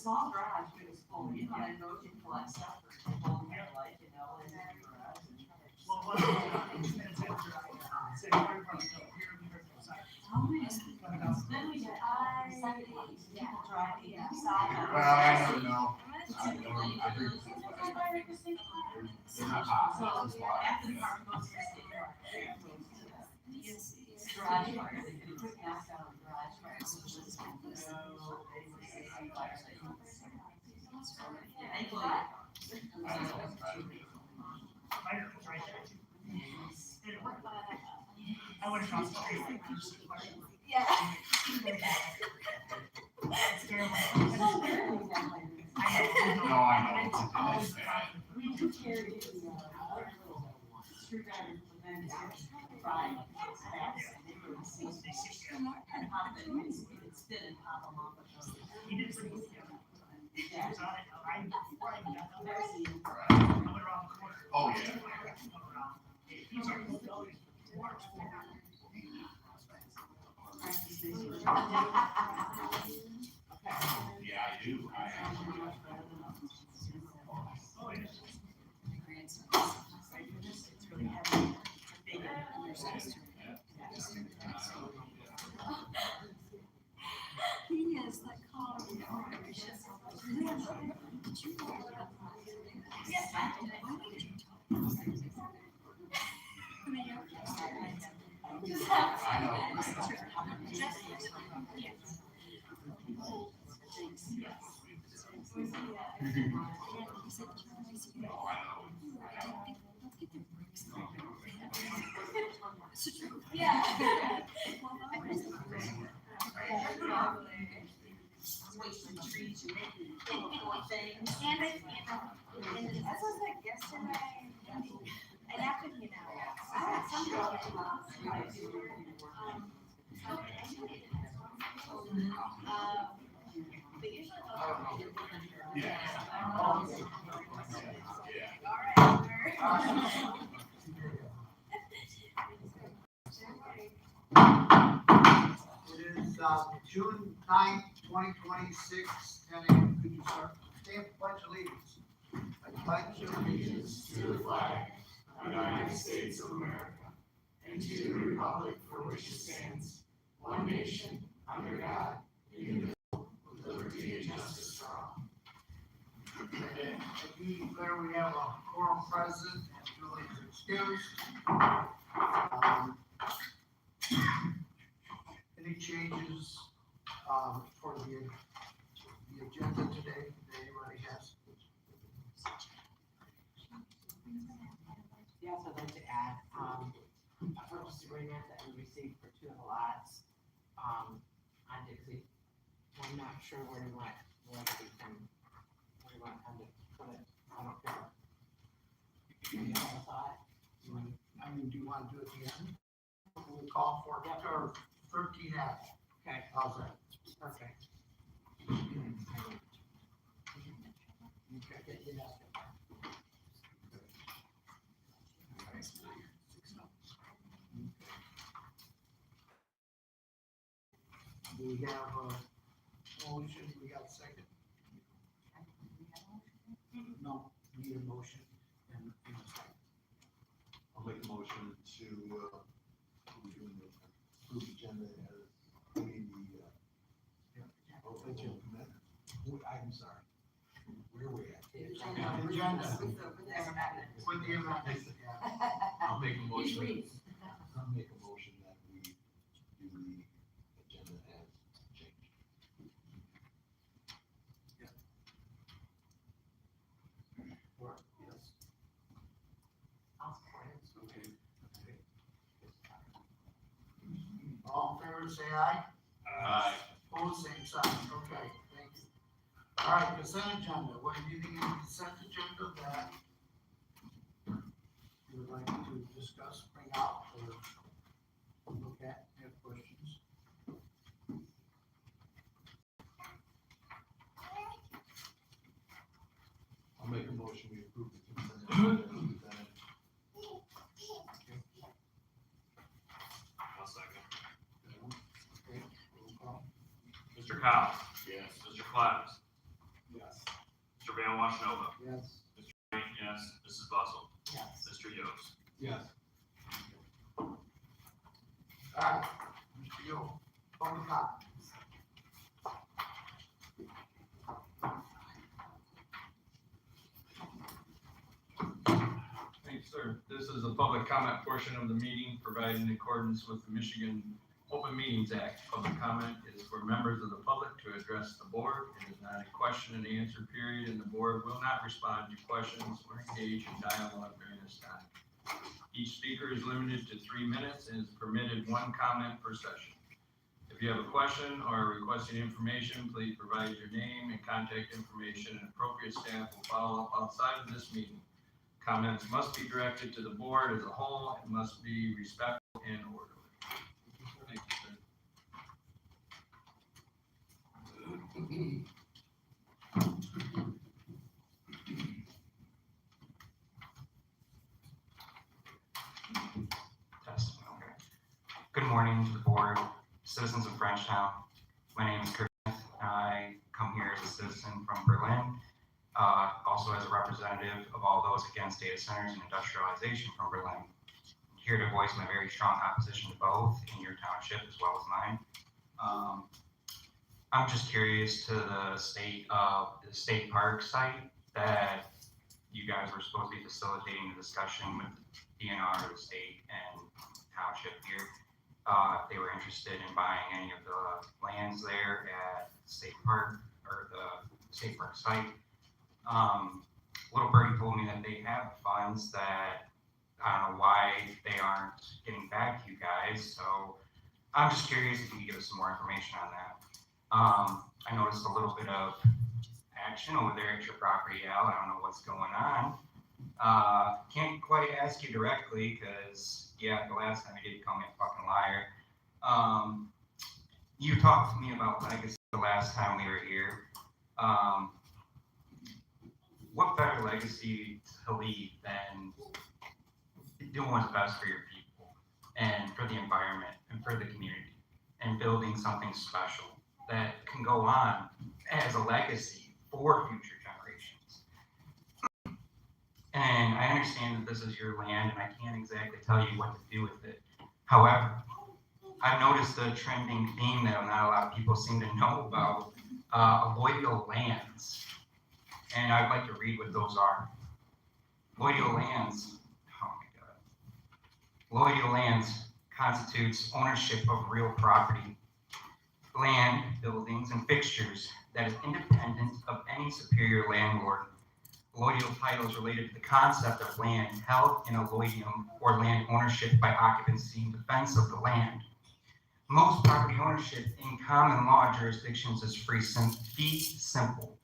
small garage, but it's full, you know, and those you collect stuff for people in their life, you know, in their garage. Well, what Then we get, people driving inside. Well, I don't know. I agree. They're not hot. So after the car goes to the state park, garage fire, they put gas out on garage fire. So they would say fire stations. Yeah, they blow your car. I went across the street like this. Yeah. It's terrible. No, I know. It's bad. We do carry the screwdriver for them to fried fast and they really see and pop it, it's fit and pop them off. He did pretty good. Yeah. He was on it. I went around the corner. Oh, yeah. He was like, Yeah, I do. oh, yeah. It's really heavy, big, He is like calling. Yes, I Yeah. wasting trees and making little things. And that was like yesterday, and after, you know, I had some girl that lost. But usually those are. Yeah. All It is June 9th, 2026, 10 a.m. Could you start? Stand for pledge allegiance. I pledge allegiance To the flag of the United States of America and to the republic for which it stands, one nation, under God, indivisible, with liberty and justice for all. I do declare we have a quorum present and duly excused. Any changes for the agenda today that anybody has? Yes, I'd like to add, a purchase agreement that we received for 2 of the lots, on Dixie. I'm not sure where we want to kind of put it, I don't care. Any other thought? I mean, do you want to do it again? We'll call for it, or 13F. Okay, How's that? perfect. Okay. Do we have a motion? We got a second? No, we need a motion and a second. I'll make a motion to, we're doing the approved agenda as, I'm sorry, where are we at? Agenda. With the amendment, yeah. I'll make a motion, that we do the agenda as changed. Yes. I'll support it. Okay. All in favor, say aye. Aye. Opposed, same sign. Okay, thank you. All right, consent agenda. What do you think of the consent agenda that you would like to discuss, bring out, or look at, have questions? I'll make a motion, we approve the consent agenda as presented. I'll second. Okay, roll call. Mr. Cow? Yes. Mr. Claps? Mr. Van Washenova. Yes. Mr. Knight, yes. Mrs. Bussell. Yes. Mr. Yost. Yes. Alright, Mr. Yo, public comment. Thanks, sir. This is the public comment portion of the meeting provided in accordance with the Michigan Open Meetings Act. Public comment is for members of the public to address the board. It is not a question and answer period, and the board will not respond to questions or engage in dialogue during this time. Each speaker is limited to 3 minutes and is permitted 1 comment per session. If you have a question or are requesting information, please provide your name and contact information, and appropriate staff will follow up outside of this meeting. Comments must be directed to the board as a whole and must be respectful and orderly. Thank you, sir. Test, okay. Good morning to the board, citizens of Frenchtown. My name is Chris. I come here as a citizen from Berlin, also as a representative of all those against data centers and industrialization from Berlin. I'm here to voice my very strong opposition to both in your township as well as mine. I'm just curious to the state park site that you guys were supposed to be facilitating a discussion with DNR, the state, and township here. If they were interested in buying any of the lands there at State Park or the State Park site. Little birdie told me that they have funds that I don't know why they aren't getting back to you guys. So I'm just curious if you could give us some more information on that. I noticed a little bit of action over there at your property, Al. I don't know what's going on. Can't quite ask you directly because, yeah, the last time you did call me a fucking liar. You talked to me about legacy the last time we were here. What better legacy to leave than doing what's best for your people and for the environment and for the community and building something special that can go on as a legacy for future generations. And I understand that this is your land and I can't exactly tell you what to do with it. However, I've noticed a trending theme that not a lot of people seem to know about, alluvial lands. And I'd like to read what those are. Alluvial lands, oh my God. Alluvial lands constitutes ownership of real property, land, buildings, and fixtures that is independent of any superior landlord. Alluvial title is related to the concept of land held in alluvium or land ownership by occupancy and defense of the land. Most property ownership in common law jurisdictions is fee simple.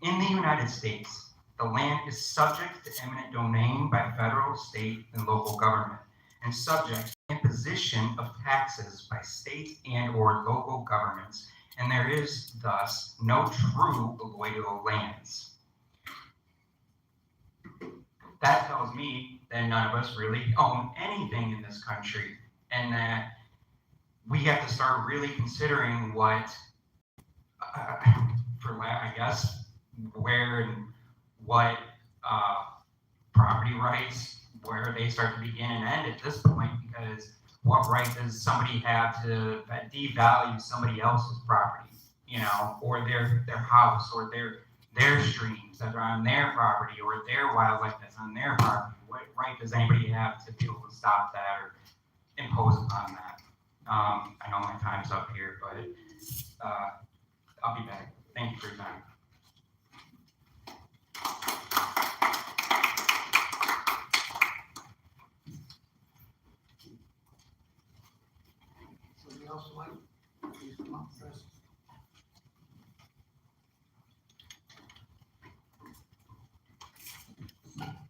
In the United States, the land is subject to eminent domain by federal, state, and local government, and subject to imposition of taxes by state and or local governments, and there is thus no true alluvial lands. That tells me that none of us really own anything in this country, and that we have to start really considering what, I guess, where and what property rights, where they start to begin and end at this point, because what right does somebody have to devalue somebody else's property, you know, or their house, or their streams that are on their property, or their wildlife that's on their property? What right does anybody have to be able to stop that or impose upon that? I know my time's up here, but I'll be back. Thank you for your time. Somebody else like, please come up first.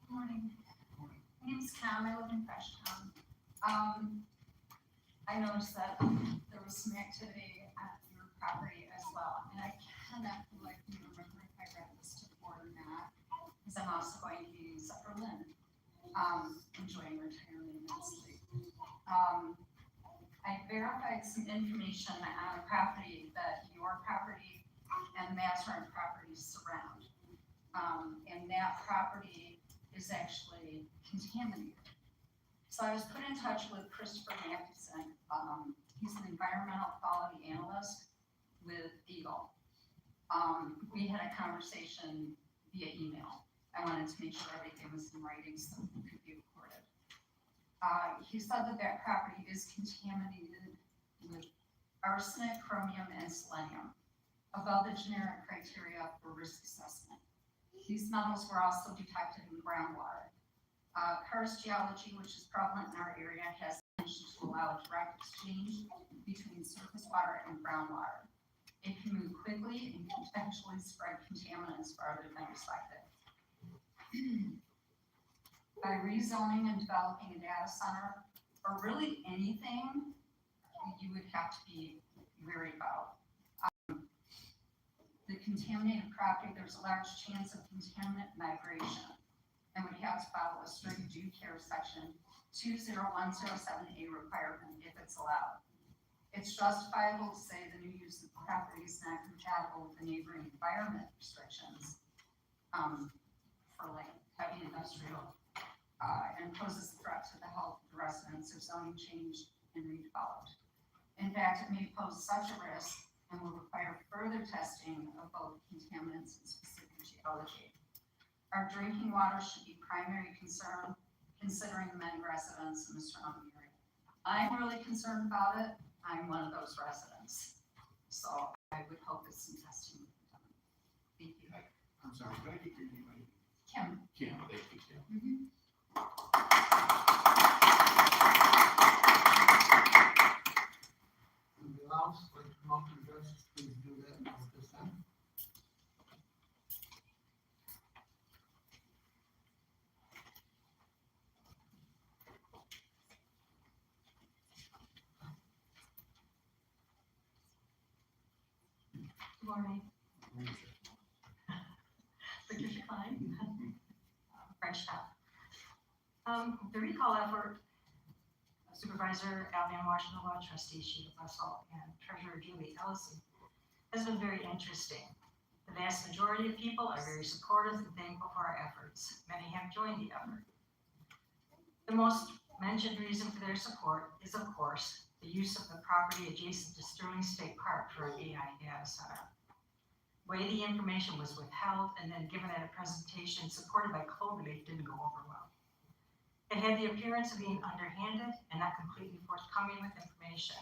Morning. My name's Cam. I live in Frenchtown. I noticed that there was some activity at your property as well, and I cannot like remember if I read this to the board or not, because I'm also going to be in Berlin, enjoying retirement immensely. I verified some information on a property that your property and the Mazarine property surround. and that property is actually contaminated. So I was put in touch with Christopher Matheson. He's an environmental quality analyst with Eagle. We had a conversation via email. I wanted to make sure everything was in writing so it could be recorded. He said that that property is contaminated with arsenic, chromium, and selenium, above the generic criteria for risk assessment. These metals were also detected in groundwater. Karst geology, which is prevalent in our area, has managed to allow direct exchange between surface water and groundwater. It can move quickly and can potentially spread contaminants farther than expected. By rezoning and developing a data center, or really anything, you would have to be worried about. The contaminated property, there's a large chance of contaminant migration, and would have to follow a strict due care section 20107A requirement if it's allowed. It's justifiable to say the new use of the property is not compatible with the neighboring environment restrictions for like heavy industrial and poses a threat to the health of the residents if zoning changed and redeveloped. In fact, it may pose such a risk and will require further testing of both contaminants and specific geology. Our drinking water should be primary concern, considering the many residents in the surrounding area. I'm really concerned about it. I'm one of those residents. So I would hope that some testing will be done. Thank you. I'm sorry, can I get your name? Kim. Kim, thank you, Kim. Anybody else like to come up and address us, please do that now at this time. Good morning. Patricia Klein, Frenchtown. The recall effort, Supervisor Alvin Washington Law, Trustee Sheila Bussell, and Treasurer Julie Ellison, has been very interesting. The vast majority of people are very supportive and thankful for our efforts. Many have joined the effort. The most mentioned reason for their support is, of course, the use of the property adjacent to Sterling State Park for an AI data center. The way the information was withheld and then given at a presentation supported by Cloverleaf didn't go over well. It had the appearance of being underhanded and not completely forthcoming with information.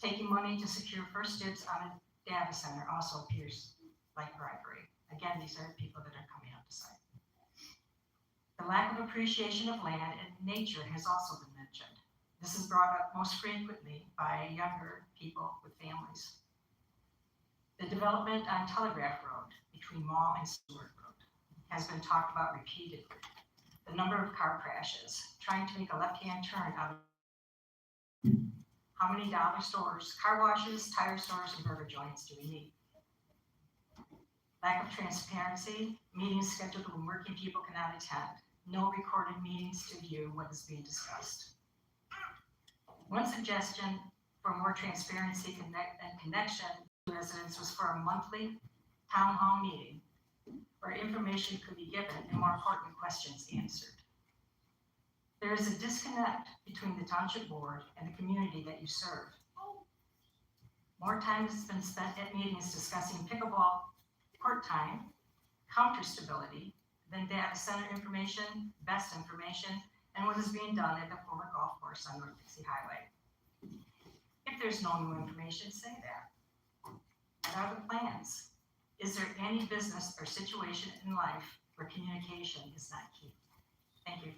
Taking money to secure first dibs on a data center also appears like bribery. Again, these are people that are coming up to site. The lack of appreciation of land and nature has also been mentioned. This is brought up most frequently by younger people with families. The development on Telegraph Road between Mall and Stewart Road has been talked about repeatedly. The number of car crashes, trying to make a left-hand turn out of how many dollar stores, car washes, tire stores, and burger joints do we need? Lack of transparency, meetings scheduled when working people cannot attend, no recorded meetings to view what is being discussed. One suggestion for more transparency and connection to residents was for a monthly town hall meeting where information could be given and, more important, questions answered. There is a disconnect between the township board and the community that you serve. More time has been spent at meetings discussing pickleball court time, counter stability, than data center information, best information, and what is being done at the former golf course on North Dixie Highway. If there's no new information, say that. What are the plans? Is there any business or situation in life where communication is not key? Thank you.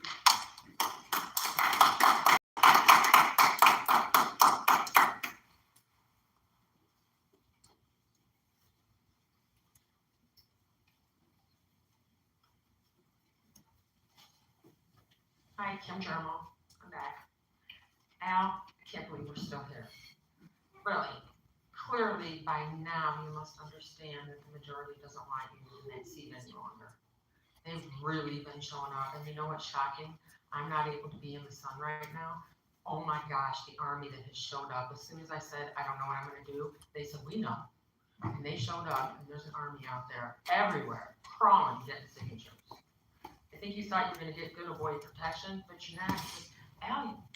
Hi, Kim Jermel, I'm back. Al, I can't believe we're still here. Really, clearly by now you must understand that the majority doesn't want you in that seat any longer. They've really been showing up, and you know what's shocking? I'm not able to be in the sun right now. Oh my gosh, the army that has showed up. As soon as I said, I don't know what I'm gonna do, they said, we know. And they showed up, and there's an army out there everywhere. crawling to get signatures. I think you thought you were gonna get good employee protection, but you're not. Al,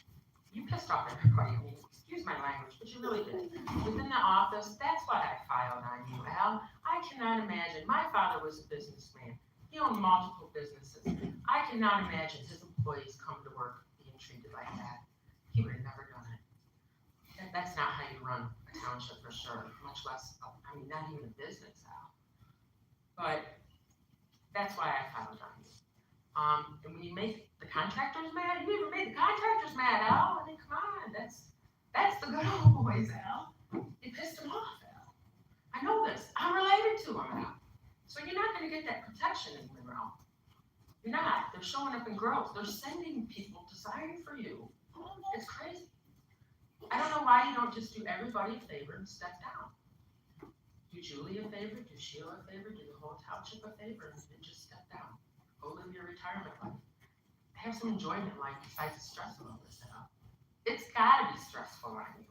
you pissed off everybody. I mean, excuse my language, but you really did. Within the office, that's why I filed on you, Al. I cannot imagine. My father was a businessman. He owned multiple businesses. I cannot imagine his employees come to work being treated like that. He would have never done it. That's not how you run a township for sure, much less, I mean, not even a business, Al. But that's why I filed on you. And when you make the contractors mad, you even made the contractors mad, Al. I mean, come on, that's the good old boys, Al. You pissed them off, Al. I know this. I'm related to them, Al. So you're not gonna get that protection in Monroe. You're not. They're showing up in groves. They're sending people to sign for you. It's crazy. I don't know why you don't just do everybody a favor and step down. Do Julie a favor, do Sheila a favor, do the whole township a favor, and just step down. Go live your retirement life. Have some enjoyment in life besides the stress of all this stuff. It's gotta be stressful on you.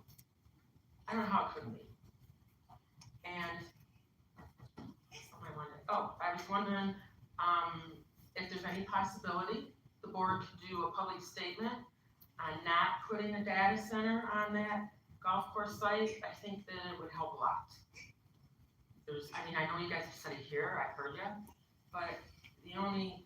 I don't know how it couldn't be. And I was wondering if there's any possibility the board could do a public statement on not putting a data center on that golf course site. I think that it would help a lot. I know you guys have said it here, I've heard you, but the only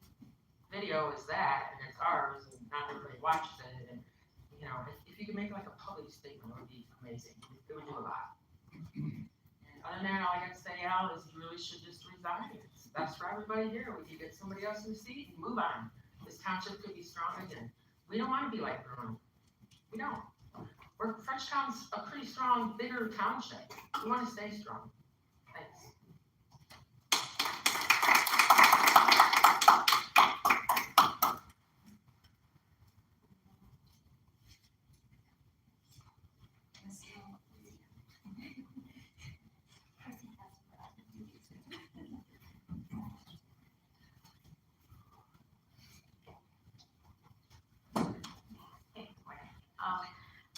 video is that, and it's ours, and not everybody watches it, and, you know, if you could make like a public statement, it would be amazing. It would do a lot. And other than that, all I got to say, Al, is you really should just resign. It's best for everybody here. We could get somebody else in the seat and move on. This township could be strong again. We don't want to be like Bruno. We don't. Frenchtown's a pretty strong, bigger township. We want to stay strong. Thanks.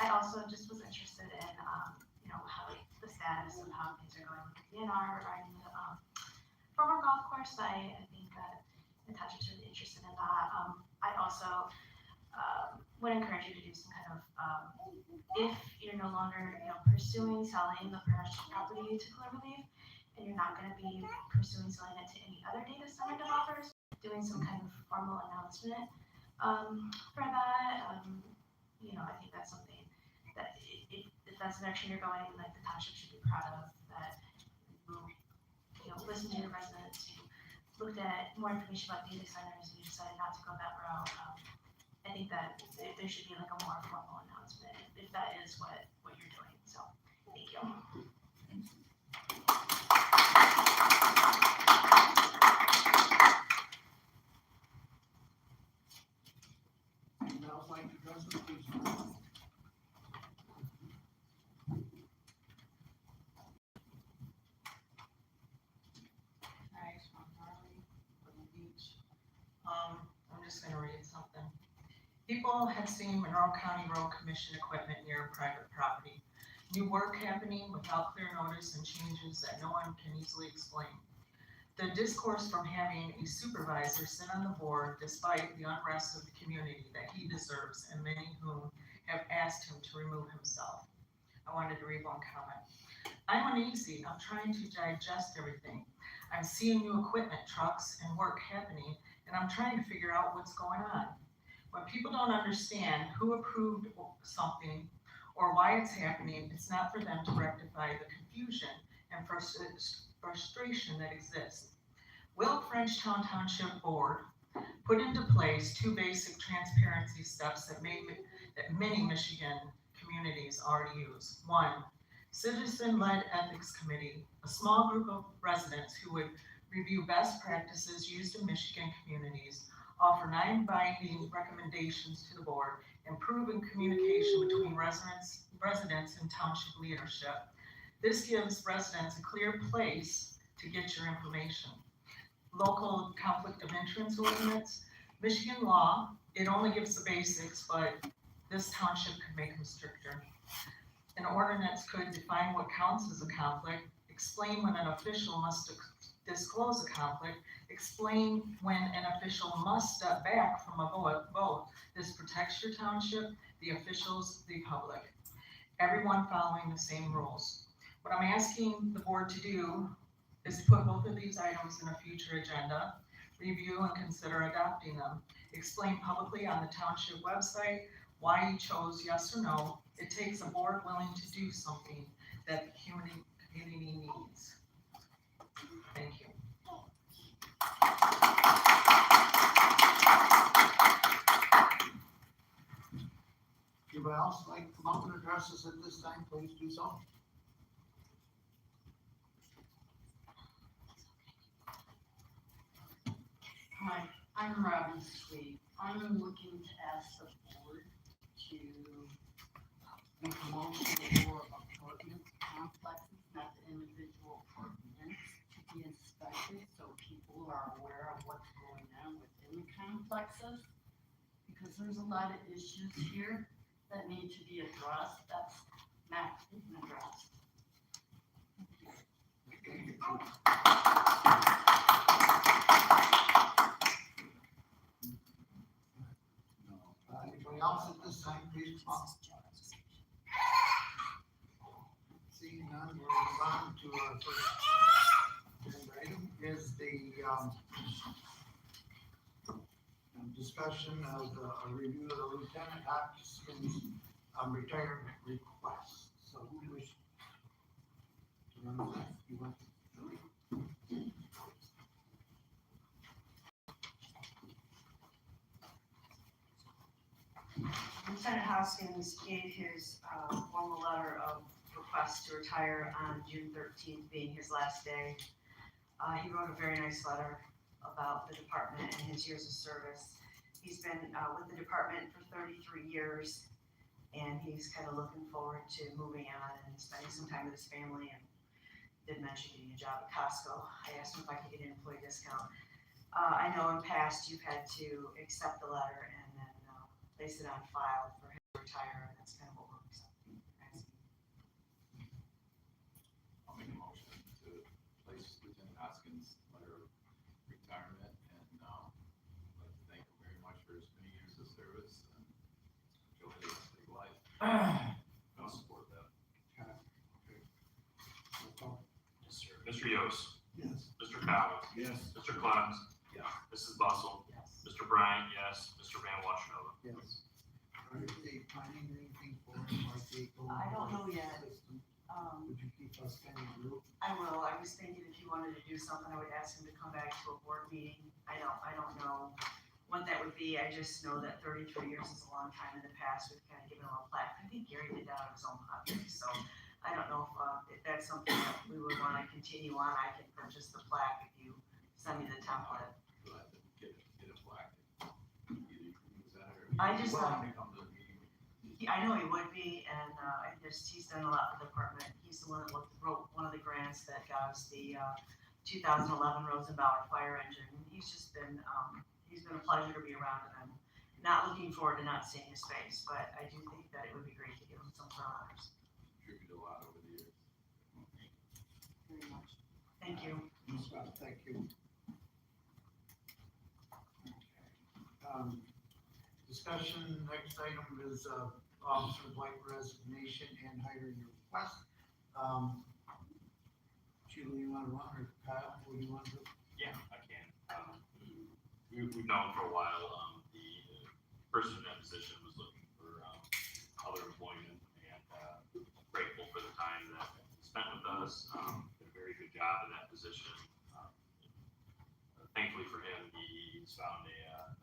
I also just was interested in, how the status of how things are going with the DNR regarding the former golf course site. I think that the township's really interested in that. I also would encourage you to do some kind of, if you're no longer, pursuing selling the purchased property to Clear Relief, and you're not going to be pursuing selling it to any other data center developers, doing some kind of formal announcement for that. I think that's something that if that's the direction you're going, like the township should be proud of, that you listen to your residents, you looked at more information about data centers, and you decided not to go that route. I think that there should be like a more formal announcement if that is what you're doing. So, thank you. Smells like the president, please. I'm just gonna read something. People have seen Monroe County Road Commission equipment near private property. New work happening without clear notice and changes that no one can easily explain. The discourse from having a supervisor sit on the board despite the unrest of the community that he deserves, and many whom have asked him to remove himself. I wanted to read one comment. I'm uneasy. I'm trying to digest everything. I'm seeing new equipment, trucks, and work happening, and I'm trying to figure out what's going on. When people don't understand who approved something or why it's happening, it's not for them to rectify the confusion and frustration that exists. Will Frenchtown Township Board put into place two basic transparency steps that many Michigan communities already use? One, citizen-led ethics committee, a small group of residents who would review best practices used in Michigan communities, offer non-binding recommendations to the board, improve communication between residents and township leadership. This gives residents a clear place to get your information. Local conflict of interest ordinance, Michigan law, it only gives the basics, but this township could make them stricter. An ordinance could define what counts as a conflict, explain when an official must disclose a conflict, explain when an official must step back from a vote. This protects your township, the officials, the public, everyone following the same rules. What I'm asking the board to do is to put both of these items in a future agenda, review and consider adopting them. Explain publicly on the township website why you chose yes or no. It takes a board willing to do something that the community needs. Thank you. Anybody else like to come up and address us at this time, please do so. Hi, I'm Robin Sweet. I'm looking to ask the board to make a motion for apartment complexes, not the individual apartments, to be inspected so people are aware of what's going on within the complexes. Because there's a lot of issues here that need to be addressed, that's not being addressed. Anybody else at this time, please come up. Seeing none, we'll move on to our first agenda item is the discussion of a review of the Lieutenant Hopkins retirement request. So who wish to run that? You want to? Lieutenant Hoskins gave his formal letter of request to retire on June 13th being his last day. He wrote a very nice letter about the department and his years of service. He's been with the department for 33 years, and he's kind of looking forward to moving on and spending some time with his family, and did mention getting a job at Costco. I asked him if I could get an employee discount. I know in past you've had to accept the letter and then place it on file for him to retire, and that's kind of what we're asking. I'll make a motion to place Lieutenant Hoskins' letter of retirement, and I'd like to thank him very much for his many years of service and enjoy his big life. I'll support that. Mr. Yost. Yes. Mr. Collins. Yes. Mr. Clevens. Yes. Mrs. Bustle. Yes. Mr. Bryant, yes. Mr. Van Washington. Yes. Are they planning anything for him, like they go? I don't know yet. System? Um, Would you keep us kind of group? I will. I was thinking if he wanted to do something, I would ask him to come back to a board meeting. I don't know what that would be. I just know that 33 years is a long time. In the past, we've kind of given him a plaque. I think Gary did that out of his own pocket, so I don't know if that's something that we would want to continue on. I can purchase the plaque if you send me the template. Glad to get a plaque. Either you can use that or. I just willing to come to the meeting. I know he would be, and he's done a lot for the department. He's the one that wrote one of the grants that got us the 2011 Rosenbauer fire engine. He's just been, he's been a pleasure to be around, and I'm not looking forward to not seeing his face, but I do think that it would be great to give him some honors. Contributed a lot over the years. Very much. Thank you. Ms. Scott, thank you. Discussion, next item is Officer White resignation and hiring request. Sheila, you want to run, or Kyle, what do you want to do? Yeah, I can. We've known for a while, the person in that position was looking for other employment, and grateful for the time that he spent with us. Did a very good job in that position. Thankfully for him, he's found a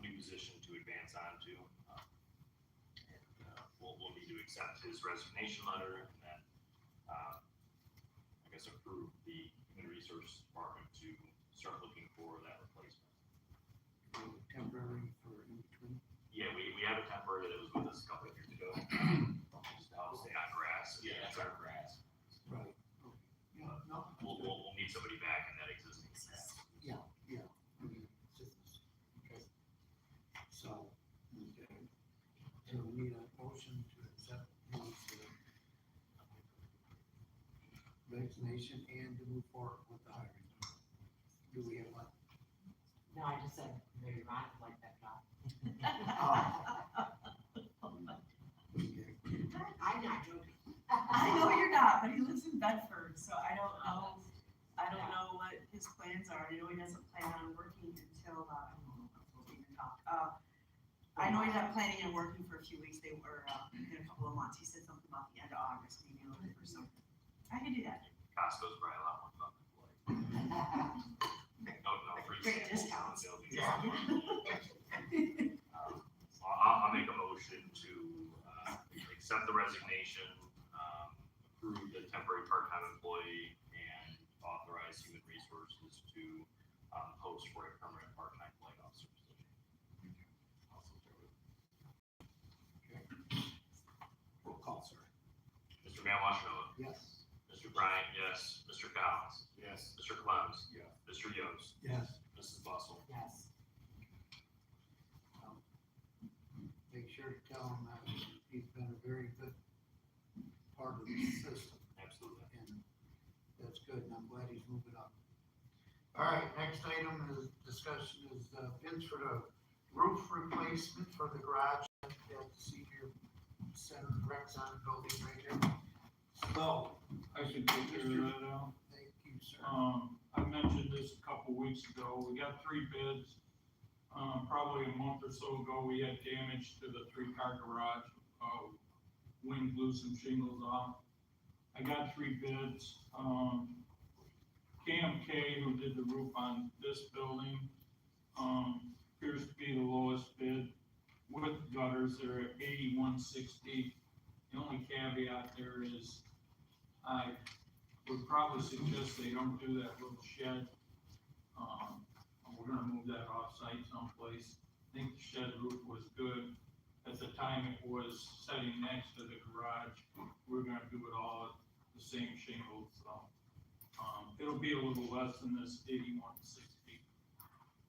new position to advance on to. We'll need to accept his resignation letter and then, I guess, approve the Human Resources Department to start looking for that replacement. Temporary for in between? Yeah, we have a temporary that was with us a couple of years ago. Just to help stay on grass. Yeah, that's our grass. Right. Yeah, no. We'll need somebody back in that existing grass. Yeah, yeah. Okay. So, okay. So we need a motion to accept his resignation and to move forward with the hiring. Do we have one? No, I just said, maybe Ron would like that job. I'm not joking. I know you're not, but he lives in Bedford, so I don't know what his plans are. I know he doesn't plan on working until, I don't know, we can talk. I know he's not planning on working for a few weeks, in a couple of months. He said something about the end of August, maybe looking for something. I can do that. Costco's probably a lot more fun than Blake. No free Great samples. discounts. They'll be I'll make a motion to accept the resignation, approve the temporary part-time employee, and authorize human resources to post for a permanent part-time flight officer position. Roll call, sir. Mr. Van Washington. Yes. Mr. Bryant, yes. Mr. Collins. Yes. Mr. Clems. Yeah. Mr. Yost. Yes. Mrs. Bustle. Yes. Make sure to tell him that he's been a very good part of the system, Absolutely. and that's good, and I'm glad he's moving up. All right, next item is discussion is bids for the roof replacement for the garage at the senior center, Rexon building right here. So, I should take care of that out. thank you, sir. I mentioned this a couple weeks ago, we got 3 bids. Probably a month or so ago, we had damage to the 3-car garage, wind blew some shingles off. I got 3 bids, KMK, who did the roof on this building, appears to be the lowest bid. With gutters, they're at $81.60. The only caveat there is, I would probably suggest they don't do that little shed. We're gonna move that off-site someplace. I think the shed roof was good. At the time it was setting next to the garage, we're gonna do it all at the same shingles, so. It'll be a little less than this $81.60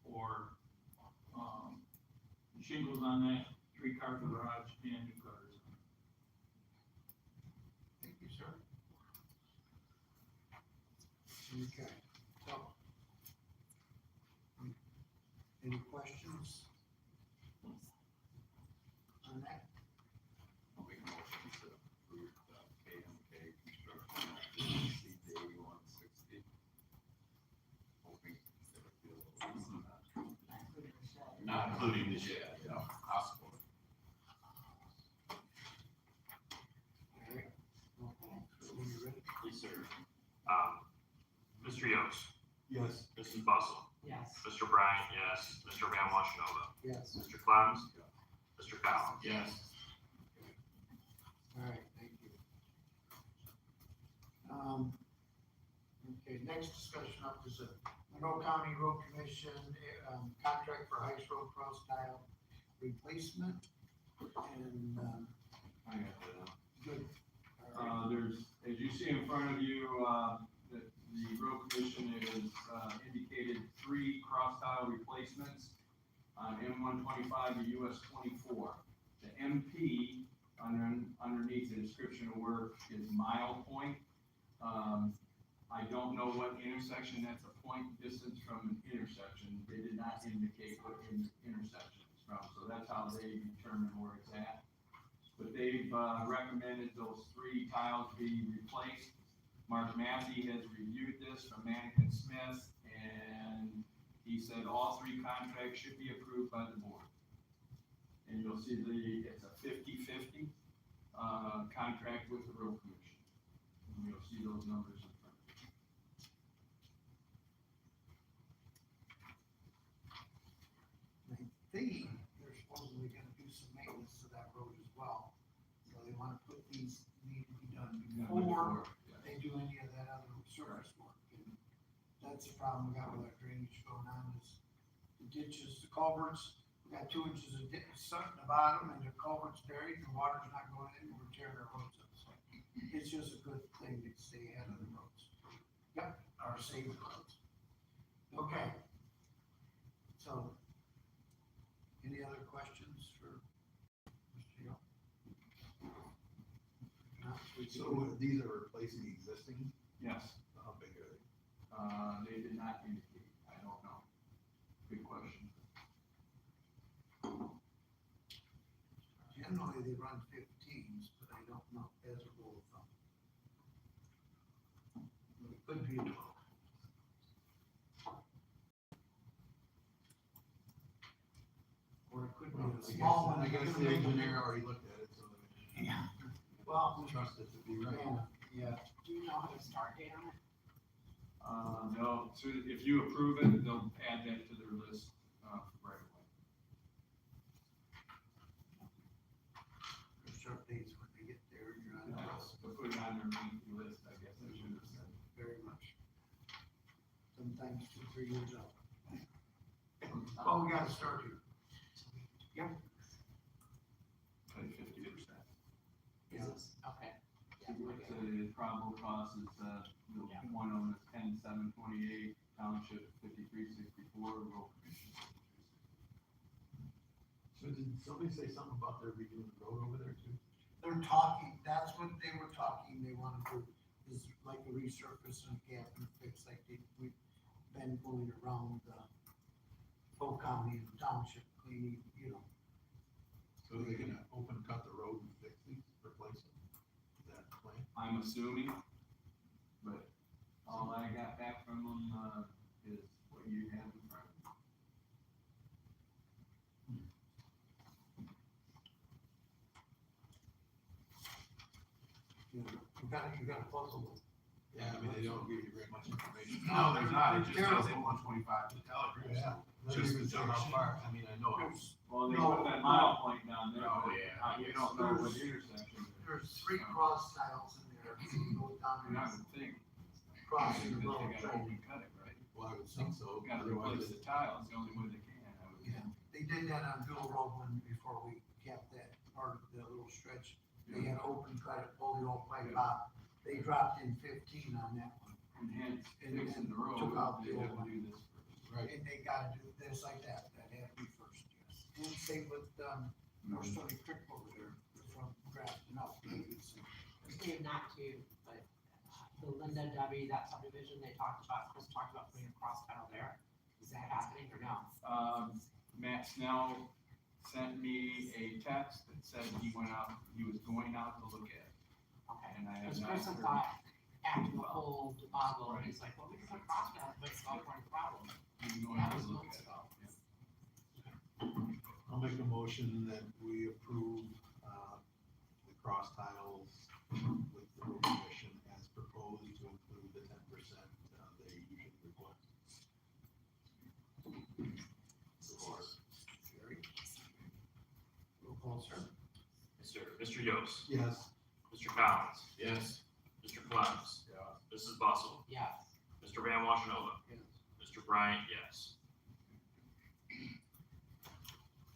for, shingles on that 3-car garage and new gutters. Thank you, sir. Okay, so. Any questions on that? I'll make a motion to approve KMK construction at CP 8160. Hoping that it'll be a little less than that. Not including the shed, yeah, possible. All right. So when you're ready. Yes, sir. Mr. Yost. Yes. Mrs. Bustle. Yes. Mr. Bryant, yes. Mr. Van Washington. Yes. Mr. Clems. Mr. Collins. Yes. All right, thank you. Okay, next discussion up is a Monroe County Road Commission, contract for Heights Road cross tile replacement, and, I got that. good. All right. There's, as you see in front of you, the road commission has indicated 3 cross tile replacements on M125 to US 24. The MP underneath the description of work is mile point. I don't know what intersection, that's a point distance from an intersection. They did not indicate what intersection it's from, so that's how they determine where it's at. But they've recommended those 3 tiles be replaced. Mark Massey has reviewed this from Mannequin Smith, and he said all 3 contracts should be approved by the board. And you'll see it's a 50-50 contract with the road commission. And you'll see those numbers in front of you. I think they're supposedly gonna do some maintenance to that road as well. So they wanna put these, need to be done before they do any of that other surface work. And that's the problem we got with our drainage going on is the ditches, the culverts, we got 2 inches of sunk in the bottom and the culvert's buried, the water's not going in, we're tearing our roads up. So it's just a good thing to stay ahead of the roads. Yep, or save the roads. Okay. So, any other questions for Mr. Young? Not, we So these are replacing existing Yes, How big are they? they did not indicate, I don't know. Good question. Generally, they run 15s, but I don't know as a rule of thumb. But it could be a 12. Or it could be a small one. I guess the engineer already looked at it, so. Yeah. Well, Trust it to be right. yeah. Do you know how to start date on it? No, so if you approve it, they'll add that to their list, right away. There's certain dates when they get there, you're on the list. To put it on their lengthy list, I guess I should have said. Very much. Sometimes 2, 3 years out. Oh, we gotta start here. Pay 50%. Yeah. Okay. The probable cost is, the one on the 10/7/28, Township 5364, road commission. So did somebody say something about their redoing the road over there too? They're talking, that's what they were talking, they wanna do, is like a resurface and gap and fix, like we've been going around the whole county and township cleaning, you know. So are they gonna open cut the road and fix these, replace them? Is that the plan? I'm assuming, but all I got back from them, is what you have in front of you. You got a puzzle with. Yeah, I mean, they don't give you very much information. No, there's not, it just Terrible. says in 125 to Telegram. Yeah. Just Just to how show. far, I mean, I know it's. Well, they No. put that mile point down there, Oh, but yeah. you don't know what intersection. There's 3 cross tiles in there, you go down And I there, would think. crossing the They road, gotta open cut it, right? Well, I would think so. Gotta Otherwise, replace the tile, it's the only way they can, I would Yeah, think. they did that on Bill Road when, before we kept that part of the little stretch. They had open cut it, pull the old pipe out, they dropped in 15 on that one. And hence, And fixing the road, took out they the have old to do this first. right. And they gotta do this like that had to be first, yes. And same with, North Stony Creek over there, from Grafton up. Maybe not to, but the Linda W, that subdivision they talked about, Chris talked about putting a cross title there. Is that happening or no? Matt Snell sent me a text that said he was going out to look at it. Okay. And I have Because not Chris had heard. thought after the whole debacle, he's like, well, we can put a cross title, but it's not one problem. He's going That out was to look months at it. ago. I'll make a motion that we approve, the cross tiles with the road commission as proposed to include the 10%, they usually request. Support. Jerry? Roll call, sir. Yes, sir. Mr. Yost. Yes. Mr. Collins. Yes. Mr. Clemmons. Yeah. Mrs. Bustle. Yes. Mr. Van Washenova. Yes. Mr. Bryant, yes.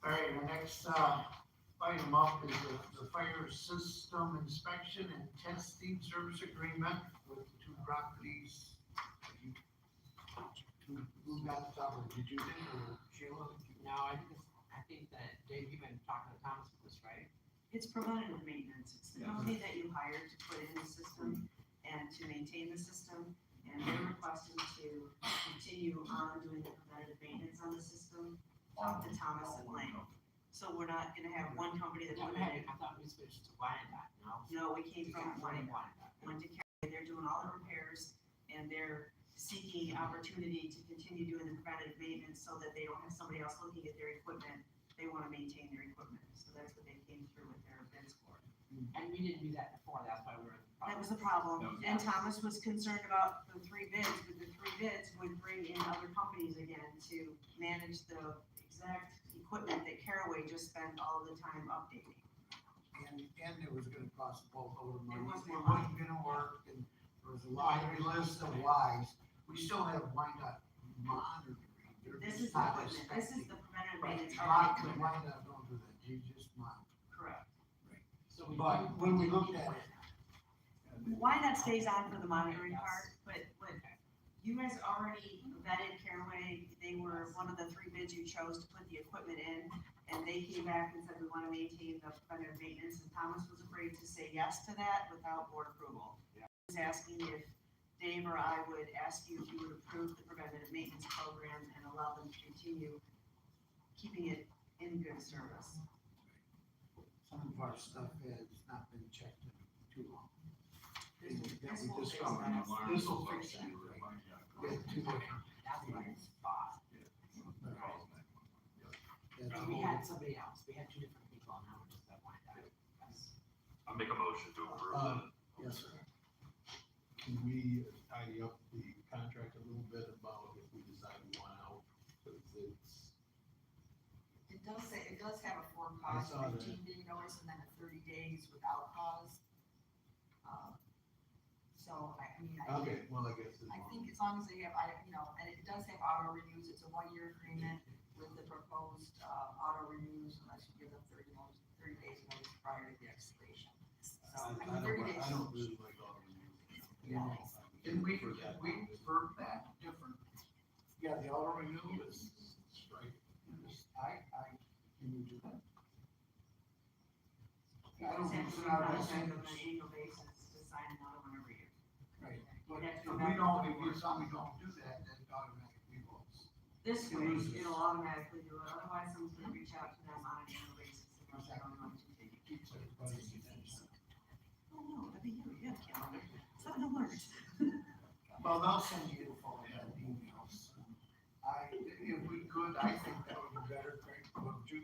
All right, our next, item up is the fire system inspection and testing service agreement with the 2 properties. Who got the top, did you think, or Sheila? No, I think that, Dave, you've been talking to Thomas with this, right? It's preventative maintenance. It's the company that you hired to put in the system and to maintain the system. And they're requesting to continue on doing the preventative maintenance on the system, the Thomas and Lang. So we're not gonna have one company that No, doing hey, it. I thought we switched to Wyandotte, no? No, we came from Wyandotte. one to Cali. They're doing all the repairs and they're seeking opportunity to continue doing the preventative maintenance so that they don't have somebody else looking at their equipment. They wanna maintain their equipment. So that's what they came through with their bids for. And we didn't do that before, that's why we were in the problem. That was the problem, That was- and Thomas was concerned about the 3 bids, but the 3 bids would bring in other companies again to manage the exact equipment that Caraway just spent all the time updating. And it was gonna cost both of them, It it wasn't wasn't gonna work, and there was a laundry list of whys. We still have Wyandotte monitoring. They're This just is the not equipment, this is the preventative maintenance of the Not, equipment. Wyandotte don't do that, they just monitor. Correct. So we But do- when we looked at it, Why that stays on for the monitoring part, but you guys already vetted Caraway, they were one of the 3 bids you chose to put the equipment in, and they came back and said, we wanna maintain the preventative maintenance, and Thomas was afraid to say yes to that without board approval. He was asking if Dave or I would ask you if you would approve the preventative maintenance program and allow them to continue keeping it in good service. Some of our stuff has not been checked in too long. This will That we fix discovered. that. This will fix that, right? Yeah, too much. That's what I thought. That's We all. had somebody else, we had two different people, and now we're just that one guy. That's- I'll make a motion to approve Um, it. Yes, sir. Can we tidy up the contract a little bit about if we decide we want out? Because it's, It does have a for I cause, saw that. 15-day notice, and then a 30 days without cause. So, I mean, okay, well, I guess. I think as long as they have, and it does have auto renews, it's a 1-year agreement with the proposed, auto renews unless you give them 30 days notice prior to the expiration. So, I mean, 30 days. I don't really like all the reviews. Yeah. Can we convert that different? Yeah, the auto renew is, Strike. can you do that? I You don't just have think to so, I remind was them saying, on an annual basis to sign another one every year. right, but You'd have if to go we back don't, to if the you board. tell me don't do that, then it automatically votes. This It way, loses. it'll automatically do it, otherwise someone's gonna reach out to them on an annual basis, and they're not going to take it. Keeps everybody's attention. Oh, no, that'd be you, yeah, something alerts. Well, they'll send you info on that emails. If we could, I think that would be better, Craig, would you,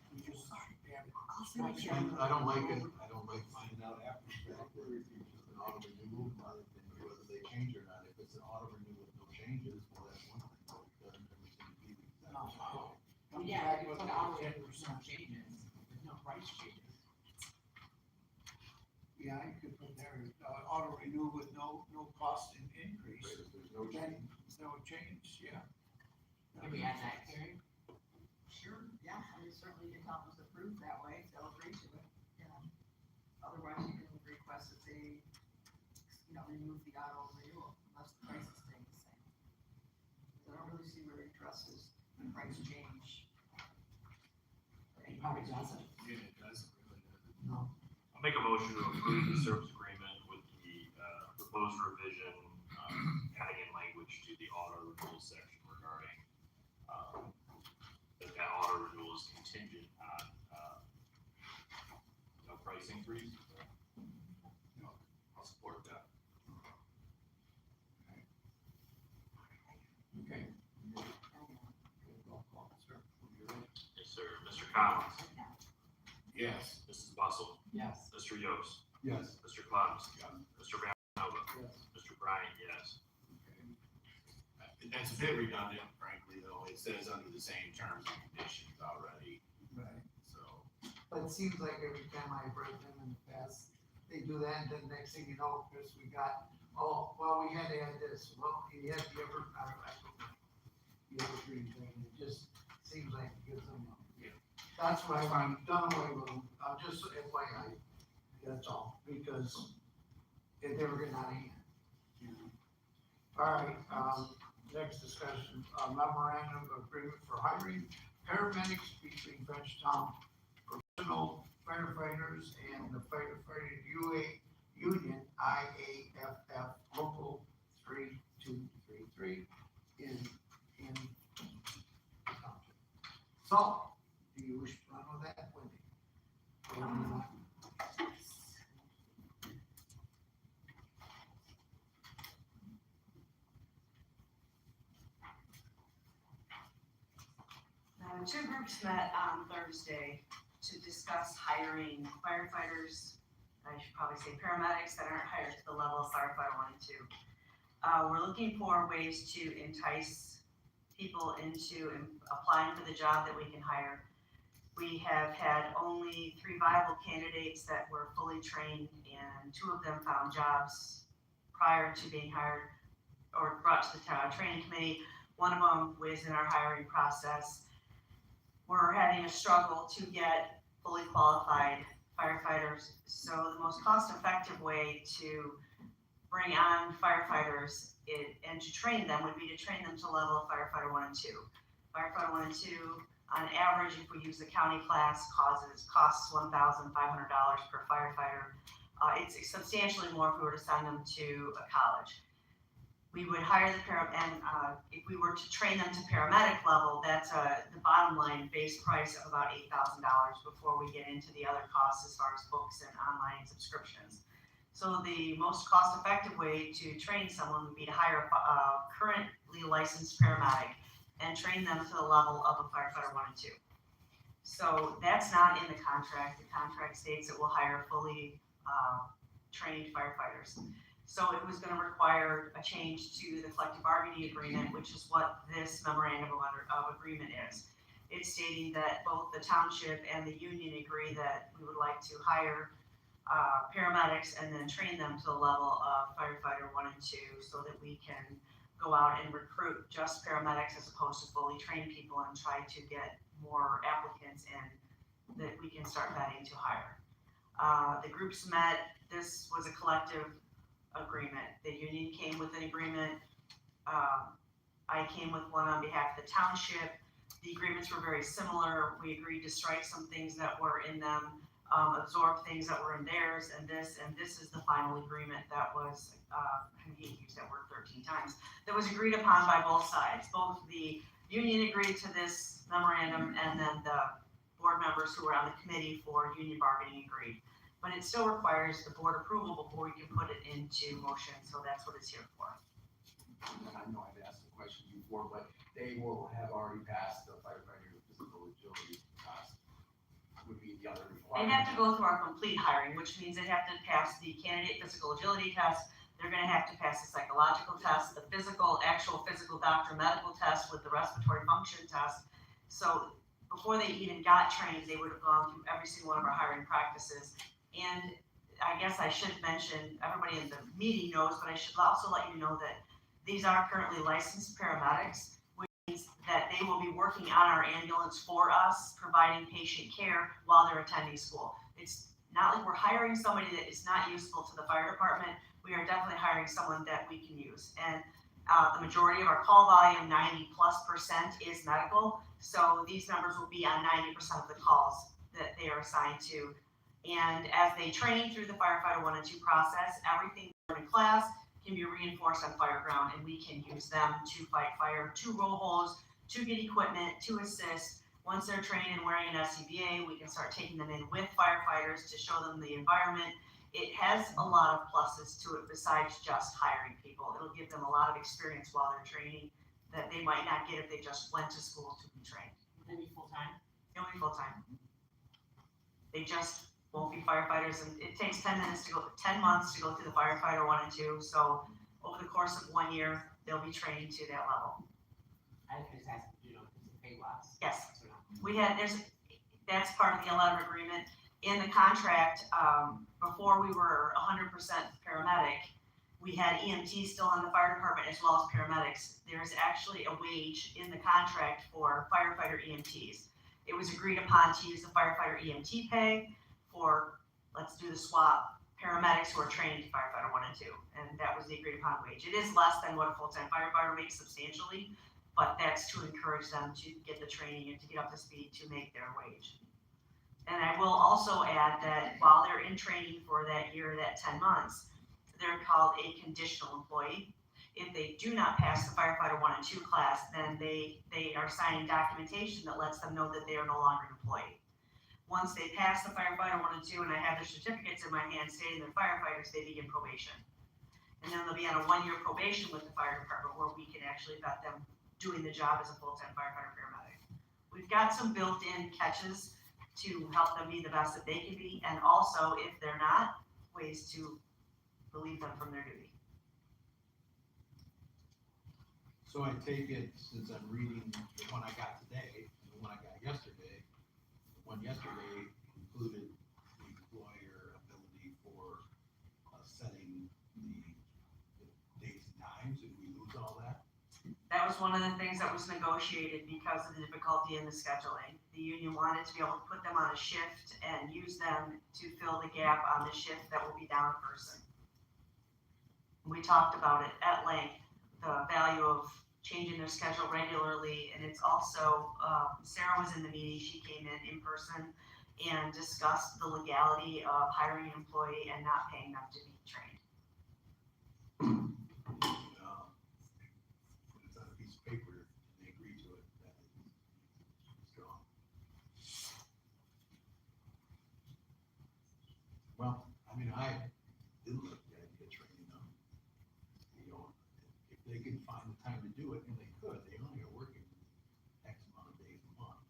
we just, yeah. I don't like it, I don't like finding out after the fact whether it's just an auto renewal, rather than whether they change or not. If it's an auto renewal with no changes, well, that's one thing, but it doesn't everything be exactly. Comes Yeah, back you with put like auto 10%. renews, no changes, there's no price changes. Yeah, I could put there, auto renew with no cost increase. Right, if there's no Then, change. no change, yeah. Can we add that, Carrie? Sure, yeah, I mean, certainly you can tell them it's approved that way, they'll agree to it, Otherwise, you can request that they, remove the auto renewal unless the prices stay the same. 'Cause I don't really see where it addresses the price change. It probably doesn't. Yeah, it doesn't really. No. I'll make a motion to approve the service agreement with the proposed revision, adding in language to the auto renewal section regarding that auto renewal is contingent on no price increase. I'll support that. Okay. Roll call, sir. Yes, sir. Mr. Collins, Yes. Mrs. Bustle, Yes. Mr. Yost, Yes. Mr. Clebs, Mr. Vanova, Yes. Mr. Bryant, yes. That's a bit redundant, frankly, though. It says under the same terms and conditions already, Right. so. But it seems like every time I've read them in the past, they do that, and then next thing you know, Chris, we got, oh, well, we had to add this, well, you have the evergreen thing, it just seems like it gives them. Yeah. That's why I'm done away with them, I'm just FYI, that's all, because if they were getting out of hand. All right, next discussion, memorandum of agreement for hiring paramedics between Frenchtown Professional Firefighters and the Firefighter Union, IAFF Local 3233 in Township. So, do you wish to run with that, Wendy? Or do you want- Two groups met on Thursday to discuss hiring firefighters, I should probably say paramedics that aren't hired to the level of firefighter 1 and 2. We're looking for ways to entice people into applying for the job that we can hire. We have had only 3 viable candidates that were fully trained, and 2 of them found jobs prior to being hired or brought to the training committee. One of them was in our hiring process. We're having a struggle to get fully qualified firefighters. So the most cost-effective way to bring on firefighters and to train them would be to train them to level of firefighter 1 and 2. Firefighter 1 and 2, on average, if we use the county class, costs $1,500 per firefighter. It's substantially more if we were to send them to a college. we would hire the if we were to train them to paramedic level, that's the bottom line base price of about $8,000 before we get into the other costs as far as books and online subscriptions. So the most cost-effective way to train someone would be to hire a currently licensed paramedic and train them to the level of a firefighter 1 and 2. So that's not in the contract. The contract states it will hire fully trained firefighters. So it was going to require a change to the collective bargaining agreement, which is what this memorandum of agreement is. It's stating that both the township and the union agree that we would like to hire paramedics and then train them to the level of firefighter 1 and 2 so that we can go out and recruit just paramedics as opposed to fully trained people and try to get more applicants in that we can start vetting to hire. The groups met. This was a collective agreement. The union came with an agreement. I came with one on behalf of the township. The agreements were very similar. We agreed to strike some things that were in them, absorb things that were in theirs, and this is the final agreement that was, I used that word 13 times, that was agreed upon by both sides. Both the union agreed to this memorandum and then the board members who were on the committee for union bargaining agreed. But it still requires the board approval before we can put it into motion, so that's what it's here for. And I know I've asked the question before, but they will have already passed the firefighter physical agility test. Would be the other requirement. They'd have to go through our complete hiring, which means they'd have to pass the candidate physical agility test. They're gonna have to pass the psychological test, the actual physical doctor medical test with the respiratory function test. So before they even got trained, they would have gone through every single one of our hiring practices. And I guess I should mention, everybody in the meeting knows, but I should also let you know that these are currently licensed paramedics, which means that they will be working on our ambulance for us, providing patient care while they're attending school. It's not like we're hiring somebody that is not useful to the fire department. We are definitely hiring someone that we can use. And the majority of our call volume, 90+% is medical. So these members will be on 90% of the calls that they are assigned to. And as they train through the firefighter 1 and 2 process, everything in class can be reinforced on fire ground, and we can use them to fight fire, to roll hose, to get equipment, to assist. Once they're trained and wearing an SCBA, we can start taking them in with firefighters to show them the environment. It has a lot of pluses to it besides just hiring people. It'll give them a lot of experience while they're training that they might not get if they just went to school to be trained. Will they be full-time? It'll be full-time. They just won't be firefighters, and it takes 10 months to go through the firefighter 1 and 2. So over the course of 1 year, they'll be trained to that level. I just asked, because the pay was. Yes. That's part of the letter of agreement. In the contract, before we were 100% paramedic, we had EMTs still in the fire department as well as paramedics. There's actually a wage in the contract for firefighter EMTs. It was agreed upon to use the firefighter EMT pay for, let's do the swap, paramedics who are trained to firefighter 1 and 2. And that was the agreed upon wage. It is less than what a full-time firefighter makes substantially, but that's to encourage them to get the training and to get up to speed to make their wage. And I will also add that while they're in training for that year, that 10 months, they're called a conditional employee. If they do not pass the firefighter 1 and 2 class, then they are signing documentation that lets them know that they are no longer an employee. Once they pass the firefighter 1 and 2, and I have their certificates in my hand stating they're firefighters, they begin probation. And then they'll be on a 1-year probation with the fire department where we can actually vet them doing the job as a full-time firefighter paramedic. We've got some built-in catches to help them be the best that they can be, and also, if they're not, ways to relieve them from their duty. So I take it, since I'm reading the one I got today, and the one I got yesterday, the one yesterday included the employer ability for setting the dates and times, if we lose all that. That was one of the things that was negotiated because of the difficulty in the scheduling. The union wanted to be able to put them on a shift and use them to fill the gap on the shift that will be down a person. We talked about it at length, the value of changing their schedule regularly, and it's also, Sarah was in the meeting, she came in person and discussed the legality of hiring an employee and not paying them to be trained. can find the time to do it, and they could, they only are working X amount of days a month.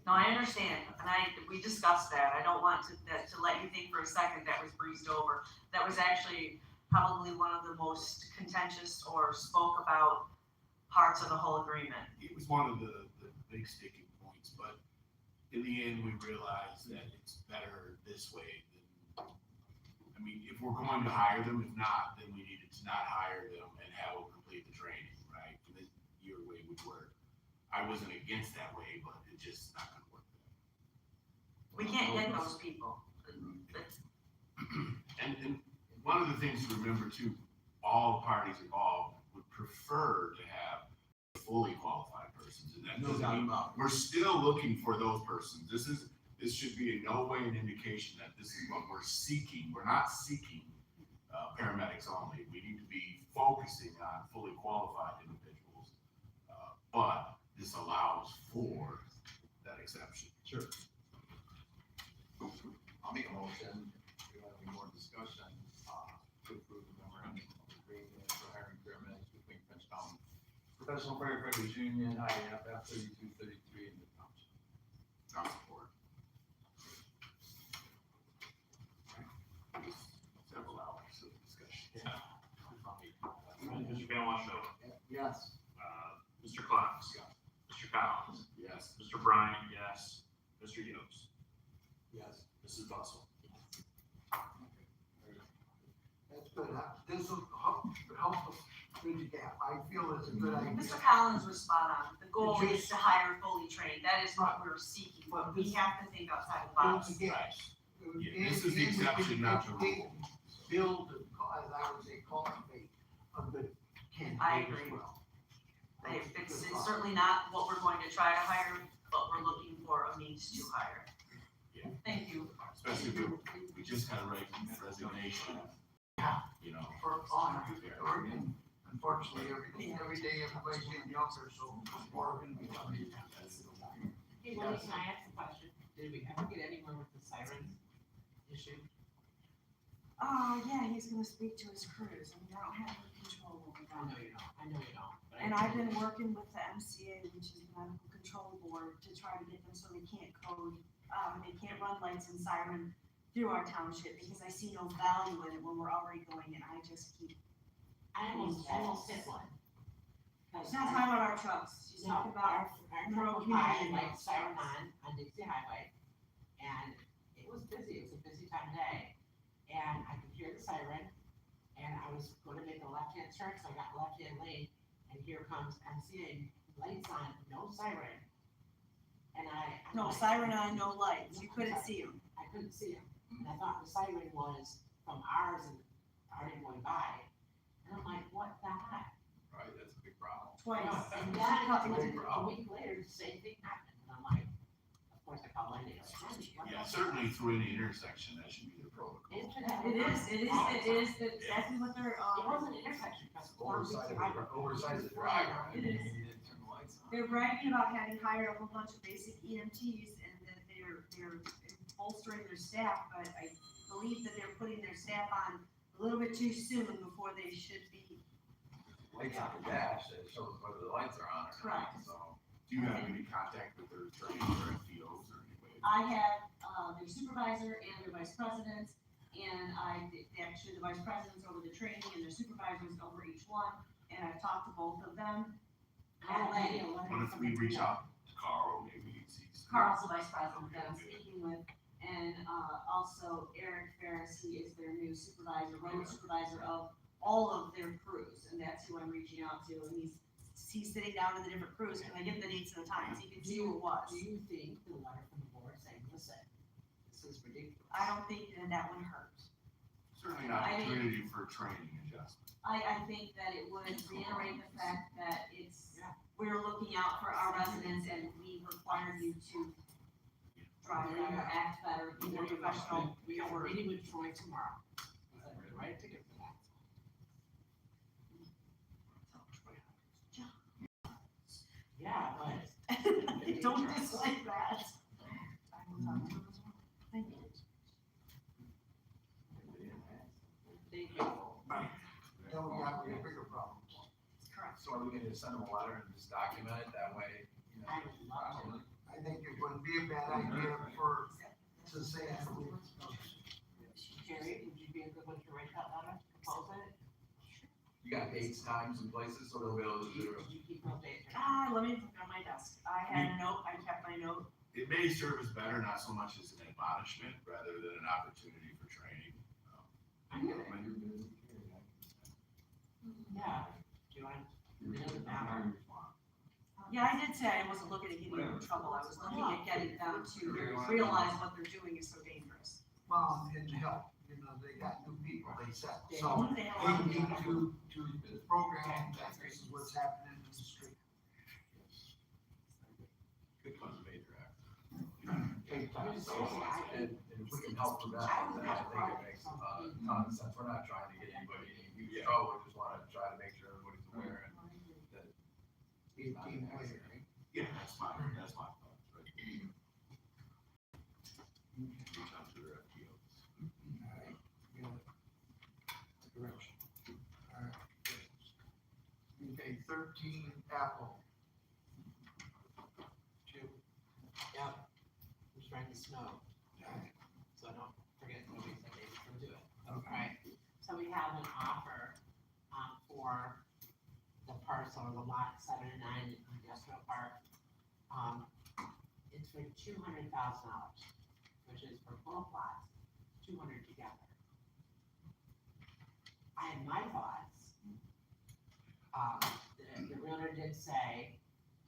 No, I understand, and we discussed that, I don't want to let you think for a second that was breezed over. That was actually probably one of the most contentious or spoke about parts of the whole agreement. It was one of the big sticking points, but in the end, we realized that it's better this way than, I mean, if we're going to hire them, if not, then we needed to not hire them and have them complete the training, right? And your way would work. I wasn't against that way, but it's just not gonna work. We can't get those people. And one of the things to remember too, all parties involved would prefer to have fully qualified persons, and that No doesn't doubt mean, about it. we're still looking for those persons. This should be in no way an indication that this is what we're seeking. We're not seeking paramedics only. We need to be focusing on fully qualified individuals. But this allows for that exception. Sure. I'll make a motion, if you have any more discussion, to approve the memorandum of agreement for hiring paramedics between Frenchtown Professional Firefighters Union, IAFF 3233 in the township. I'll support. Several hours of discussion. Mr. Van Washoe, Yes. Mr. Klotz, Mr. Collins, Yes. Mr. Bryant, yes, Mr. Yost, Yes. Mrs. Bussell. That's good, this will help us bridge the gap, I feel it's a good idea. Mr. Collins was spot on, the goal is to hire fully trained, that is what we're seeking, but we have to think outside the box. Build the gap. Yeah, this is the exception, not the rule. Build, as I would say, cultivate a good candidate I as agree. well. It's certainly not what we're going to try to hire, but we're looking for a means to hire. Thank you. Especially we just had a resignation, you know. For honor, and unfortunately, every day everybody's getting younger, so more are gonna be coming. Hey, Willie, can I ask a question? Did we ever get anywhere with the sirens issue? Yeah, he's gonna speak to his crews, I mean, I don't have any control over I know you don't, I know you don't. but I- And I've been working with the MCA, which is the Medical Control Board, to try to get them so they can't they can't run lights and siren through our township, because I see no value in it when we're already going, and I just keep. I almost hit one. She's not talking about our trucks, she's talking about Our rural truck was community. like siren on Dixie Highway, and it was busy, it was a busy time of day. And I could hear the siren, and I was gonna make a left-hand turn, so I got left-hand lane, and here comes MCA, lights on, no siren. And I'm No like- siren on, no lights, you couldn't see them. I couldn't see him, and I thought the siren was from ours and already going by, and I'm like, what the heck? Right, that's a big problem. Twice. And She then, cut me like, to- a week later, the same thing happened, and I'm like, of course I called my neighbor. Yeah, certainly through any intersection, that should be the protocol. It is exactly what they're, It wasn't an intersection, because Oversized drive, right? It You is. didn't turn the lights on. They're bragging about having hired a whole bunch of basic EMTs and that they're bolstering their staff, but I believe that they're putting their staff on a little bit too soon before they should be. Lights on the dash, it shows whether the lights are on or not, Correct. so. Do you have any contact with their attorneys or FTOs or anybody? I have, their supervisor and their vice president, and actually the vice president's over the training and their supervisor's over each one, and I've talked to both of them. What if we reach out to Carl, maybe he's. Carl's the vice president that I'm speaking with, and also Eric Ferris, he is their new supervisor, road supervisor of all of their crews, and that's who I'm reaching out to, and he's sitting down in the different crews, and I give him the dates and the times, he can see who it was. Do you think the letter from the board saying, listen, this is ridiculous? I don't think that would hurt. Certainly an opportunity for training adjustment. I think that it would reiterate the fact that we're looking out for our residents, and we require you to drive better, act better, be more professional. We have a meeting with Troy tomorrow. Write a ticket for that. Yeah, but. Don't dislike that. Thank you. Thank you. Then we got a bigger problem. are we gonna send them a letter and just document it that way? You know, I would love to. I think it wouldn't be a bad idea for, to say, Jerry, would you be a good one to write that letter, compose it? You got dates, times, and places, so they'll be able to do it. Did you keep those dates? Let me look on my desk. I had a note, I kept my note. It may serve as better, not so much as an admonishment, rather than an opportunity for training. I get it. Yeah, do you want, it doesn't matter. Yeah, I did say I wasn't looking at getting them in trouble. I was looking at getting them to realize what they're doing is so dangerous. Well, and help, you know, they got new people, they said, They so knew they had a lot of they need people. to program that this is what's happening in the street. Good fun, major act. Big time. And if we can help with that, then I think it makes a ton of sense. We're not trying to get anybody in huge trouble, we just wanna try to make sure everybody's aware and that. it's not an 18 player, accident. right? Yeah, that's my thoughts, right? Reach out to their FTOs. Alright, got it. Direction. Alright. Okay, 13 Apple. Chip. Yep. I'm trying to snow, so I don't forget nobody said they were gonna do it. Okay. So we have an offer, for the parcel, the lot 7 and 9 industrial park. It's for $200,000, which is for both lots, 200 together. I had my thoughts. The realtor did say,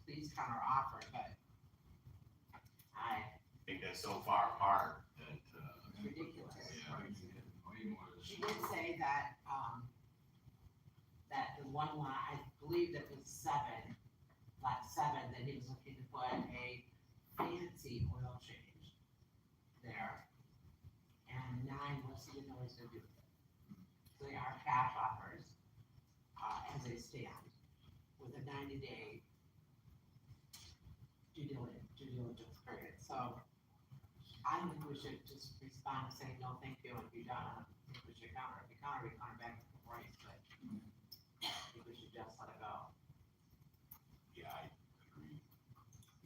please counter offer, but I, I think that's so far apart that, it's ridiculous. yeah. She did say that, that the one lot, I believe that was 7, lot 7, that he was looking to put a fancy oil change there. And 9 was, he didn't know what he was gonna do with it. So they are cash offers, as they stand, with a 90-day due diligence period. So I think we should just respond and say, no, thank you, and be done. I think we should counter. If we counter, we counter back to the price, but I think we should just let it go. Yeah, I agree.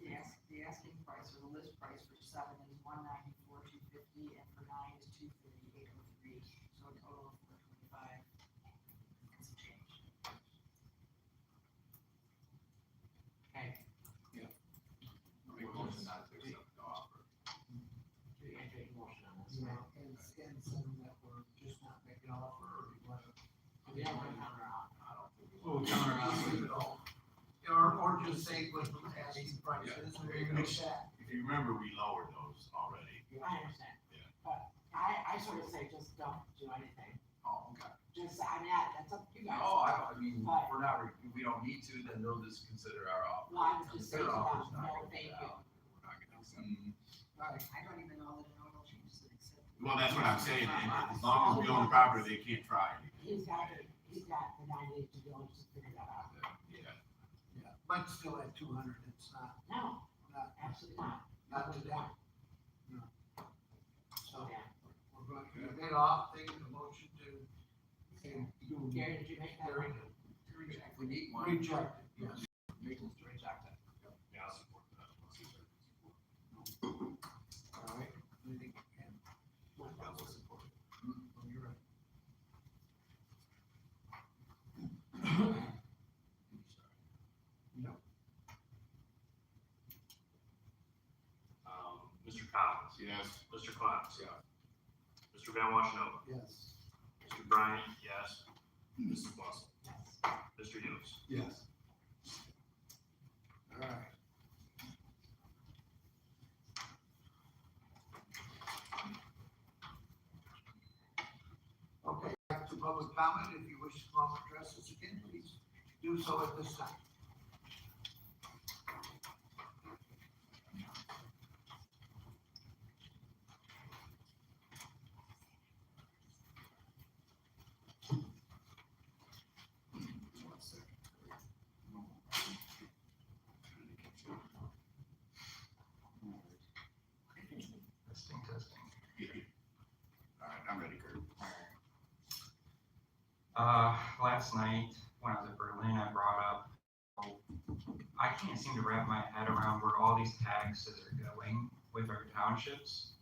The asking price or the list price for 7 is $194,250, and for 9 is $238,03, so a total of $425 and some change. Okay, I'll make a motion not to accept the offer. do you enter a motion on this? Yeah, and some that were just not making an offer, or you want to? We don't want to counter offer. I don't think we Oh, will. counter offer at all. Or just say what the asking price is, and we mix that. If you remember, we lowered those already. I understand. Yeah. But I sort of say, just don't do anything. Oh, okay. Just, I mean, that's up to you guys. Oh, I mean, But- we're not, we don't need to, then they'll just consider our offer. Well, I would just If say their to offer's them, not no, gonna thank be you. out, we're not gonna accept. Right. I don't even know that an oil change is accepted. Well, that's what I'm saying, and as long as we own the property, they can't try anything. He's got the 90 days to go and just figure that out. Yeah. Yeah, but still at 200, it's not, No, not, absolutely not. not today. No. So, Yeah. we're going to get it off, take the motion to, do. Gary, did you make that? Gary, If we need one. reject it, yes. Make them reject it. Yeah, I'll support that. I'll support All right, anything, and, I will support it. oh, you're right. No. Mr. Collins. Yes. Mr. Claus. Yeah. Mr. Van Washenova. Yes. Mr. Bryant, yes. Mrs. Blossom. Yes. Mr. Hughes. Yes. All right. Okay, back to public comment. If you wish to come up and address us again, please do so at this time. Testing. All right, I'm ready, Kurt. Last night, when I was at Berlin, I brought up I can't seem to wrap my head around where all these taxes are going with our townships.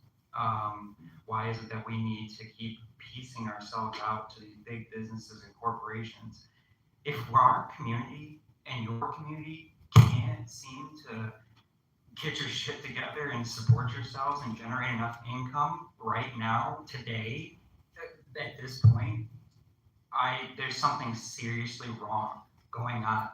Why is it that we need to keep piecing ourselves out to these big businesses and corporations? If our community and your community can't seem to get your shit together and support yourselves and generate enough income right now, today, at this point, there's something seriously wrong going on.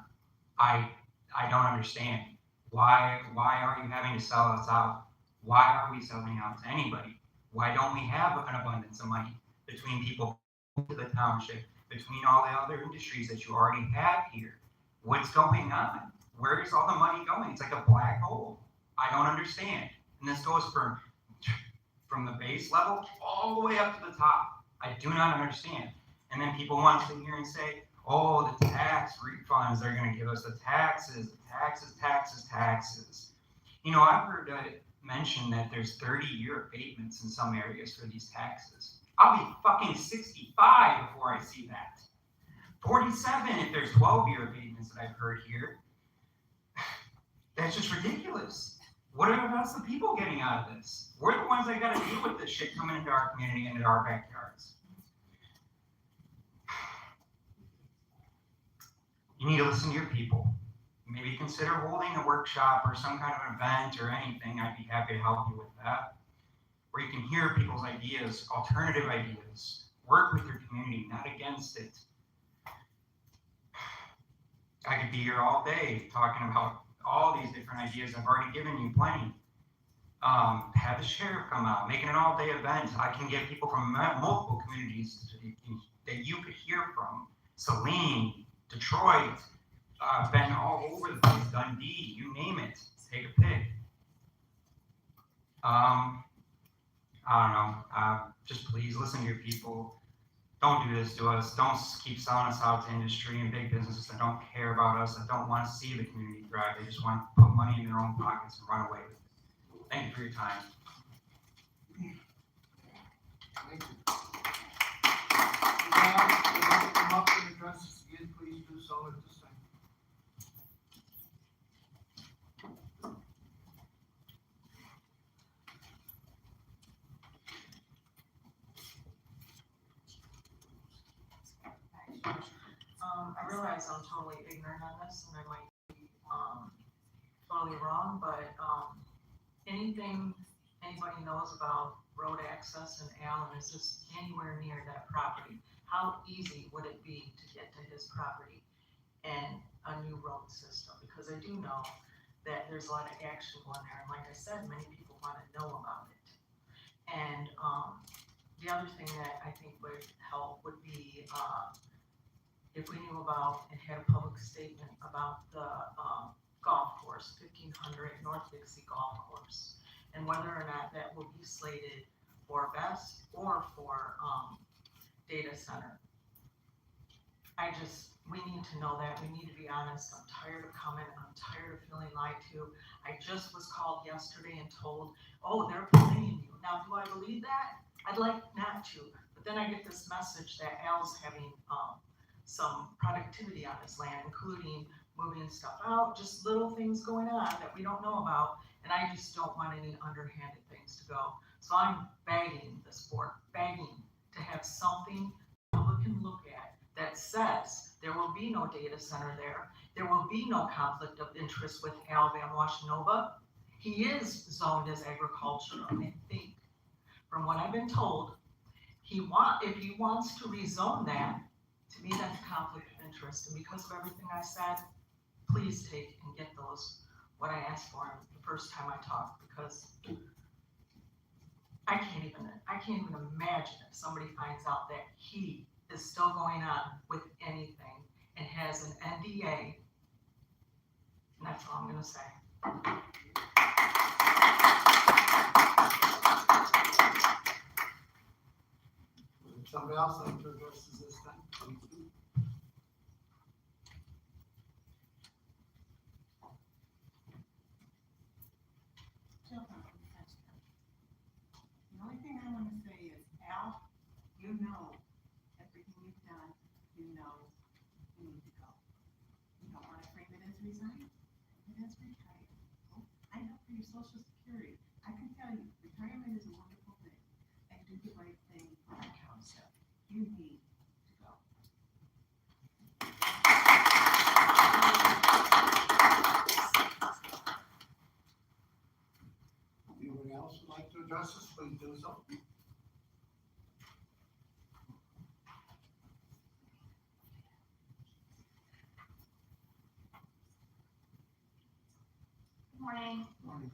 I don't understand. Why are you having to sell us out? Why are we selling out to anybody? Why don't we have an abundance of money between people to the township, between all the other industries that you already have here? What's going on? Where is all the money going? It's like a black hole. I don't understand. And this goes from the base level all the way up to the top. I do not understand. And then people want to sit here and say, oh, the tax refunds, they're going to give us the taxes. You know, I've heard mention that there's 30-year abatements in some areas for these taxes. I'll be fucking 65 before I see that. 47 if there's 12-year abatements that I've heard here. That's just ridiculous. What are us the people getting out of this? We're the ones that got to deal with this shit coming into our community and into our backyards. You need to listen to your people. Maybe consider holding a workshop or some kind of event or anything. I'd be happy to help you with that. Where you can hear people's ideas, alternative ideas. Work with your community, not against it. I could be here all day talking about all these different ideas. I've already given you plenty. Have the sheriff come out, make it an all-day event. I can get people from multiple communities that you could hear from. Saline, Detroit, been all over the place, Dundee, you name it, take a pick. I don't know, just please listen to your people. Don't do this to us. Don't keep selling us out to industry and big businesses that don't care about us, that don't want to see the community thrive. They just want to put money in their own pockets and run away with it. Thank you for your time. Thank you. If you want to come up and address this again, please do so at this time. I realize I'm totally ignorant on this and I might be, totally wrong, but, anything anybody knows about road access in Allen, is this anywhere near that property? How easy would it be to get to his property and a new road system? Because I do know that there's a lot of action going there, and like I said, many people want to know about it. And, the other thing that I think would help would be, if we knew about and had a public statement about the golf course, 1500 North Dixie Golf Course, and whether or not that will be slated for BEST or for data center. We need to know that. We need to be honest. I'm tired of coming. I'm tired of feeling lied to. I just was called yesterday and told, oh, they're playing you. Now, do I believe that? I'd like not to, but then I get this message that Al's having some productivity on his land, including moving stuff out, just little things going on that we don't know about, and I just don't want any underhanded things to go. So I'm begging this board, begging to have something the public can look at that says there will be no data center there, there will be no conflict of interest with Al Van Washenova. He is zoned as agriculture, I think, from what I've been told. If he wants to rezone that, to me, that's a conflict of interest, and because of everything I said, please take and get what I asked for the first time I talked, because I can't even imagine if somebody finds out that he is still going on with anything and has an NDA, and that's all I'm gonna say. Somebody else like to address this time? Please do. The only thing I want to say is, Al, you know everything you've done, you know you need to go. You don't want to frame it as resign, that's retired. Oh, I know for your social security. I can tell you, retirement is a wonderful thing. And do the right thing for the township. You need to go. Anyone else would like to address us, please do so. Good morning. Morning.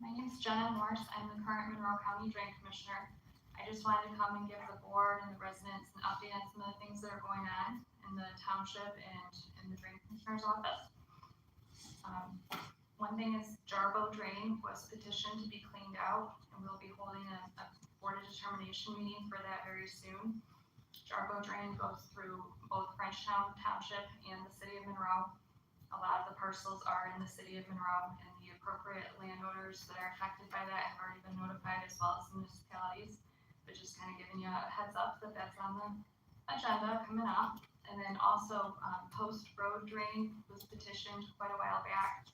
My name is Jenna Morse. I'm the current Monroe County Drain Commissioner. I just wanted to come and give the board and the residents an update on some of the things that are going on in the township and in the Drain Commissioner's office. One thing is Jarbo Drain was petitioned to be cleaned out, and we'll be holding a board of determination meeting for that very soon. Jarbo Drain goes through both Frenchtown Township and the city of Monroe. A lot of the parcels are in the city of Monroe, and the appropriate landowners that are affected by that have already been notified, as well as municipalities. But just kind of giving you a heads up that that's on the agenda coming up. And then also Post Road Drain was petitioned quite a while back,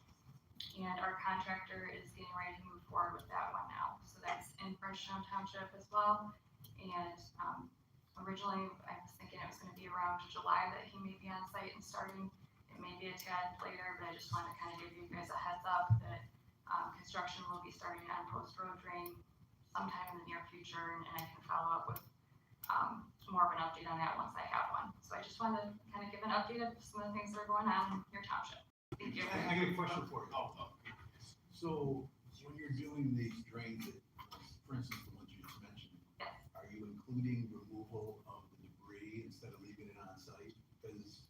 and our contractor is getting ready to move forward with that one now. So that's in Frenchtown Township as well. And originally I was thinking it was going to be around July that he may be on site and starting. It may be a tad later, but I just wanted to kind of give you guys a heads up that construction will be starting on Post Road Drain sometime in the near future, and I can follow up with more of an update on that once I have one. So I just wanted to kind of give an update of some of the things that are going on in your township. Thank you. I got a question for you. So when you're doing these drains, for instance, the ones you just mentioned, Yes. are you including removal of the debris instead of leaving it on site? Because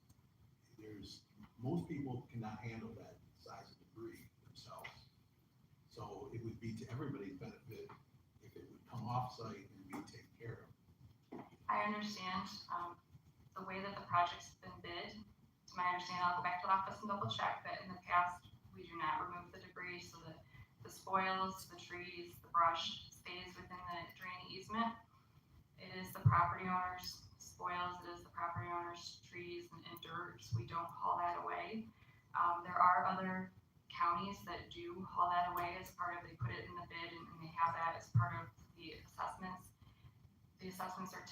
most people cannot handle that size of debris themselves. So it would be to everybody's benefit if it would come off site and be taken care of. I understand the way that the project's been bid. To my understanding, I'll go back to the office and double check that in the past, we do not remove the debris, so that the spoils, the trees, the brush stays within the drain easement. It is the property owner's spoils, it is the property owner's trees and dirt, so we don't haul that away. There are other counties that do haul that away as part of, they put it in the bid and they have that as part of the assessments. The assessments are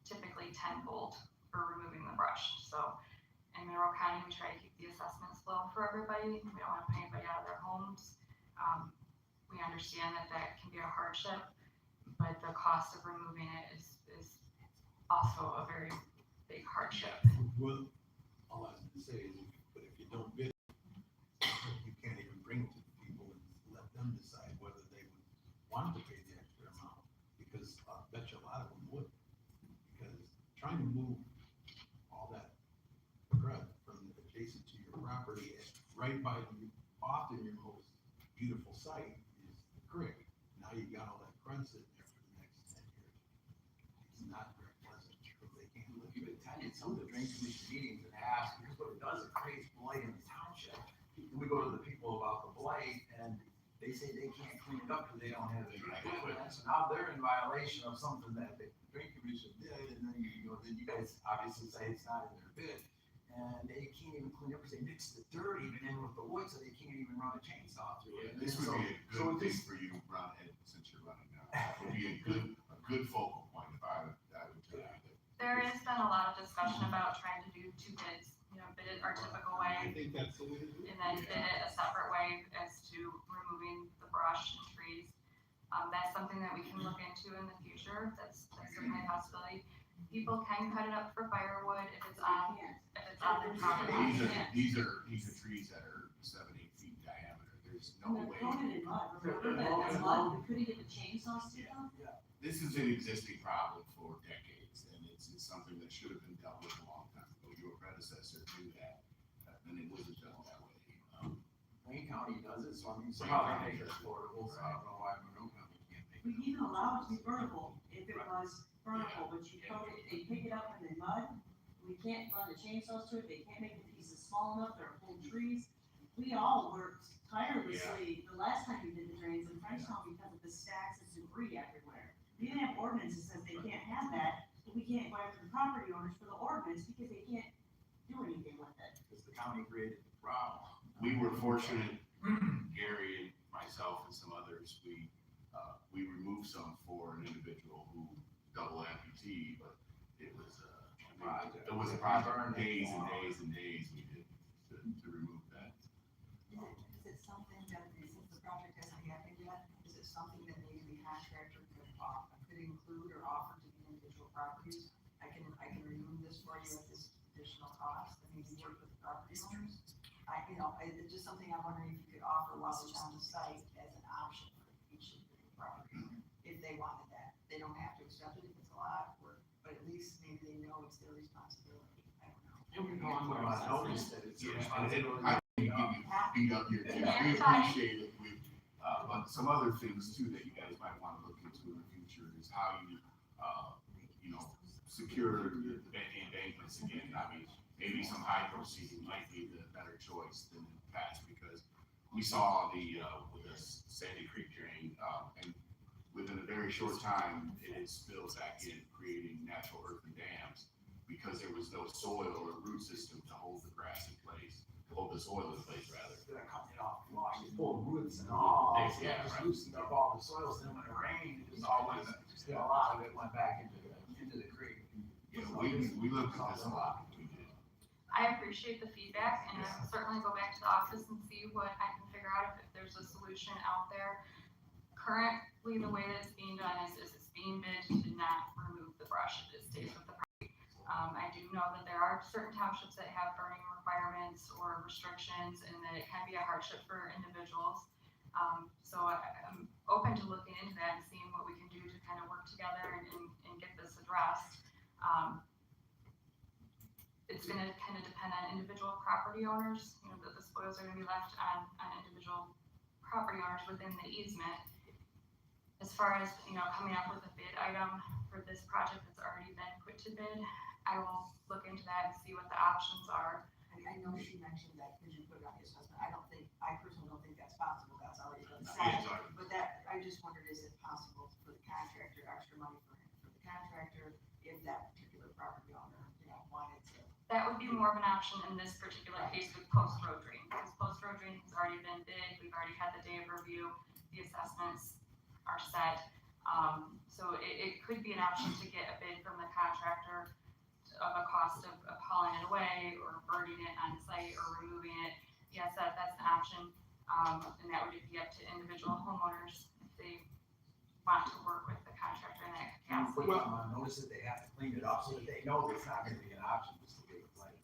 typically tenfold for removing the brush. So in Monroe County, we try to keep the assessments low for everybody. We don't want to put anybody out of their homes. We understand that that can be a hardship, but the cost of removing it is also a very big hardship. Well, all I was gonna say is, but if you don't bid, you can't even bring it to the people and let them decide whether they would want to pay the extra amount, because I bet you a lot of them would. Because trying to move all that crud from adjacent to your property, right by often your most beautiful site is the creek. Now you've got all that crud sitting there for the next 10 years. It's not very pleasant if they can't live. You've attended some of the drain commission meetings and asked, because what it does, it creates blight in the township. And we go to the people about the blight, and they say they can't clean it up because they don't have the right equipment. So now they're in violation of something that the drain commission did, and then then you guys obviously say it's not in their bid. And they can't even clean up because they mix the dirt even in with the wood, so they can't even run a chainsaw through it. This would be a good thing for you, Ron, since you're running now. It would be a good focal point if I would tell you that. There has been a lot of discussion about trying to do two bids, bid it our typical way, I think that's the way to do it. and then bid it a separate way as to removing the brush and trees. That's something that we can look into in the future. That's certainly a possibility. People can cut it up for firewood if it's on their property. These are trees that are 7-8 feet diameter. There's no way. They're coated in mud, remember that, that's mud, we couldn't get the chainsaws to them. This is an existing problem for decades, and it's something that should have been dealt with a long time ago. Your predecessor knew that, and it wasn't done that way. Wayne County does it, so I mean, somehow they make it affordable, so I don't know why Monroe County can't make We it. even allow it to be burnable, if it was burnable, but you coat it, they pick it up in the mud. We can't run the chainsaws to it, they can't make the pieces small enough, they're full trees. We all worked tirelessly the last time we did the drains in Frenchtown because of the stacks of debris everywhere. We didn't have ordinances that says they can't have that, but we can't go after the property owners for the ordinance because they can't do anything with it. Because the county created the problem. we were fortunate, Gary and myself and some others, we removed some for an individual who double amputee, but it was a project, days and days and days we did to remove that. Is it something that, since the project hasn't happened yet, is it something that maybe the contractor could include or offer to the individual properties? I can remove this for you at this additional cost, and maybe work with the property owners. It's just something I'm wondering if you could offer while it's on the site as an option for each of the property owner, if they wanted that. They don't have to accept it if it's a lot, but at least maybe they know it's their responsibility. I don't know. It would go on the Notice that it's a Yeah, responsibility. I think you beat up your team. We appreciate it. But some other things too that you guys might want to look into in the future is how you, secure the embankments again. I mean, maybe some hydro seeding might be the better choice than in the past, because we saw with the Sandy Creek drain, and within a very short time, it spills back in, creating natural earthen dams, because there was no soil or root system to hold the grass in place, to hold the soil in place rather. They're coming off, full of roots and all, Yeah, just right. loosened up all the soils, then when it rained, it just always, a lot of it went back into the creek. Yeah, we looked at this a lot. We did. I appreciate the feedback, and I'll certainly go back to the office and see what I can figure out if there's a solution out there. Currently, the way that it's being done is it's being bid to not remove the brush, it stays with the property. I do know that there are certain townships that have burning requirements or restrictions, and that it can be a hardship for individuals. So I'm open to looking into that and seeing what we can do to kind of work together and get this addressed. It's gonna kind of depend on individual property owners, that the spoils are gonna be left on individual property owners within the easement. As far as, coming up with a bid item for this project that's already been put to bid, I will look into that and see what the options are. I know she mentioned that because you put it on the assessment. I personally don't think that's possible. That's already been Yeah, said. sorry. But I just wondered, is it possible for the contractor, extra money for the contractor, if that particular property owner, wanted to? That would be more of an option in this particular case with Post Road Drain, because Post Road Drain has already been bid, we've already had the day of review, the assessments are set. So it could be an option to get a bid from the contractor of a cost of hauling it away, or burning it on site, or removing it. Yes, that's an option, and that would be up to individual homeowners if they want to work with the contractor in that capacity. Put them on notice that they have to clean it up so that they know it's not gonna be an option just to give it like.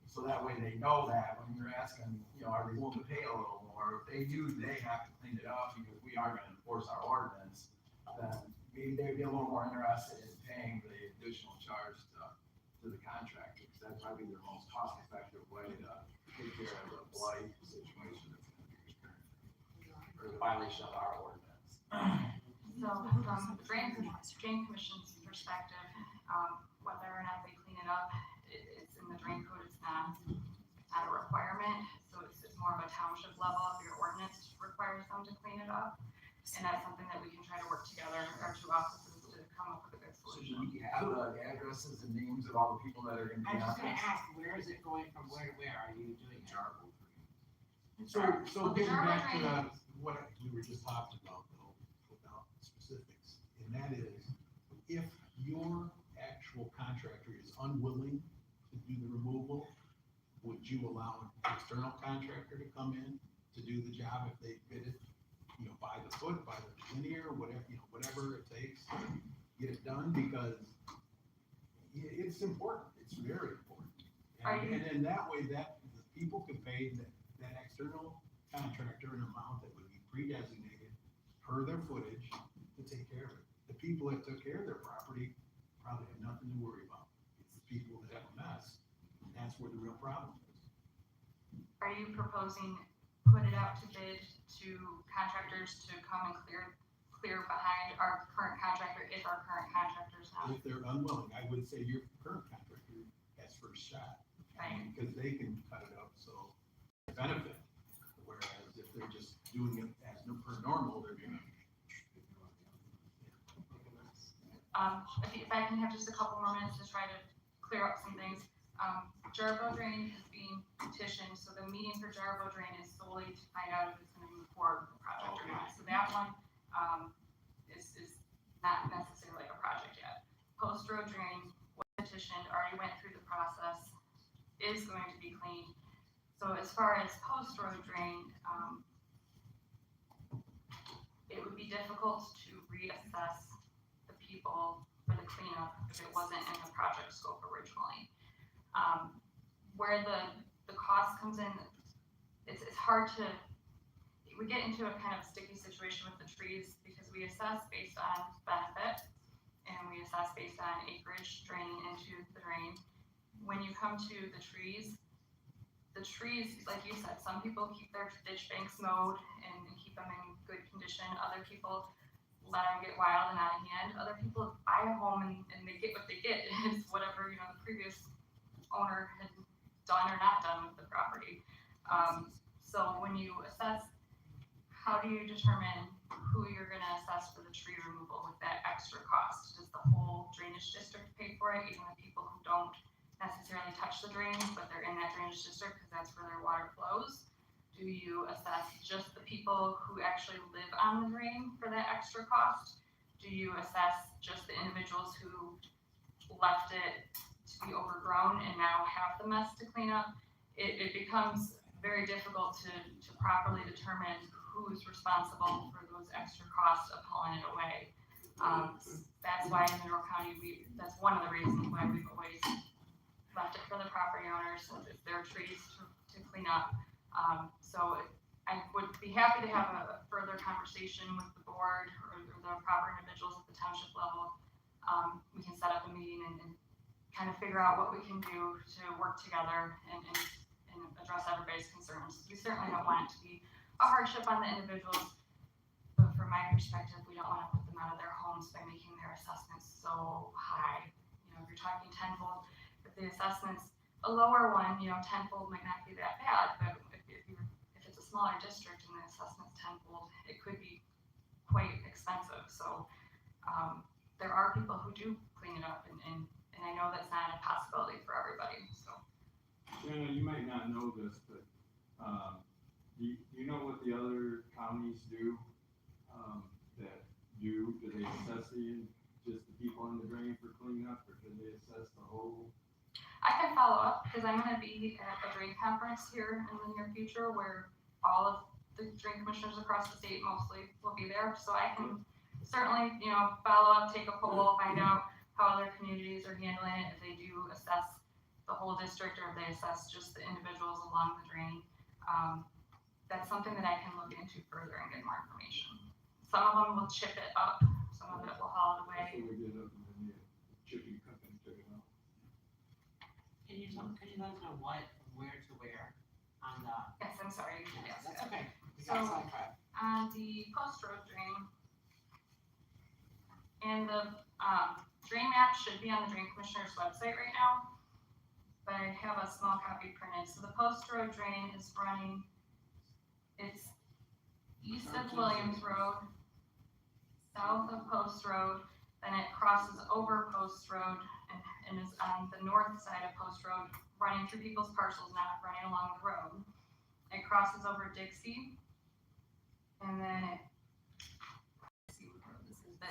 So that way they know that when you're asking, are they willing to pay a little more, if they do, they have to clean it up because we are gonna enforce our ordinance, then maybe they'd be a little more interested in paying the additional charge to the contractor, because that's probably their most cost effective way to take care of the blight situation that's gonna be occurring, or the violation of our ordinance. So from the drain commission's perspective, whether or not they clean it up, it's in the drain code, it's not a requirement. So it's more of a township level, if your ordinance requires them to clean it up. And that's something that we can try to work together, our two offices, to come up with a good So solution. do you have the addresses and names of all the people that are gonna I be was on just gonna this? ask, where is it going from where to where? Are you doing it? So Well, the getting Jarbo back to drain- what we were just talking about, though, without specifics, and that is, if your actual contractor is unwilling to do the removal, would you allow an external contractor to come in to do the job if they bid it, by the foot, by the linear, whatever it takes to get it done? Because it's important, it's very important. And then that way, that the people could pay that external contractor an amount that would be pre-designated per their footage to take care of it. The people that took care of their property probably have nothing to worry about. It's the people that have a mess, and that's where the real problem is. Are you proposing put it out to bid to contractors to come and clear behind our current contractor if our current contractor's not? If they're unwilling, I would say your current contractor has first shot. Right. Because they can cut it up, so benefit. Whereas if they're just doing it as per normal, they're gonna. If I can have just a couple more minutes to try to clear up some things. Jarbo Drain is being petitioned, so the meeting for Jarbo Drain is solely to find out if it's gonna move forward with the project or not. So that one, is not necessarily a project yet. Post Road Drain was petitioned, already went through the process, is going to be cleaned. So as far as Post Road Drain, it would be difficult to reassess the people for the cleanup if it wasn't in the project scope originally. Where the cost comes in, it's hard to, we get into a kind of sticky situation with the trees because we assess based on benefit and we assess based on acreage draining into the drain. When you come to the trees, like you said, some people keep their ditch banks mowed and keep them in good condition. Other people let them get wild and out of hand. Other people buy a home and they get what they get. It's whatever, the previous owner had done or not done with the property. So when you assess, how do you determine who you're gonna assess for the tree removal with that extra cost? Does the whole drainage district pay for it, even the people who don't necessarily touch the drains, but they're in that drainage district because that's where their water flows? Do you assess just the people who actually live on the drain for that extra cost? Do you assess just the individuals who left it to be overgrown and now have the mess to clean up? It becomes very difficult to properly determine who's responsible for those extra costs of hauling it away. That's why in Mineral County, that's one of the reasons why we've always left it for the property owners, since it's their trees to clean up. So I would be happy to have a further conversation with the board or the proper individuals at the township level. We can set up a meeting and kind of figure out what we can do to work together and address everybody's concerns. We certainly don't want it to be a hardship on the individuals, but from my perspective, we don't want to put them out of their homes by making their assessments so high. If you're talking tenfold, if the assessment's a lower one, tenfold might not be that bad, but if it's a smaller district and the assessment's tenfold, it could be quite expensive. So there are people who do clean it up, and I know that's not a possibility for everybody. So Shanna, you might not know this, but do you know what the other counties do? Do they assess just the people on the drain for cleaning up, or do they assess the whole? I can follow up because I'm going to be at a drain conference here in the near future where all of the drain commissioners across the state mostly will be there. So I can certainly, follow up, take a poll, find out how other communities are handling it, if they do assess the whole district or if they assess just the individuals along the drain. That's something that I can look into further and get more information. Some of them will chip it up, some of it will haul it away. That's what we did up in the chipping company took it out. Can you let us know where to where on the? Yes, I'm sorry. Yes, That's okay. We So, got sidetracked. on the Post Road Drain, and the drain map should be on the Drain Commissioner's website right now, but I have a small copy printed. So the Post Road Drain is running, it's east of Williams Road, south of Post Road, then it crosses over Post Road and is on the north side of Post Road, running through people's parcels, not running along the road. It crosses over Dixie, and then let's see what road this is, but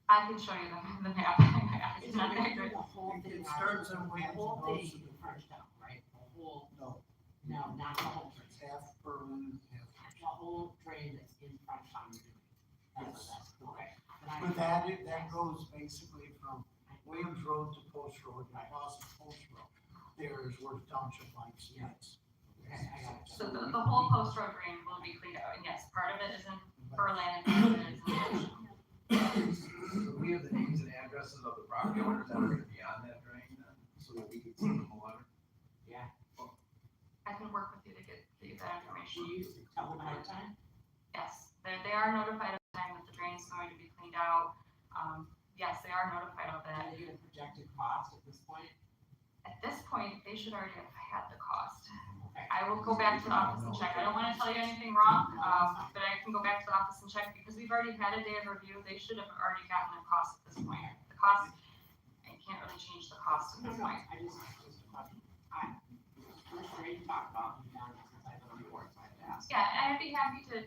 I can show you the map. It's not that good. The whole thing. It starts in The Williams whole and goes thing to in Frenchtown, right? The whole, No, not the whole drain. it's half Berlin, half. The whole drain that's in Frenchtown you're doing. That's Yes. okay. But that goes basically from Williams Road to Post Road, and crosses Post Road. There is where the township lines meets. Okay, I got it. So the whole Post Road drain will be cleaned out, and yes, part of it is in Berlin and part of it is in Ocean. So we have the names and addresses of the property owners that are gonna be on that drain, then, so that we can send them a letter. Yeah. I can work with you to get you that Do information. you tell them ahead of time? Yes, they are notified of the time that the drain is going to be cleaned out. Yes, they are notified of Are that. they gonna projected cost at this point? At this point, they should already have had the cost. I will go back to the office and check. I don't wanna tell you anything wrong, but I can go back to the office and check because we've already had a day of review. They should have already gotten a cost at this point. The cost, I can't really change the cost at this point. I just a question. First grade talked about, since I've been on board, so I had to ask. Yeah, I'd be happy to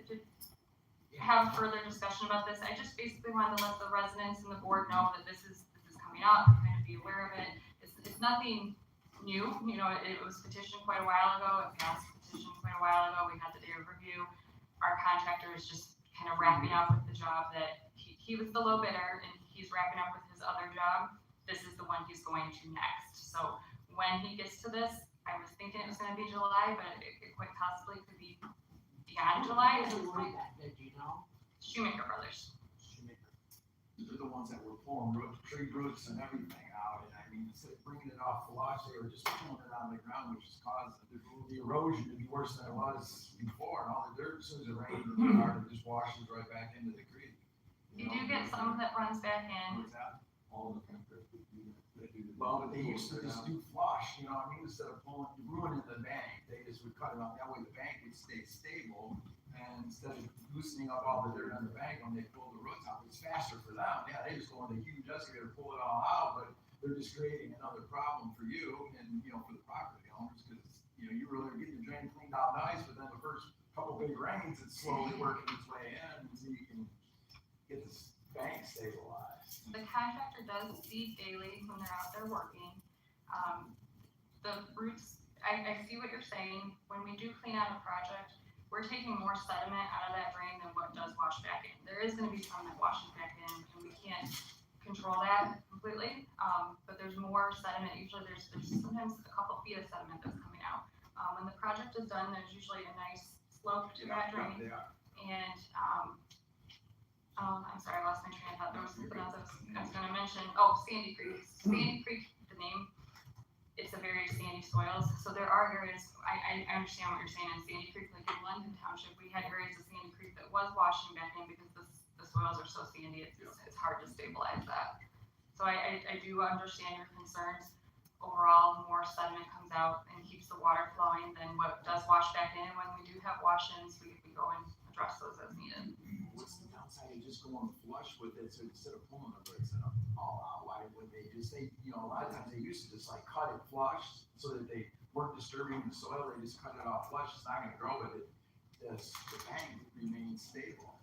have further discussion about this. I just basically wanted to let the residents and the board know that this is coming up, kind of be aware of it. It's nothing new, you know, it was petitioned quite a while ago, it passed petition quite a while ago, we had the day of review. Our contractor is just kind of wrapping up with the job that he was the low bidder and he's wrapping up with his other job. This is the one he's going to next. So when he gets to this, I was thinking it was gonna be July, but it quite possibly could be beyond July at this point. Did you know? Shoemaker Brothers. They're the ones that were pulling tree roots and everything out, and I mean, instead of bringing it off flush, they were just pulling it on the ground, which is causing the erosion to be worse than it was before, and all the dirt, as soon as it rained, it just washes right back into the creek. You do get some that runs back in. What's that? All the contractors do that. They do the- Well, but they used to just do flush, you know what I mean, instead of ruining the bank, they just would cut it off, that way the bank would stay stable. And instead of loosening up all the dirt on the bank when they pull the roots out, it's faster for them. Yeah, they just go in the huge excavator, pull it all out, but they're just creating another problem for you and, you know, for the property owners, because, you know, you really get the drain cleaned out nice, but then the first couple big rains, it's slowly working its way in until you can get this bank stabilized. The contractor does seed daily when they're out there working. The roots, I see what you're saying. When we do clean out a project, we're taking more sediment out of that drain than what does wash back in. There is gonna be some that washes back in, and we can't control that completely. But there's more sediment. Usually there's sometimes a couple feet of sediment that's coming out. When the project is done, there's usually a nice slope to that drain. And, I'm sorry, I lost my train of thought. There was something else I was gonna mention. Oh, Sandy Creek. Sandy Creek, the name, it's a very sandy soils. So there are areas, I understand what you're saying in Sandy Creek, like in London Township, we had areas of Sandy Creek that was washing back in because the soils are so sandy, it's hard to stabilize that. So I do understand your concerns. Overall, more sediment comes out and keeps the water flowing than what does wash back in. When we do have wash-ins, we go and address those as needed. What's the downside of just going flush with it, so instead of pulling the roots and all out, why would they just, you know, a lot of times they used to just like cut it flush so that they weren't disturbing the soil, they just cut it off flush, it's not gonna grow with it. The bank remains stable.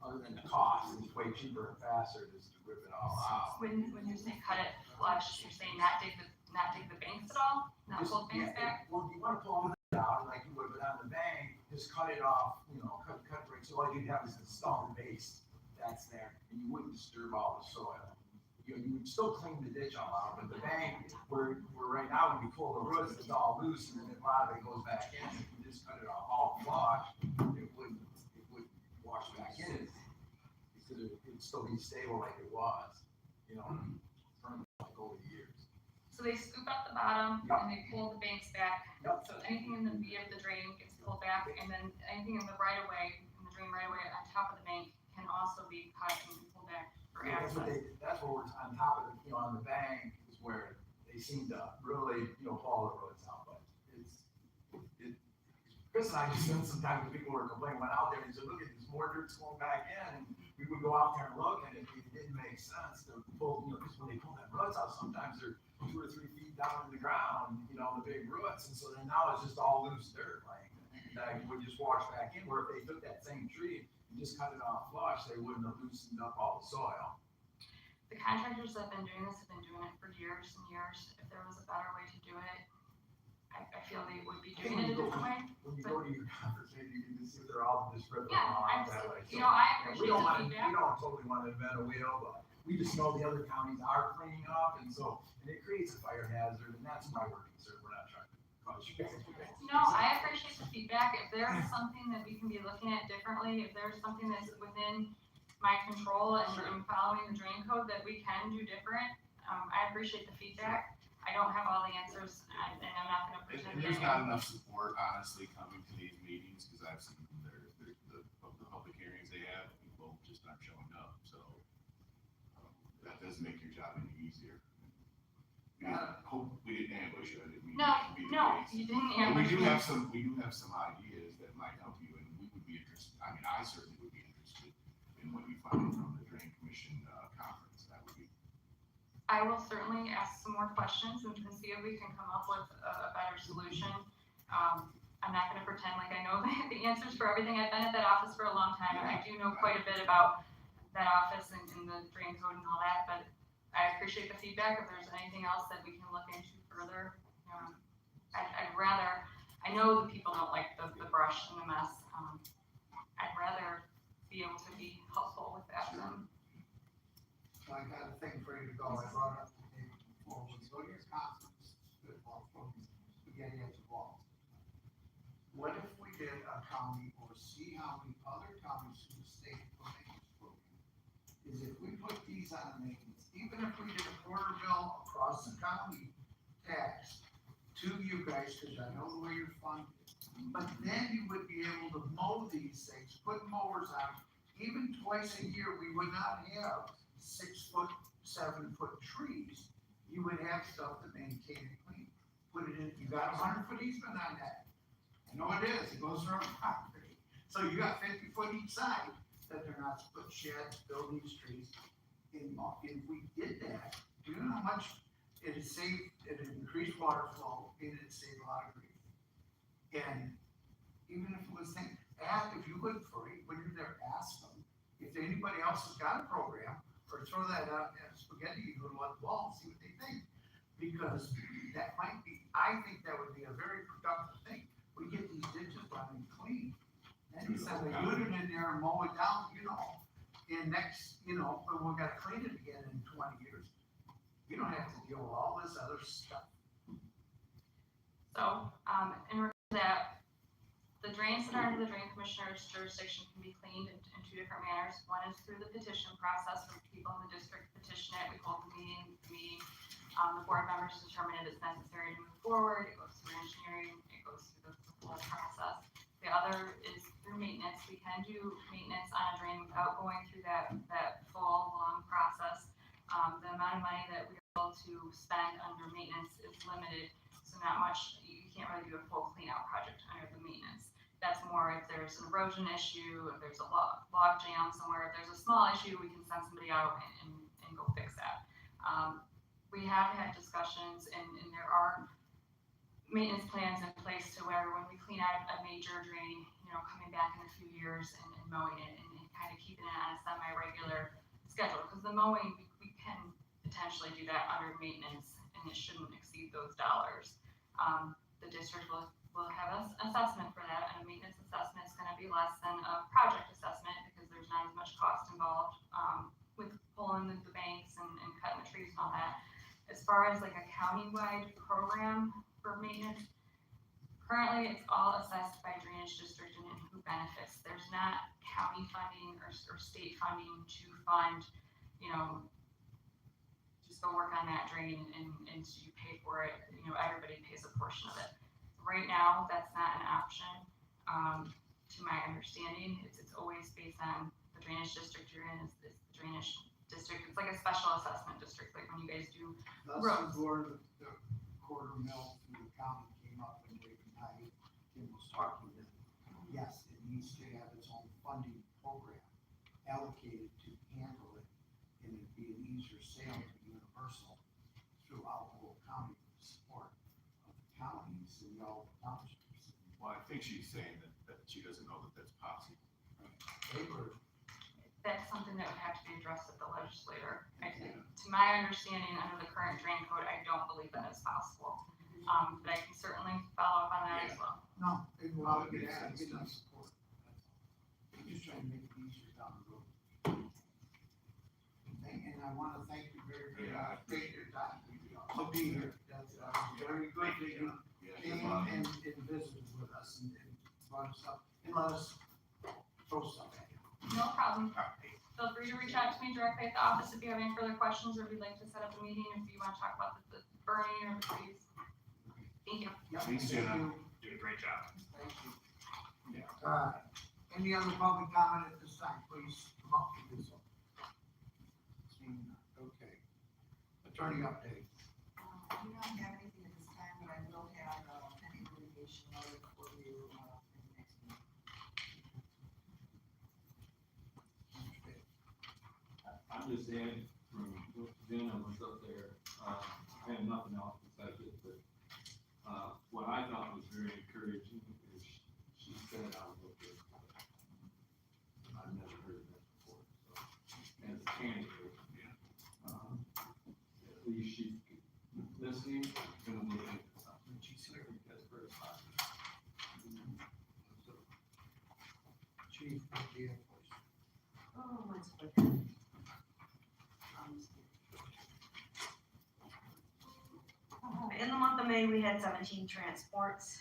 Other than the cost, it's way cheaper and faster just to rip it all out. When you say cut it flush, you're saying not dig the banks at all? Not pull the banks back? Well, you wanna pull it out like you would, but on the bank, just cut it off, you know, cut breaks, so all you'd have is the stone base that's there, and you wouldn't disturb all the soil. You would still clean the ditch all out, but the bank, where right now, when you pull the roots, it's all loose, and then a lot of it goes back in. If you just cut it off all flush, it wouldn't wash back in. It'd still be stable like it was, you know, like over the years. So they scoop out the bottom and they pull the banks back. Yep. So anything in the V of the drain gets pulled back, and then anything in the right of way, in the drain right of way on top of the bank can also be cut and pulled back for Yeah, access. that's what we're on top of, you know, on the bank is where they seem to really, you know, pull the roads out, but Chris and I just spent some time when people were complaining, went out there and said, look at this, more dirt's going back in, and we would go out there and look, and it didn't make sense to pull, you know, because when they pull that roots out, sometimes they're 2 or 3 feet down in the ground, you know, the big roots, and so then now it's just all loose dirt, like, that would just wash back in, where if they took that same tree and just cut it off flush, they wouldn't have loosened up all the soil. The contractors that have been doing this have been doing it for years and years. If there was a better way to do it, I feel they would be doing it a different way. When you go to your conversation, you can just see they're all just ripping Yeah, them I off that way. you know, I appreciate We don't the want, feedback. we don't totally want to invent a wheel, but we just know the other counties are cleaning up, and so, and it creates a fire hazard, and that's my we're concerned. We're not trying to cause you guys. No, I appreciate the feedback. If there is something that we can be looking at differently, if there's something that's within my control and following the drain code that we can do different, I appreciate the feedback. I don't have all the answers, and I'm not gonna pretend. And there's not enough support, honestly, coming to these meetings, because I've seen the public hearings they have, people just aren't showing up, so that doesn't make your job any easier. Yeah, hope No, you didn't But ambush we do me. have some ideas that might help you, and we would be interested, I mean, I certainly would be interested in what you find from the Drain Commission, conference, that would be. I will certainly ask some more questions and see if we can come up with a better solution. I'm not gonna pretend like I know the answers for everything. I've been at that office for a long time, and I do know quite a bit about that office and the drain code and all that, but I appreciate the feedback. If there's anything else that we can look into further, I'd rather, I know the people don't like the brush and the mess. I'd rather be able to be helpful with that than. So I got a thing for you to go. I brought up the day before. When you go to your conference, good ball, spaghetti at the wall. What if we did a county or see how many other counties in the state put maintenance program? Is if we put these on maintenance, even if we did a quarter bill across the county tax to you guys, because I know the way you're funded. But then you would be able to mow these things, put mowers on, even twice a year. We would not have 6 foot, 7 foot trees. You would have stuff to maintain and clean. Put it in, you got 100 foot easement on that. I know it is, it goes around property. So you got 50 foot each side that they're not to put sheds, build these trees. If we did that, do you know how much it'd save, it'd increase water flow, and it'd save a lot of grief. And even if it was if you would free, when you're there, ask them if anybody else has got a program, or throw that out at spaghetti, you go to let the wall, see what they think. Because that might be, I think that would be a very productive thing. We get these ditches running clean. And you send a unit in there and mow it down, and next, we're gonna clean it again in 20 years. You don't have to deal with all this other stuff. So, in regards to that, the drains that are under the drain commissioner's jurisdiction can be cleaned in 2 different manners. One is through the petition process, where people in the district petition it, we hold the meeting, the board members determine if it's necessary to move forward, it goes through engineering, it goes through the full process. The other is through maintenance. We can do maintenance on a drain without going through that full, long process. The amount of money that we're able to spend under maintenance is limited, so not much, you can't really do a full clean out project under the maintenance. That's more if there's an erosion issue, if there's a log jam somewhere, if there's a small issue, we can send somebody out and go fix that. We have had discussions and there are maintenance plans in place to where when we clean out a major drain, coming back in a few years and mowing it and kind of keeping it on a semi-regular schedule. Because the mowing, we can potentially do that under maintenance and it shouldn't exceed those dollars. The district will have an assessment for that, and a maintenance assessment is going to be less than a project assessment because there's not as much cost involved with pulling the banks and cutting the trees and all that. As far as like a county-wide program for maintenance, currently it's all assessed by drainage district and who benefits. There's not county funding or state funding to fund, just go work on that drain and you pay for it. Everybody pays a portion of it. Right now, that's not an option. To my understanding, it's always based on the drainage district you're in. Is the drainage district? It's like a special assessment district, like when you guys do roads. The quarter mill through the county came up and Kim was talking that, yes, it needs to have its own funding program allocated to handle it, and it'd be an easier sale to Universal throughout the whole county with the support of the counties and all the townships. Well, I think she's saying that she doesn't know that that's possible. That's something that would have to be addressed at the legislature. To my understanding, under the current drain code, I don't believe that is possible. But I can certainly follow up on that as well. No, they go out and get enough support. I'm just trying to make it easier down the road. And I want to thank you very, very much. Take your time to be here. That's very good that you came and visited with us and brought us up and let us throw stuff at you. No problem. Feel free to reach out to me directly at the office if you have any further questions or if you'd like to set up a meeting, if you want to talk about the burning or the trees. Thank you. Thanks, Jenna. Did a great job. Thank you. Any other public comment at this time, please come up to this one. Seeing none. Okay. Attorney update. We don't have anything at this time, but I will recommendation letter for you, for the next meeting. I'm just saying, from what Jenna was up there, I have nothing else besides it, but, what I thought was very encouraging is she said I was okay. I've never heard that before, so, as a candidate, at least she's listening, gonna look into something. I think that's very positive. Chief, what do you have for us? Oh, mine's quick. In the month of May, we had 17 transports.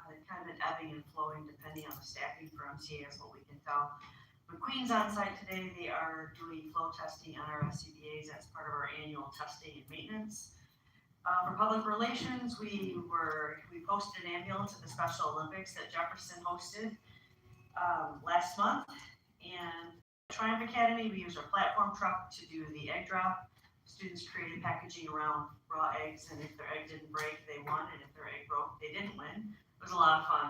They've kind of been ebbing and flowing depending on the staffing for MCA is what we can tell. McQueen's on site today. They are doing flow testing on our SCBA's. That's part of our annual testing and maintenance. For public relations, we posted an ambulance at the Special Olympics that Jefferson hosted last month. And Triumph Academy, we used our platform truck to do the egg drop. Students created packaging around raw eggs, and if their egg didn't break, they won, and if their egg broke, they didn't win. It was a lot of fun.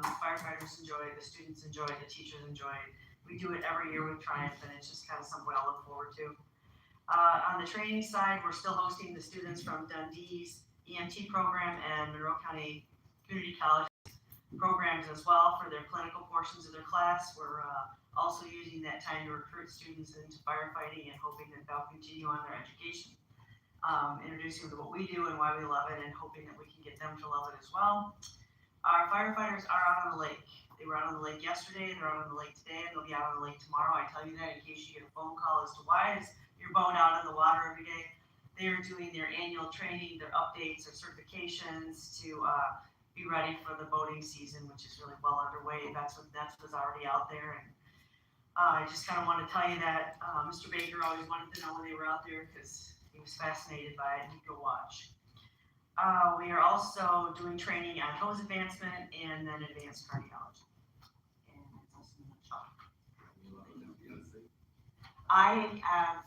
The firefighters enjoyed it, the students enjoyed it, the teachers enjoyed it. We do it every year with Triumph, and it's just kind of something I look forward to. On the training side, we're still hosting the students from Dundee's EMT program and Monroe County Community College programs as well for their clinical portions of their class. We're also using that time to recruit students into firefighting and hoping that they'll continue on their education. Introducing them to what we do and why we love it and hoping that we can get them to love it as well. Our firefighters are out on the lake. They were out on the lake yesterday, they're out on the lake today, and they'll be out on the lake tomorrow. I tell you that in case you get a phone call as to why is your boat out in the water every day. They're doing their annual training, their updates, their certifications to be ready for the boating season, which is really well underway. That's what's already out there. And I just kind of want to tell you that Mr. Baker always wanted to know when they were out there because he was fascinated by it and he'd go watch. We are also doing training on hose advancement and then advanced cardiology. And that's also in a nutshell. I have,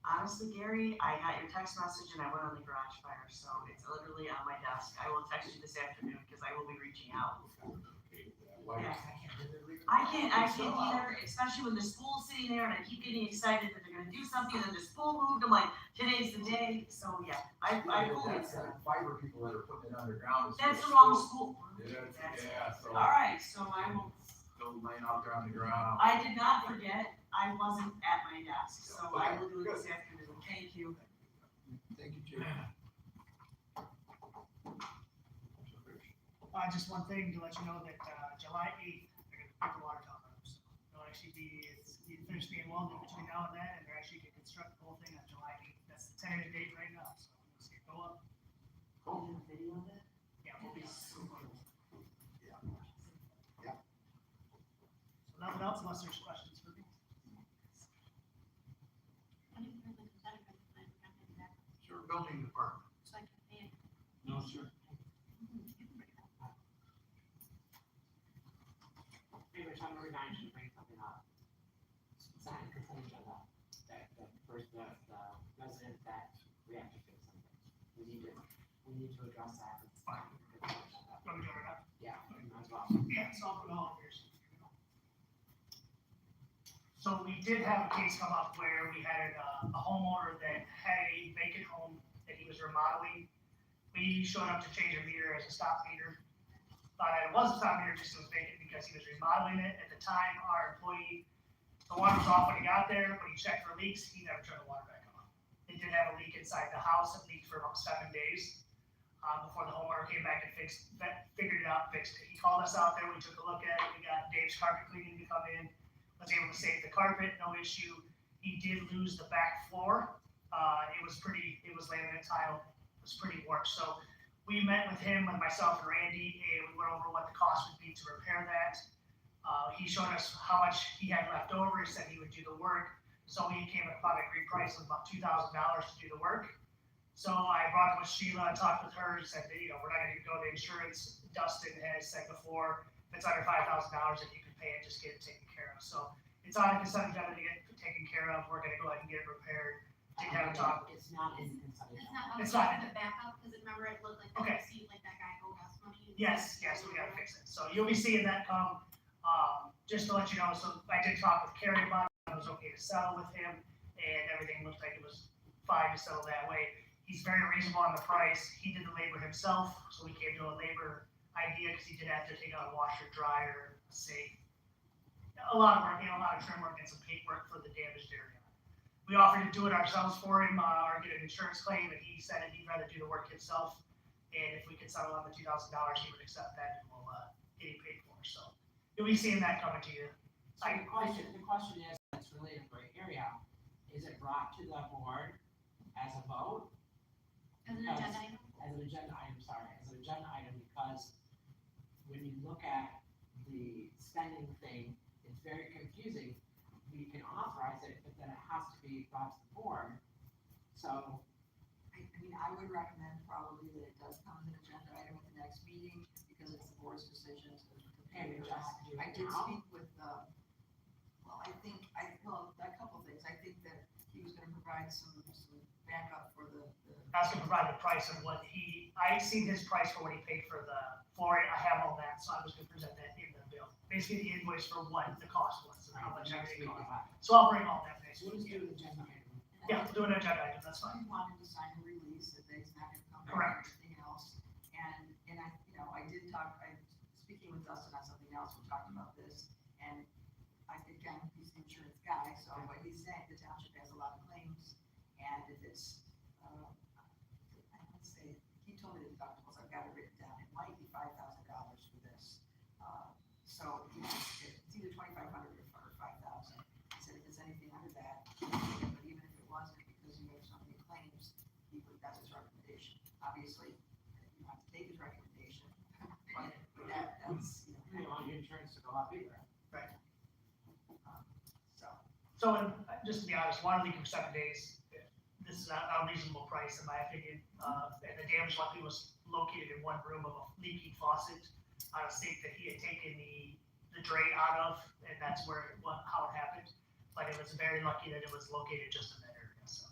honestly, Gary, I got your text message and I went on the garage fire, so it's literally on my desk. I will text you this afternoon because I will be reaching out. Yeah. I can't either, especially when the school's sitting there and I keep getting excited that they're gonna do something and the school moved. I'm like, today's the day. So yeah, I fully. That's the fiber people that are putting it underground. That's the wrong school. Yeah, so. All right, so I will. Still laying out there on the ground. I did not forget. I wasn't at my desk, so I will do it this afternoon. Thank you. Thank you, Chief. Just one thing to let you know that, July 8th, they're gonna put the water tower up, so it'll actually be, it's finished being welded between now and then, and they're actually gonna construct the whole thing on July 8th. That's the tentative date right now, so we'll see it go up. Oh, the video of that? Yeah, we'll be super. Yeah. So nothing else unless there's questions for me. Sure, building department. No, sir. Maybe Tom Rudine should bring something up. Sign consent agenda, that the resident that we have to fix something. We need to address that. Fine. Let me go right up. Yeah, as well. Yeah, so I'll put all of yours. So we did have a case come up where we had a homeowner that had a vacant home that he was remodeling. We showed up to change a meter as a stop meter. Thought it was a stop meter, just it was vacant because he was remodeling it. At the time, our employee, the water was off when he got there, but he checked for leaks, he never turned the water back on. It did have a leak inside the house, it leaked for about 7 days. Before the homeowner came back and figured it out, fixed it. He called us out there, we took a look at it, we got Dave's carpet cleaning to come in, was able to save the carpet, no issue. He did lose the back floor. It was laminate tile, it was pretty warped. So we met with him, with myself and Randy, and we went over what the cost would be to repair that. He showed us how much he had left over, he said he would do the work. So he came at about a agreed price of about $2,000 to do the work. So I brought it with Sheila, I talked with her, said that, we're not gonna go to insurance. Dustin has said before, if it's under $5,000, if you can pay it, just get it taken care of. So it's on the consent agenda to get taken care of. We're gonna go ahead and get it repaired. Didn't have a talk. It's not in the consent. It's not. It's not. The backup, because remember it looked like Okay. they received like that guy owed us money. Yes, we got So you'll be seeing that come. Just to let you know, so I did talk with Kerry about it. I was okay to settle with him, and everything looked like it was fine to settle that way. He's very reasonable on the price. He did the labor himself, so we came to a labor idea because he did have to take out a washer, dryer, a sink, a lot of work, a lot of trim work and some paint work for the damaged area. We offered to do it ourselves for him, or get an insurance claim, and he said that he'd rather do the work himself. And if we could settle on the $2,000, he would accept that, and we'll get him paid for. So you'll be seeing that coming to you. So the question is, it's really a gray area. Is it brought to the board as a vote? As an agenda item? As an agenda item, sorry, as an agenda item, because when you look at the spending thing, it's very confusing. We can authorize it, but then it has to be brought to the board. So, I mean, I would recommend probably that it does come as an agenda item at the next meeting, because it's the board's decision to pay and the just rest. do I it did now. speak with, a couple things. I think that he was gonna provide some backup for the. I was gonna provide the price of what I seen his price for what he paid for the flooring. I have all that, so I was gonna present that in the bill. Basically the invoice for what the cost was and how much everything cost. So I'll bring all that next So we'll week. just do an agenda item. Yeah, do an agenda item, that's fine. He wanted to sign a release that he's not gonna come back Correct. with anything else. And I did talk, speaking with Dustin on something else, we talked about this, and again, he's the insurance guy, so what he's saying, the township has a lot of claims, and if it's, let's say, he told me the deductibles, I've got it written down, it might be $5,000 for this. So, it's either 2,500 or 5,000. He said if it's anything under that, but even if it wasn't, because you have so many claims, that's his recommendation. Obviously, you have to take his recommendation, but that's, You want your insurance to go up either. Right. So, and just to be honest, water leaking for 7 days, this is a reasonable price in my opinion. And the damage likely was located in one room of a leaking faucet on a sink that he had taken the drain out of, and that's how it happened. But it was very lucky that it was located just in that area, so.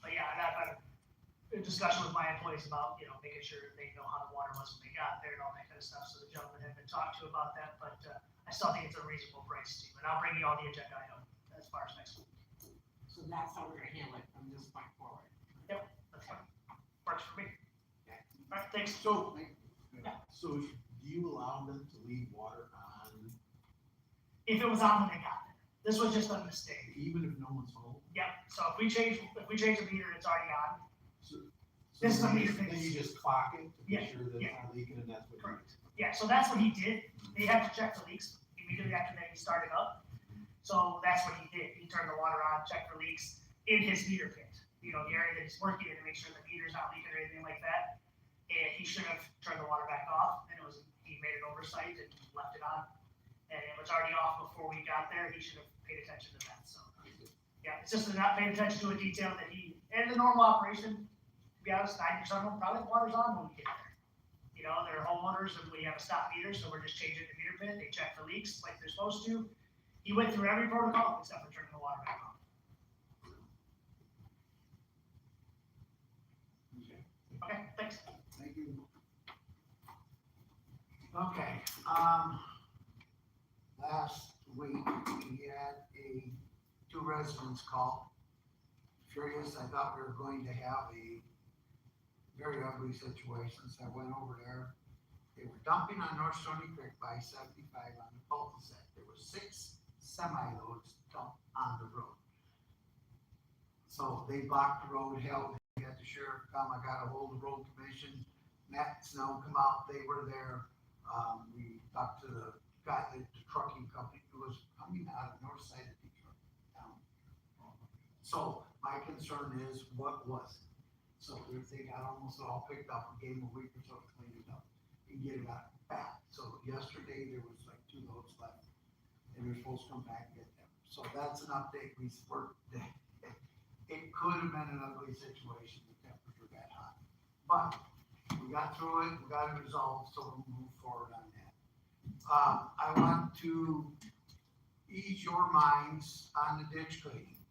But yeah, and I've had a discussion with my employees about, making sure they know how the water was when they got there and all that kind of stuff. So the gentleman had been talked to about that, but I still think it's a reasonable price too. And I'll bring you all the agenda item as far as next week. So that's how we're gonna handle it from this point forward. Yep, that's fine. Works for me. Okay. All right, thanks. So do you allow them to leave water on If it was on when they got there, this was just a mistake. even if no one's home? Yep, so if we change the meter, it's already on. So This is a then meter then fix. you just clock it to be Yeah, sure that it's yeah. not leaking, and that's what you Correct. Yeah, so that's what he did. They had to check the leaks immediately after that he started up. So that's what he did. He turned the water on, checked for leaks in his meter pit. The area that he's working in to make sure the meter's not leaking or anything like that. And he should have turned the water back off, and he made an oversight and left it on. And it was already off before we got there. He should have paid attention to that, so. Yeah, it's just not paying attention to a detail that and the normal operation, to be honest, 90% of them probably the water's on when we get there. They're homeowners and we have a stop meter, so we're just changing the meter pit. They check for leaks like they're supposed to. He went through every protocol except for turning the water back on. Okay, thanks. Thank you. Okay, last week, we had two residents call. Furious, I thought we were going to have a very ugly situation, so I went over there. They were dumping on North Stony Creek by 75 on the cul-de-sac. There were 6 semi-loads dumped on the road. So they blocked the road, held, they got the sheriff come, I got a hold of the road commission, Matt Snow come out, they were there. We talked to the guy, the trucking company who was coming out of north side of Detroit down. So my concern is, what was it? So if they got almost all picked up, we gave them a week or so to clean it up and get it out back. So yesterday there was like 2 loads left and they're supposed to come back and get them. So that's an update. It could have been an ugly situation. The temperatures were that hot, but we got through it. We got it resolved, so we'll move forward on that. I want to ease your minds on the ditch cleaning.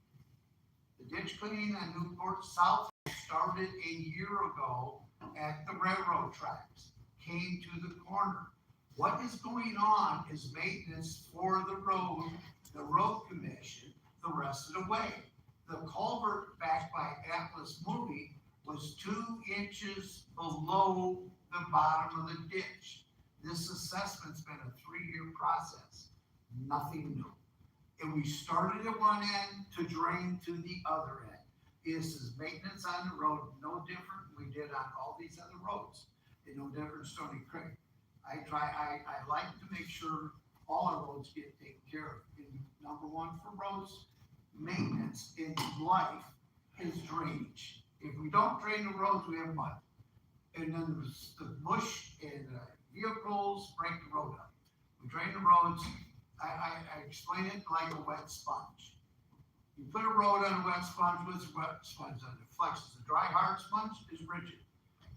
The ditch cleaning on Newport South started a year ago at the railroad tracks, came to the corner. What is going on is maintenance for the road commission, the rest of the way. The culvert back by Atlas Movie was 2 inches below the bottom of the ditch. This assessment's been a 3-year process, nothing new. And we started at one end to drain to the other end. This is maintenance on the road, no different we did on all these other roads, and no different Stony Creek. I like to make sure all our roads get taken care of. And number one for roads maintenance in life is drainage. If we don't drain the roads, we have mud. And then the bush and vehicles break the road up. We drain the roads. I explain it like a wet sponge. You put a road on a wet sponge, what's a wet sponge on? It flexes. A dry, hard sponge is rigid.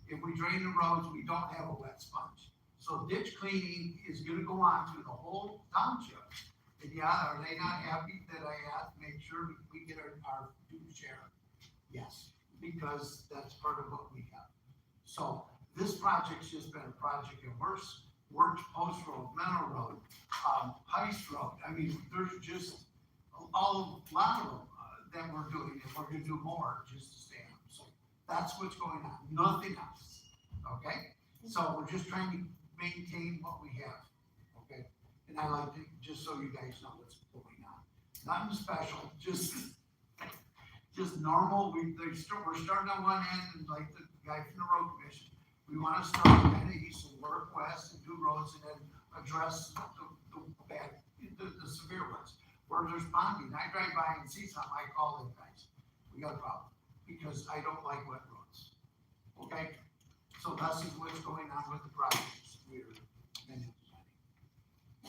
If we drain the roads, we don't have a wet sponge. So ditch cleaning is gonna go on through the whole township. And yeah, are they not happy that I have to make sure we get our due share? Yes, because that's part of what we have. So this project's just been a project of Works Post Road, Menor Road, Heist Road. I mean, there's just a lot of them that we're doing, and we're gonna do more just to stay on. So that's what's going on, nothing else, okay? So we're just trying to maintain what we have, okay? And I like to, just so you guys know what's going on. Nothing special, just normal. We're starting on one end, and like the guy from the road commission, we wanna start kind of east and work west and do roads and then address the severe ones. Where there's bonding, I drive by and see something, I call them guys, we got a problem, because I don't like wet roads, okay? So that's what's going on with the projects we're designing.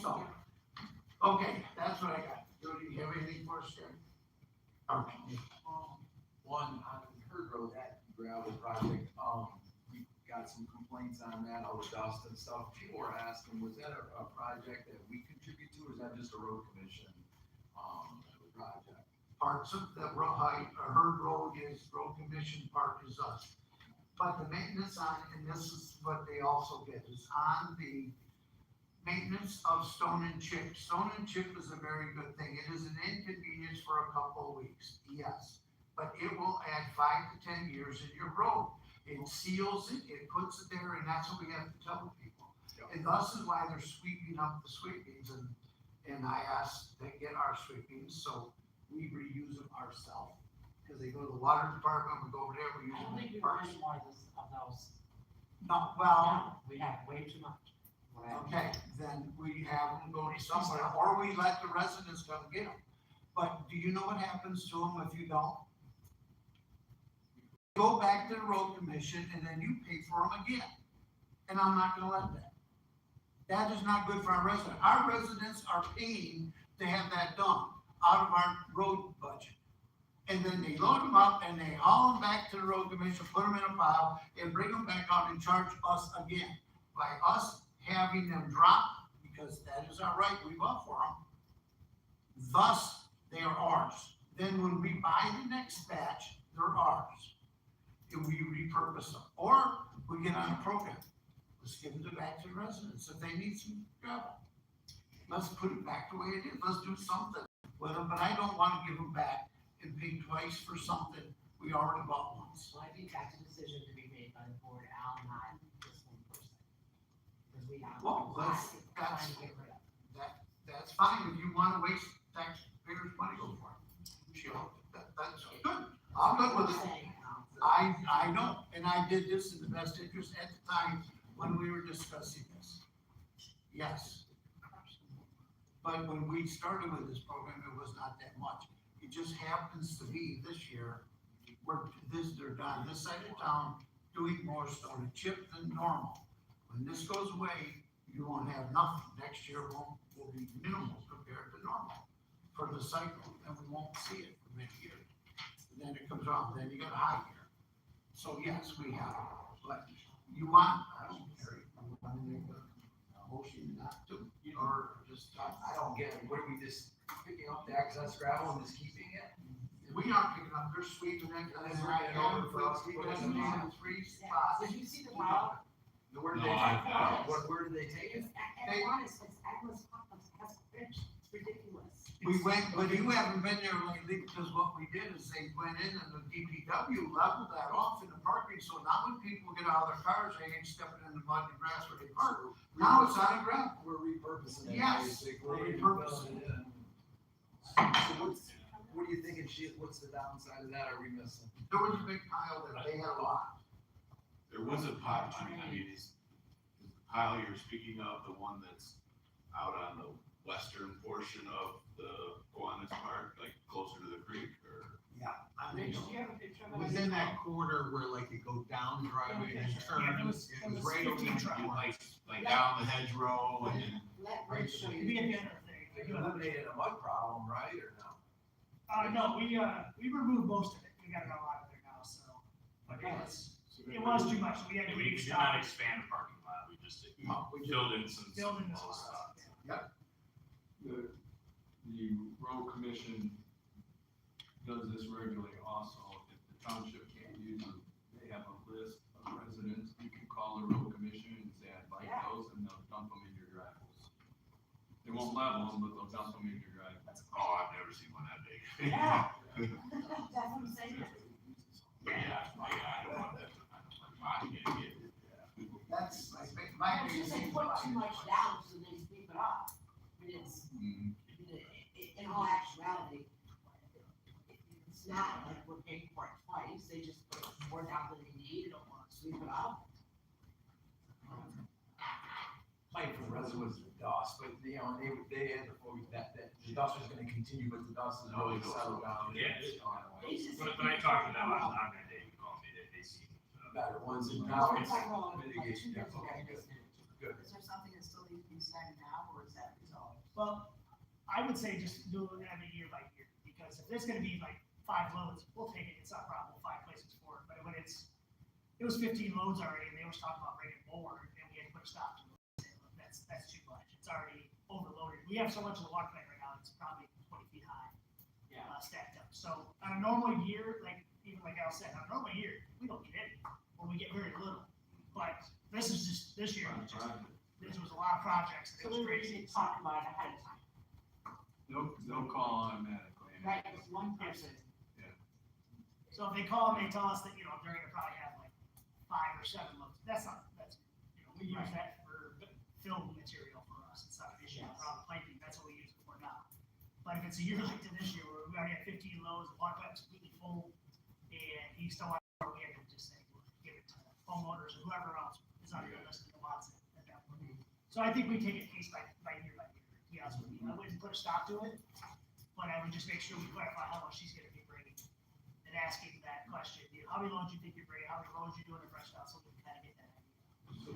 So, okay, that's what I got. Do you have anything for us, Jerry? Okay. One, on Herd Road, that gravel project, we got some complaints on that, all the dust and stuff. People were asking, was that a project that we contribute to, or is that just a road commission, project? Parts of the Herd Road is road commission, part is us. But the maintenance on, and this is what they also get, is on the maintenance of stone and chip. Stone and chip is a very good thing. It is an inconvenience for a couple of weeks, yes. But it will add 5 to 10 years in your road. It seals it, it puts it there, and that's what we have to tell people. And thus is why they're sweeping up the sweepings, and I asked to get our sweepings, so we reuse them ourselves. Because they go to the water department, we go over there, we use I them. don't think in we parks. want more of those. No, well, No, we have way too much. okay, then we have them go to somewhere, or we let the residents come get them. But do you know what happens to them if you don't? Go back to the road commission and then you pay for them again. And I'm not gonna let that. That is not good for our residents. Our residents are paying to have that done out of our road budget. And then they load them up and they haul them back to the road commission, put them in a pile, and bring them back out and charge us again. By us having them drop, because that is our right, we vote for them. Thus, they are ours. Then when we buy the next batch, they're ours. And we repurpose them, or we get on a program. Let's give them back to the residents if they need some gravel. Let's put it back the way it is. Let's do something with them, but I don't want to give them back and pay twice for something we already bought once. So I think that's a decision to be made by the board, Al, not just one person. Because we have. Well, that's Trying to get rid of. That's fine. If you want to waste taxpayers' money, go for it. Sure, that's good. I'm good with it. I know, and I did this in the best interest at the time when we were discussing this. Yes. But when we started with this program, it was not that much. It just happens to be this year, they're done, this side of town, doing more stone and chip than normal. When this goes away, you won't have nothing. Next year will be minimal compared to normal for the cycle, and we won't see it for many years. And then it comes on, then you got a high year. So yes, we have, but you want, I don't care, you want to make a motion not to, or just, I don't get it, what are we just picking up the excess gravel and just keeping it? we aren't picking up, they're sweeping it, and then right over for us, we got them in 3 spots. Did you see the pile? Where did No, they I- take I- it? Where did they take it? And honest, it's endless, it's ridiculous. We went, but you haven't been there lately, because what we did is they went in and the DPW leveled that off in the parking, so now when people get out of their cars, they ain't stepping in the mud and grass where they park. Now it's on the ground. We're repurposing it, Yes, basically. we're and repurposing filling it in. So what are you thinking, what's the downside of that are we missing? There was a big pile that they had a lot. There was a pile, is the pile you're speaking of the one that's out on the western portion of the Kiwanis Park, like closer to the creek, or? Yeah. I Rich, think do you have a picture of it? Within that corner where like you go down driveway and turn, Yeah, it it was was right over 15 the truck. Like down the hedgerow and then. Let Rich show It'd you. be a dinner thing. You eliminated a mud problem, right, or no? No, we removed most of it. We got it all out of there now, so. But it was too much. We had to We did stop not it. expand the parking lot, we just we filled in some. Filled in the small spot. stuff. The road commission does this regularly also. If the township can't use them, they have a list of residents. You can call the road commission and say, I'd like those, and they'll dump them in your driveways. They won't level them, but they'll dump them in your driveways. Oh, I've never seen one that big. Yeah. That's what I'm saying. But yeah, I don't want that, I don't want mine to get it. That's, I think, I my was just saying, biggest put too much down so they sweep it up. I mean, it's, in all actuality, it's not like we're paying for it twice, they just put more down than they need, they don't wanna sweep it up. Like for the residents of dust, but they had the dust was gonna continue, but the dust is really settled down. Yeah. It's gone away. When I talked to them on that day, you called me, they seemed. Better ones, and Now now it's it's like, well, mitigation, like 2 years okay, ago, good, good. Is there something that still needs to be decided now, or is that resolved? Well, I would say just do it every year by year, because if there's gonna be like 5 loads, we'll take it, it's not a problem, we'll find places for it, but when it was 15 loads already, and they was talking about bringing more, and we had to put a stop to it. That's too much, it's already overloaded, we have so much of the water plant right now, it's probably 20 feet high. Stacked up, so on a normal year, like, even like Al said, on a normal year, we don't get any, or we get very little, but this is just, this year, there was a lot of projects, and So it was we crazy. need to talk about it ahead of time, They'll call automatically. right, it's one person. So if they call and they tell us that, they're gonna probably have like 5 or 7 loads, that's, we use that for film material for us, it's not an issue around the piping, that's what we use it for now. But if it's a year like this year, where we already have 15 loads, the water plant's completely full, and he still wants, we have to just say, well, give it to homeowners or whoever else is on the list that wants it at that point. So I think we take it case by year, to be honest with you, I wouldn't put a stop to it, but I would just make sure we clarify how much she's gonna be bringing. And asking that question, how many loads you think you're bringing, how many loads you doing in Frenchtown, so we can kind of get that idea. So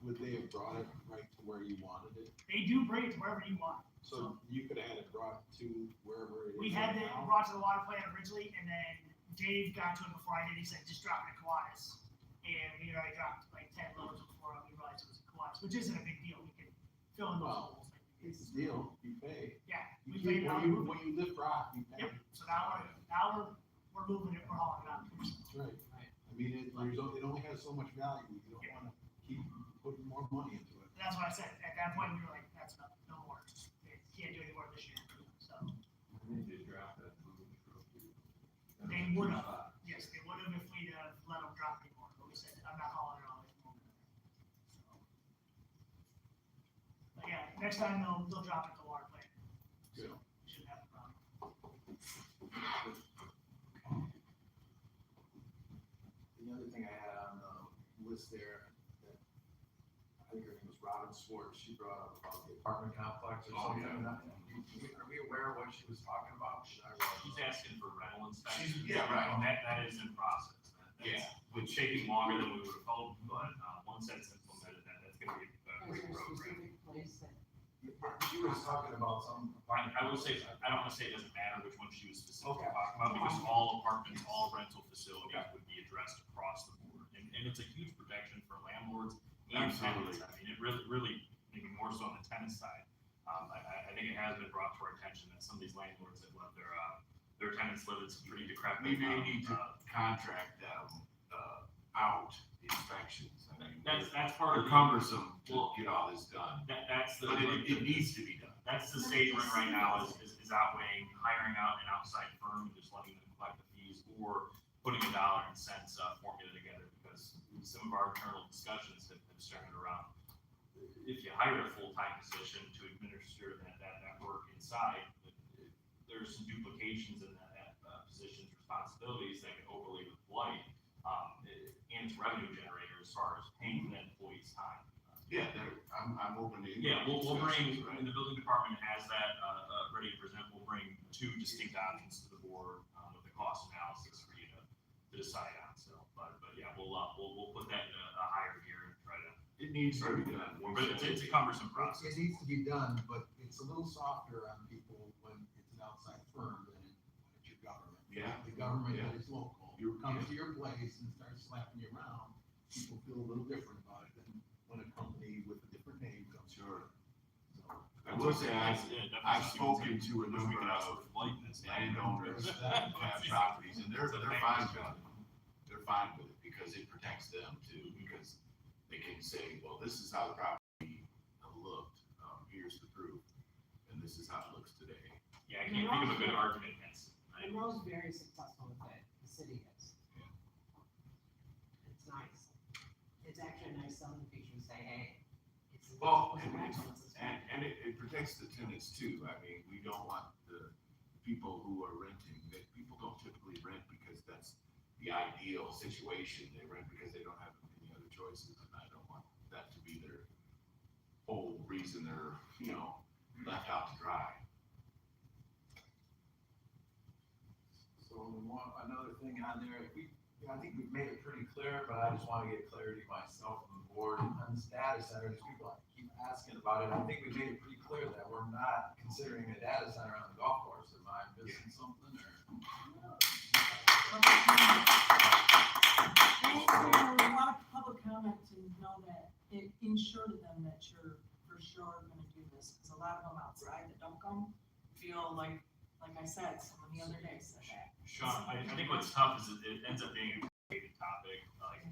would they have brought it right to where you wanted it? They do bring it to wherever you want. So you could have had it brought to wherever it is. We had it now? brought to the water plant originally, and then Dave got to it before I did, he said, just drop it at Kiwanis. And we already dropped like 10 loads before we realized it was a Kiwanis, which isn't a big deal, we can fill in those Well, holes. It's a deal, you pay. Yeah, You we keep, paid now. when you lift rock, you pay. Yep, so now we're moving it, we're hauling it out. That's right. I mean, it only has so much value, you don't wanna keep putting more money into it. And that's what I said, at that point, we were like, that's enough, no more, can't do any more this year, so. They did drop that blue trophy. They would have, yes, they would have if we'd have let them drop anymore, but we said, I'm not hauling it all anymore. So. But yeah, next time they'll drop it at the water plant. Good. We shouldn't have a problem. The other thing I had on the list there, that I think her name was Robin Swartz, she brought up about the apartment complex or Oh, something. yeah. Are we aware of what she was talking about? Should I write? She's asking for rental inspections. Yeah, right. And that is in process. That's It's taking longer than we would have hoped, but once that's implemented, that's gonna be a Is great there a program. specific place that? She was talking about some. I will say, I don't wanna say it doesn't matter which one she was specifically Okay. talking about, because all apartments, all rental facilities would be addressed across the board. And it's a huge protection for landlords and tenants. I mean, it really, maybe more so on the tenant side. I think it has been brought to our attention that some of these landlords that let their tenants live in some pretty decrepit. We may need to contract them, out the inspections, I mean, That's part of Or the. cumbersome to Well, get all this done, That's the. but it needs to be done. That's the stage we're in right now is outweighing hiring out an outside firm and just letting them collect the fees or putting a dollar and cents formula together, because some of our internal discussions have started around, if you hire a full-time position to administer that work inside, there's some duplications in that position's responsibilities that can overlay with blight, and it's revenue generator as far as paying that employee's time. Yeah, I'm open to. Yeah, we'll bring, discussions, right? and the building department has that, ready to present, we'll bring two distinct options to the board, with the cost analysis for you to decide on, so, but yeah, we'll put that in a higher gear and try to. It needs to be done. But it's a cumbersome process. It needs to be done, but it's a little softer on people when it's an outside firm than when it's your government. Yeah. The government Yeah. that is local, You're- comes to your place and starts slapping you around, people feel a little different about it than when a company with a different name comes. Sure. I will say, I've spoken to a number of landowners that have properties, and they're fine with it. They're fine with it because it protects them too, because they can say, well, this is how the property looked, here's the proof, and this is how it looks today. Yeah, I can't think of a good argument against it. And Monroe's very successful with it, the city is. It's nice. It's actually a nice selling feature to say, hey, it's. Well, it's excellence, it's fine. and it protects the tenants too. I mean, we don't want the people who are renting, that people don't typically rent because that's the ideal situation. They rent because they don't have any other choices, and I don't want that to be their whole reason they're, left out to dry. So another thing on there, I think we've made it pretty clear, but I just want to get clarity myself from the board on this data center, because people keep asking about it. I think we made it pretty clear that we're not considering a data center on the golf course. Am I missing something or? We want a public comment to know that it ensure to them that you're for sure gonna do this, because a lot of them outside that don't come feel like I said, someone the other day said that. Sean, I think what's tough is it ends up being a complicated topic, like,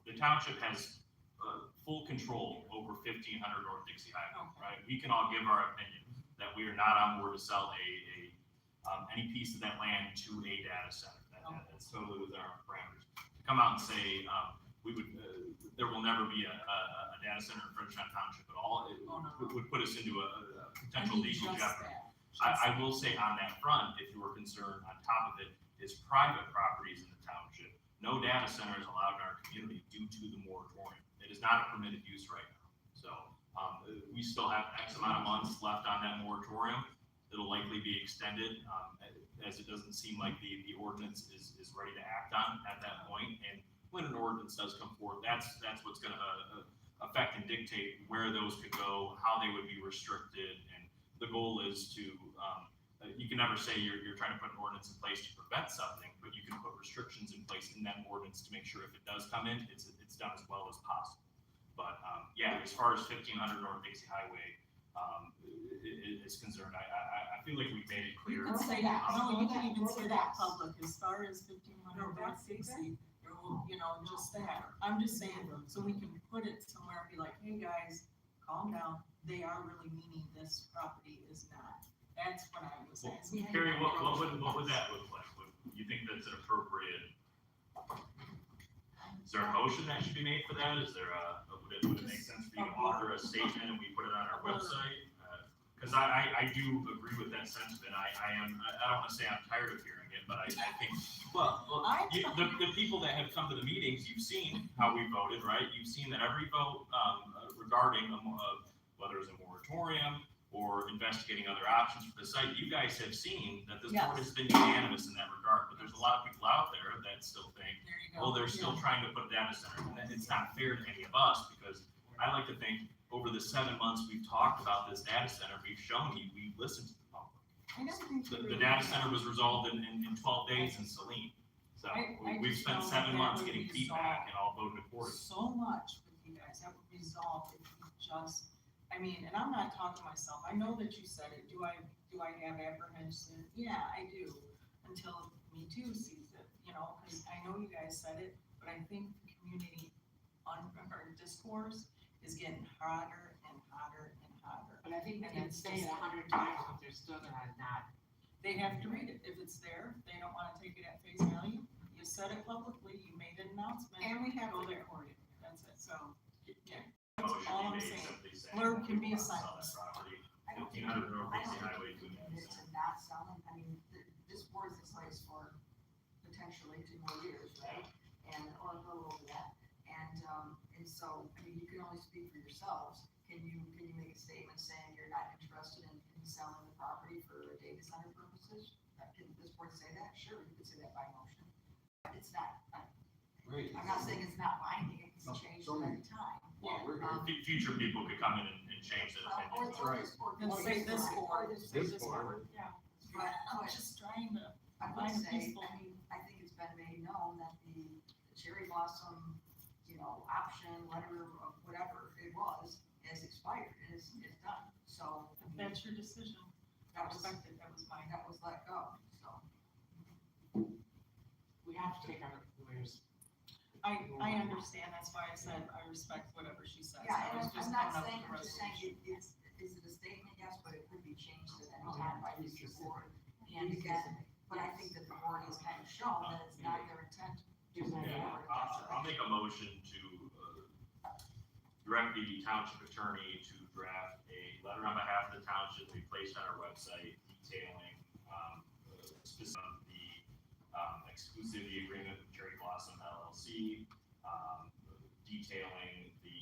the township has, full control over 1500 North Dixie Highway, right? We can all give our opinion that we are not on board to sell any piece of that land to a data center. That's totally within our parameters. To come out and say, there will never be a data center in Frenchtown Township at all, it would put us into a potential legal jeopardy. I will say on that front, if you were concerned, on top of it, is private properties in the township. No data center is allowed in our community due to the moratorium. It is not a permitted use right now. So, we still have X amount of months left on that moratorium. It'll likely be extended, as it doesn't seem like the ordinance is ready to act on at that point. And when an ordinance does come forward, that's what's gonna affect and dictate where those could go, how they would be restricted. And the goal is to, you can never say you're trying to put an ordinance in place to prevent something, but you can put restrictions in place in that ordinance to make sure if it does come in, it's done as well as possible. But, yeah, as far as 1500 North Dixie Highway, is concerned, I feel like we've made it clear. You can say that, no, you can even say that public, as far as 1500 North Dixie, just that. I'm just saying, so we can put it somewhere and be like, hey, guys, calm down, they are really meaning this property is not. That's what I was asking. Carrie, what would that look like? Would you think that's an appropriate? Is there a motion that should be made for that? Is there would it make sense for you to author a statement and we put it on our website? Because I do agree with that sentiment. I don't want to say I'm tired of hearing it, but I think, the people that have come to the meetings, you've seen how we voted, right? You've seen that every vote regarding whether it's a moratorium or investigating other options for the site, you guys have seen that this board has been unanimous in that regard. But there's a lot of people out there that still think, well, they're still trying to put a data center, and it's not fair to any of us, because I like to think over the 7 months we've talked about this data center, we've shown you, we've listened to the public. The data center was resolved in 12 days in Saline. So we've spent 7 months getting feedback and all voted accordingly. So much with you guys, that would resolve if you just, and I'm not talking to myself, I know that you said it, do I have apprehension? Yeah, I do, until Me Too sees it, because I know you guys said it, but I think the community discourse is getting hotter and hotter and hotter. But I think they And can it's say it just- 100 times, but they're still gonna not. They have to read it. If it's there, they don't wanna take it at face value. You said it publicly, you made an announcement. And we have go to there. record it. That's it, so. Motion all be I'm made saying. simply saying Blurb that can we be a want to sell that sentence. property. I don't think, 1500 North I Dixie don't think Highway, we Community committed Center. to not selling, I mean, this board is in place for potentially 2 more years, right? And, or a little over that, and so, I mean, you can only speak for yourselves. Can you make a statement saying you're not interested in selling the property for data center purposes? Can this board say that? Sure, you could say that by motion. But it's not, Right. I'm not saying it's not binding, it can change at any time. Well, we're here. Future people could come in and change their opinion. Or this board. And say this board. This board. Yeah. But I'm But- just trying to I would find a say, peaceful. I mean, I think it's been made known that the cherry blossom, option, letter of whatever it was, has expired, and it's done, so. I mean, That's your decision. I That was, respect it. That was mine. that was let go, so. We have to take our lawyers. I understand. That's why I said I respect whatever she says. Yeah, I and was just I'm not coming up saying, with I'm a just saying, resolution. is it a statement, yes, but it could be changed at any time by this board. And again, but I think that the board has kind of shown that it's not their intent to move Yeah, forward. I'll make a motion to direct the township attorney to draft a letter on behalf of the township to be placed on our website detailing specific the exclusivity agreement with Cherry Blossom LLC, detailing the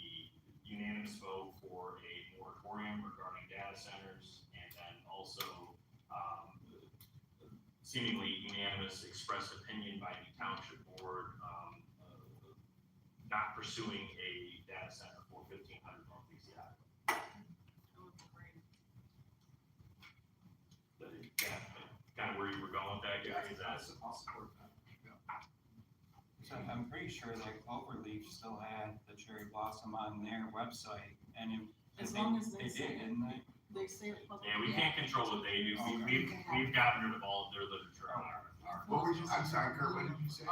unanimous vote for a moratorium regarding data centers, and then also seemingly unanimous expressed opinion by the township board, not pursuing a data center for 1500 North Dixie Highway. Kind of where you were going with that, Gary, is that? So I'm pretty sure that Cloverleaf still had the cherry blossom on their website, and As long as they they say did, it. didn't they? They say it publicly. Yeah, we can't control what they do. We've gotten rid of all of their literature on our. What were you, I'm sorry, Kurt, what did you say?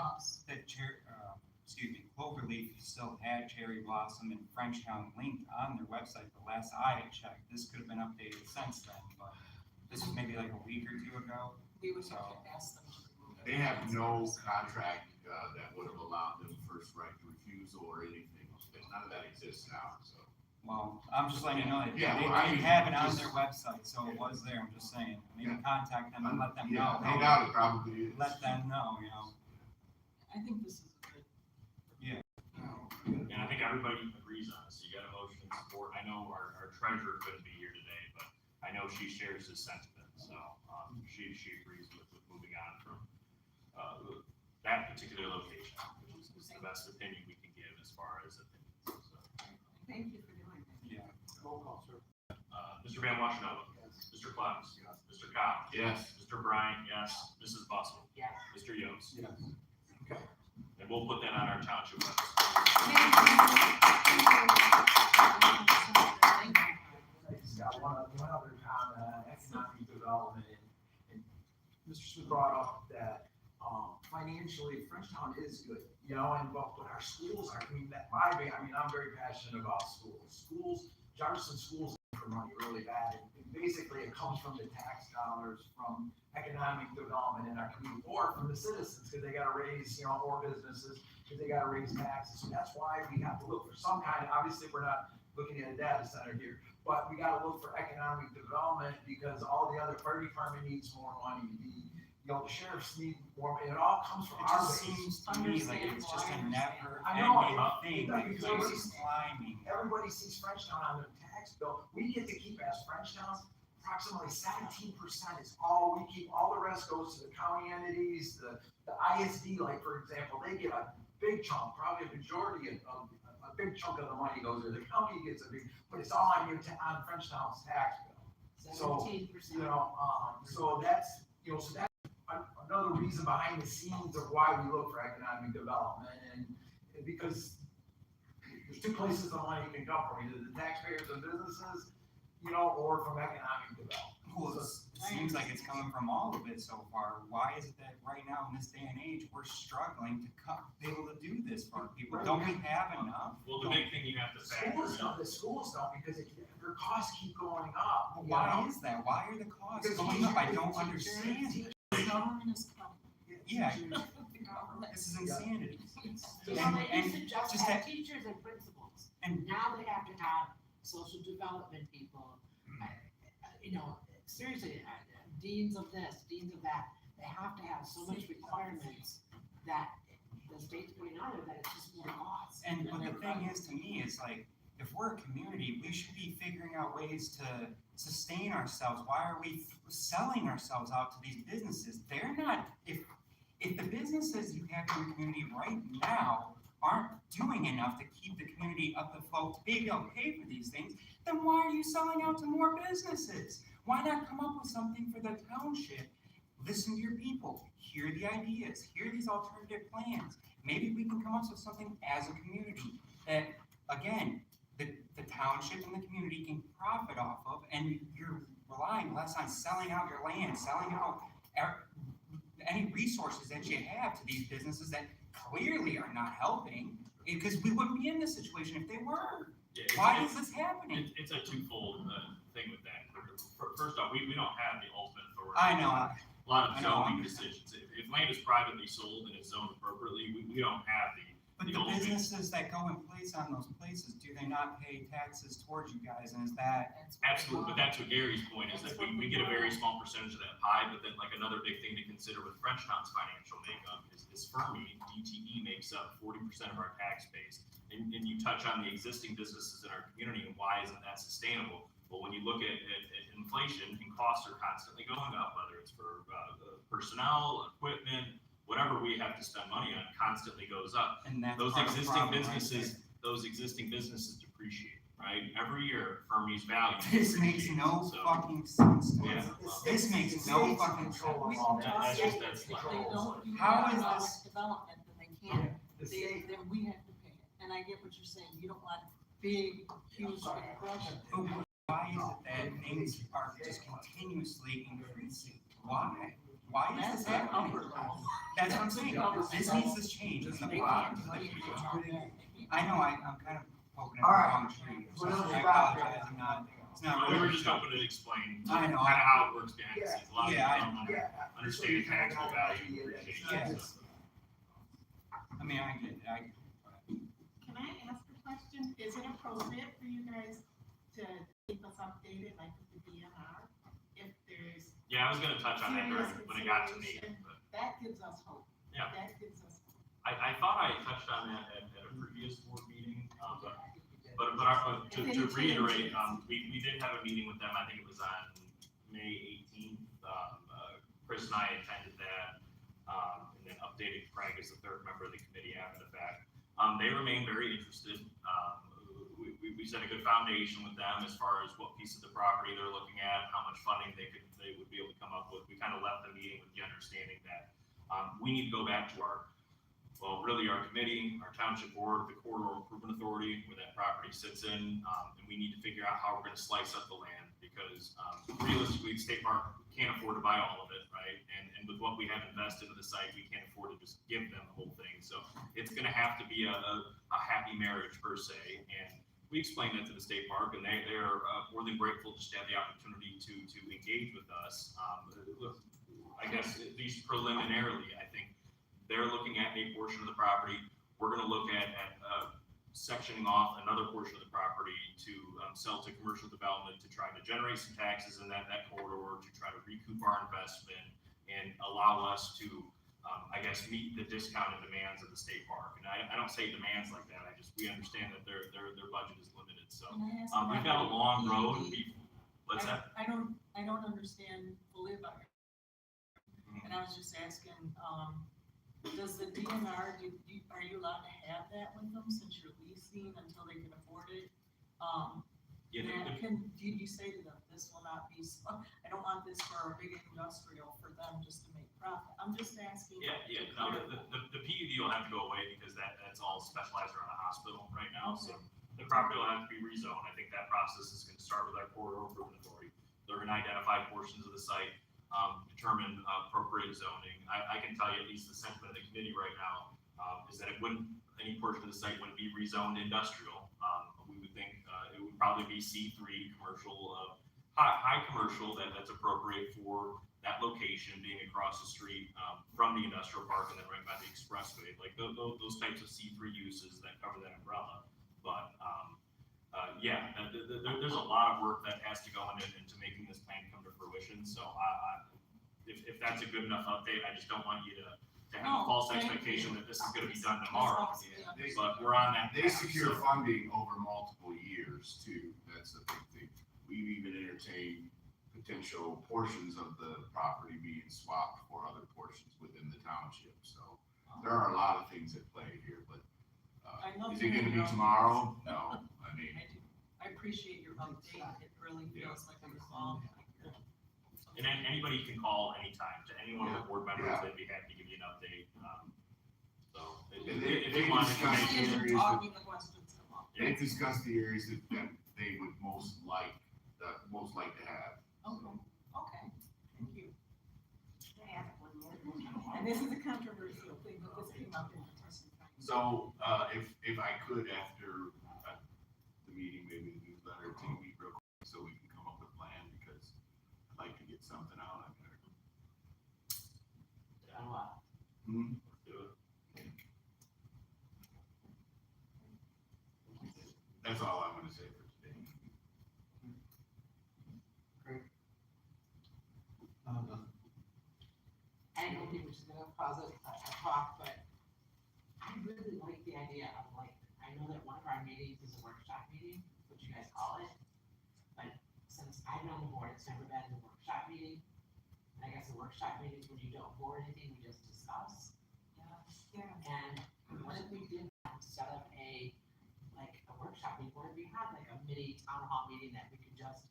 Cloverleaf still had cherry blossom and Frenchtown linked on their website. The last I had checked, this could have been updated since then, but this was maybe like a week or two ago. We would have to ask them to remove it. They have no contract, that would have allowed them first right to refusal or anything. None of that exists now, so. Well, I'm just letting you know that Yeah, they well, I did mean, have it on just- their website, so it was there. I'm just saying, maybe Yeah. contact them and let them Yeah, know. no doubt it probably is. Let them know, I think this is a good. And I think everybody agrees on this. You got a motion of support. I know our treasurer couldn't be here today, but I know she shares his sentiment, so, she agrees with moving on from, that particular location, which is the best opinion we can give as far as opinions, so. Thank you for doing that. Yeah. Roll call, sir. Mr. Van Washenova. Mr. Clevs. Mr. Cobb. Yes. Mr. Bryant, yes. Mrs. Bustle. Yes. Mr. Yost. Yes. Okay. And we'll put that on our township website. I just got one other comment on economic development, and Mr. Smith brought up that, financially, Frenchtown is good, and but our schools are, I'm very passionate about schools. Jefferson schools for money really bad, and basically it comes from the tax dollars, from economic development in our community, or from the citizens, because they gotta raise, or businesses, because they gotta raise taxes, so that's why we have to look for some kind, obviously, we're not looking at a data center here, but we gotta look for economic development, because all the other fire department needs more money, the sheriffs need more, money. It all comes from It our just base. seems to me like it's just a never I know. ending thing, like Because it keeps climbing. everybody sees Frenchtown on their tax bill. We get to keep as Frenchtown, approximately 17% is all we keep. All the rest goes to the county entities, the ISD, like for example, they get a big chunk, probably a majority of a big chunk of the money goes there. The county gets a big, but it's all on on Frenchtown's tax bill. So, 17%. So that's, so that's another reason behind the scenes of why we look for economic development, and because there's two places the money can come from, either the taxpayers and businesses, or from economic development. Well, it seems like it's coming from all of it so far. Why is it that right now in this day and age, we're struggling to be able to do this for our people? Right. Don't we have enough? Well, the big thing you have to factor Schools in. don't, the schools don't, because their costs keep going up. Well, why is that? Why are the costs Because going up? I don't understand. The government is coming. Yeah, The government. this is insanity. You know, they And used to just just have that- teachers and principals, and- now they have to have social development people. You know, seriously, deans of this, deans of that, they have to have so much requirements that the state's putting on it that it's just more cost. And but the thing is, to me, it's like, if we're a community, we should be figuring out ways to sustain ourselves. Why are we selling ourselves out to these businesses? They're not, if the businesses you have in your community right now aren't doing enough to keep the community up afloat, to be able to pay for these things, then why are you selling out to more businesses? Why not come up with something for the township? Listen to your people, hear the ideas, hear these alternative plans. Maybe we can come up with something as a community that, again, the township and the community can profit off of, and you're relying less on selling out your land, selling out any resources that you have to these businesses that clearly are not helping, because we wouldn't be in this situation if they were. Yeah, Why is this happening? It's a twofold thing with that. First off, we don't have the ultimate authority. I know. A lot of I know. zoning decisions. If land is privately sold and it's zoned appropriately, we don't have But the businesses that go in place on those places, do they not pay taxes towards you guys, and is that? Absolutely, but that's what Gary's point is that we get a very small percentage of that pie, but then like another big thing to consider with Frenchtown's financial makeup is for me, DTE makes up 40% of our tax base. And you touch on the existing businesses in our community and why isn't that sustainable? Well, when you look at inflation and costs are constantly going up, whether it's for personnel, equipment, whatever we have to spend money on constantly goes up. And that's Those part of the existing problem, right businesses, those existing businesses depreciate, right? Every year, Fermi's value. This makes depreciates, no so- fucking sense to me. Yeah. This makes no fucking sense. That's just, that's. If they don't do How is economic this- development, then they can't, then we have to pay it. And I get what you're saying, you don't want big, huge corporations. But why is it that things are just continuously increasing? Why? Why is this That's happening? upper level. That's what I'm saying. This needs to change from the bottom to the top. I know, I'm kind of poking at All the right. wrong tree. Well, let's I stop apologize, I'm not, it's not. We were really- just hoping to explain I know. kind of how it works behind the Yeah. scenes. A lot of Yeah, people don't understand taxable value, appreciation. Yeah. so. I mean, I get it, Can I ask a question? Is it appropriate for you guys to keep us updated, like with the DNR? If there's Yeah, I was gonna touch on that serious when it got to me, consideration, but that gives us hope. Yeah. That gives us hope. I thought I touched on that at a previous board meeting, to reiterate, we did have a meeting with them, I think it was on May 18th. Chris and I attended that, and then updated Craig as the third member of the committee after the fact. They remain very interested. We set a good foundation with them as far as what piece of the property they're looking at, how much funding they would be able to come up with. We kind of left the meeting with the understanding that we need to go back to our committee, our township board, the corridor improvement authority, where that property sits in, and we need to figure out how we're gonna slice up the land, because realistically, the state park can't afford to buy all of it, right? And with what we have invested in the site, we can't afford to just give them the whole thing, so it's gonna have to be a happy marriage per se, and we explained that to the state park, and they're more than grateful just to have the opportunity to engage with us. I guess, at least preliminarily, I think they're looking at a portion of the property. We're gonna look at sectioning off another portion of the property to sell to commercial development, to try to generate some taxes in that corridor, to try to recoup our investment and allow us to, I guess, meet the discounted demands of the state park. And I don't say demands like that, we understand that their budget is limited, so. We've got a long road. What's that? I don't understand fully about it. And I was just asking, does the DNR, are you allowed to have that with them since you're leasing until they can afford it? Yeah, Did you say to them, this will not be, I don't want this for a big industrial for them just to make profit. I'm just asking. Yeah, no, the PUD will have to go away because that's all specialized around a hospital right now, so the property will have to be rezoned. I think that process is gonna start with our corridor improvement authority. they're gonna identify portions of the site, determine appropriate zoning. I can tell you at least the sentiment of the committee right now, is that any portion of the site wouldn't be rezoned industrial. We would think, it would probably be C3 commercial, high commercial that's appropriate for that location being across the street, from the industrial park and then right by the expressway, like those types of C3 uses that cover that umbrella. But, there's a lot of work that has to go into making this plan come to fruition. So if that's a good enough update, I just don't want you to have a false expectation that this is gonna be done tomorrow. But we're on that. They secure funding over multiple years too. That's the big thing. We've even entertained potential portions of the property being swapped for other portions within the township. So there are a lot of things at play here, but is it gonna be tomorrow? No, I mean. I appreciate your update. It really feels like I'm involved. And anybody can call anytime, to any one of the board members, they'd be happy to give you an update. So if you want information. They discussed the areas that they would most like to have. Okay, thank you. And this is a controversial thing, but this came up in the testimony. So, if I could, after the meeting, maybe the newsletter, take me real quick so we can come up with a plan, because I'd like to get something out on there. That's all I'm gonna say for today. Great. I don't think we're just gonna pause it, a talk, but I really like the idea of like, I know that one of our meetings is a workshop meeting, what you guys call it. But since I've been on the board, it's never been a workshop meeting. And I guess a workshop meeting is when you don't board anything, we just discuss. And what if we did set up a workshop meeting, what if we had like a mini town hall meeting that we could just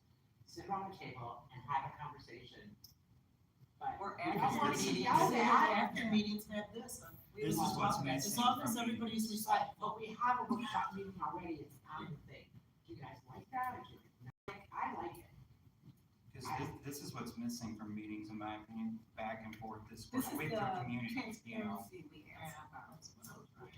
sit around the table and have a conversation? But Or we don't want to meetings, yell at. after meetings have this. This is what's As long as everybody's respectful. But we have a workshop meeting already, it's on the thing. Do you guys like that, or do you not like? I like it. Because this is what's missing from meetings, in my opinion, back and forth, this This is with the your community, you know. transparency we have.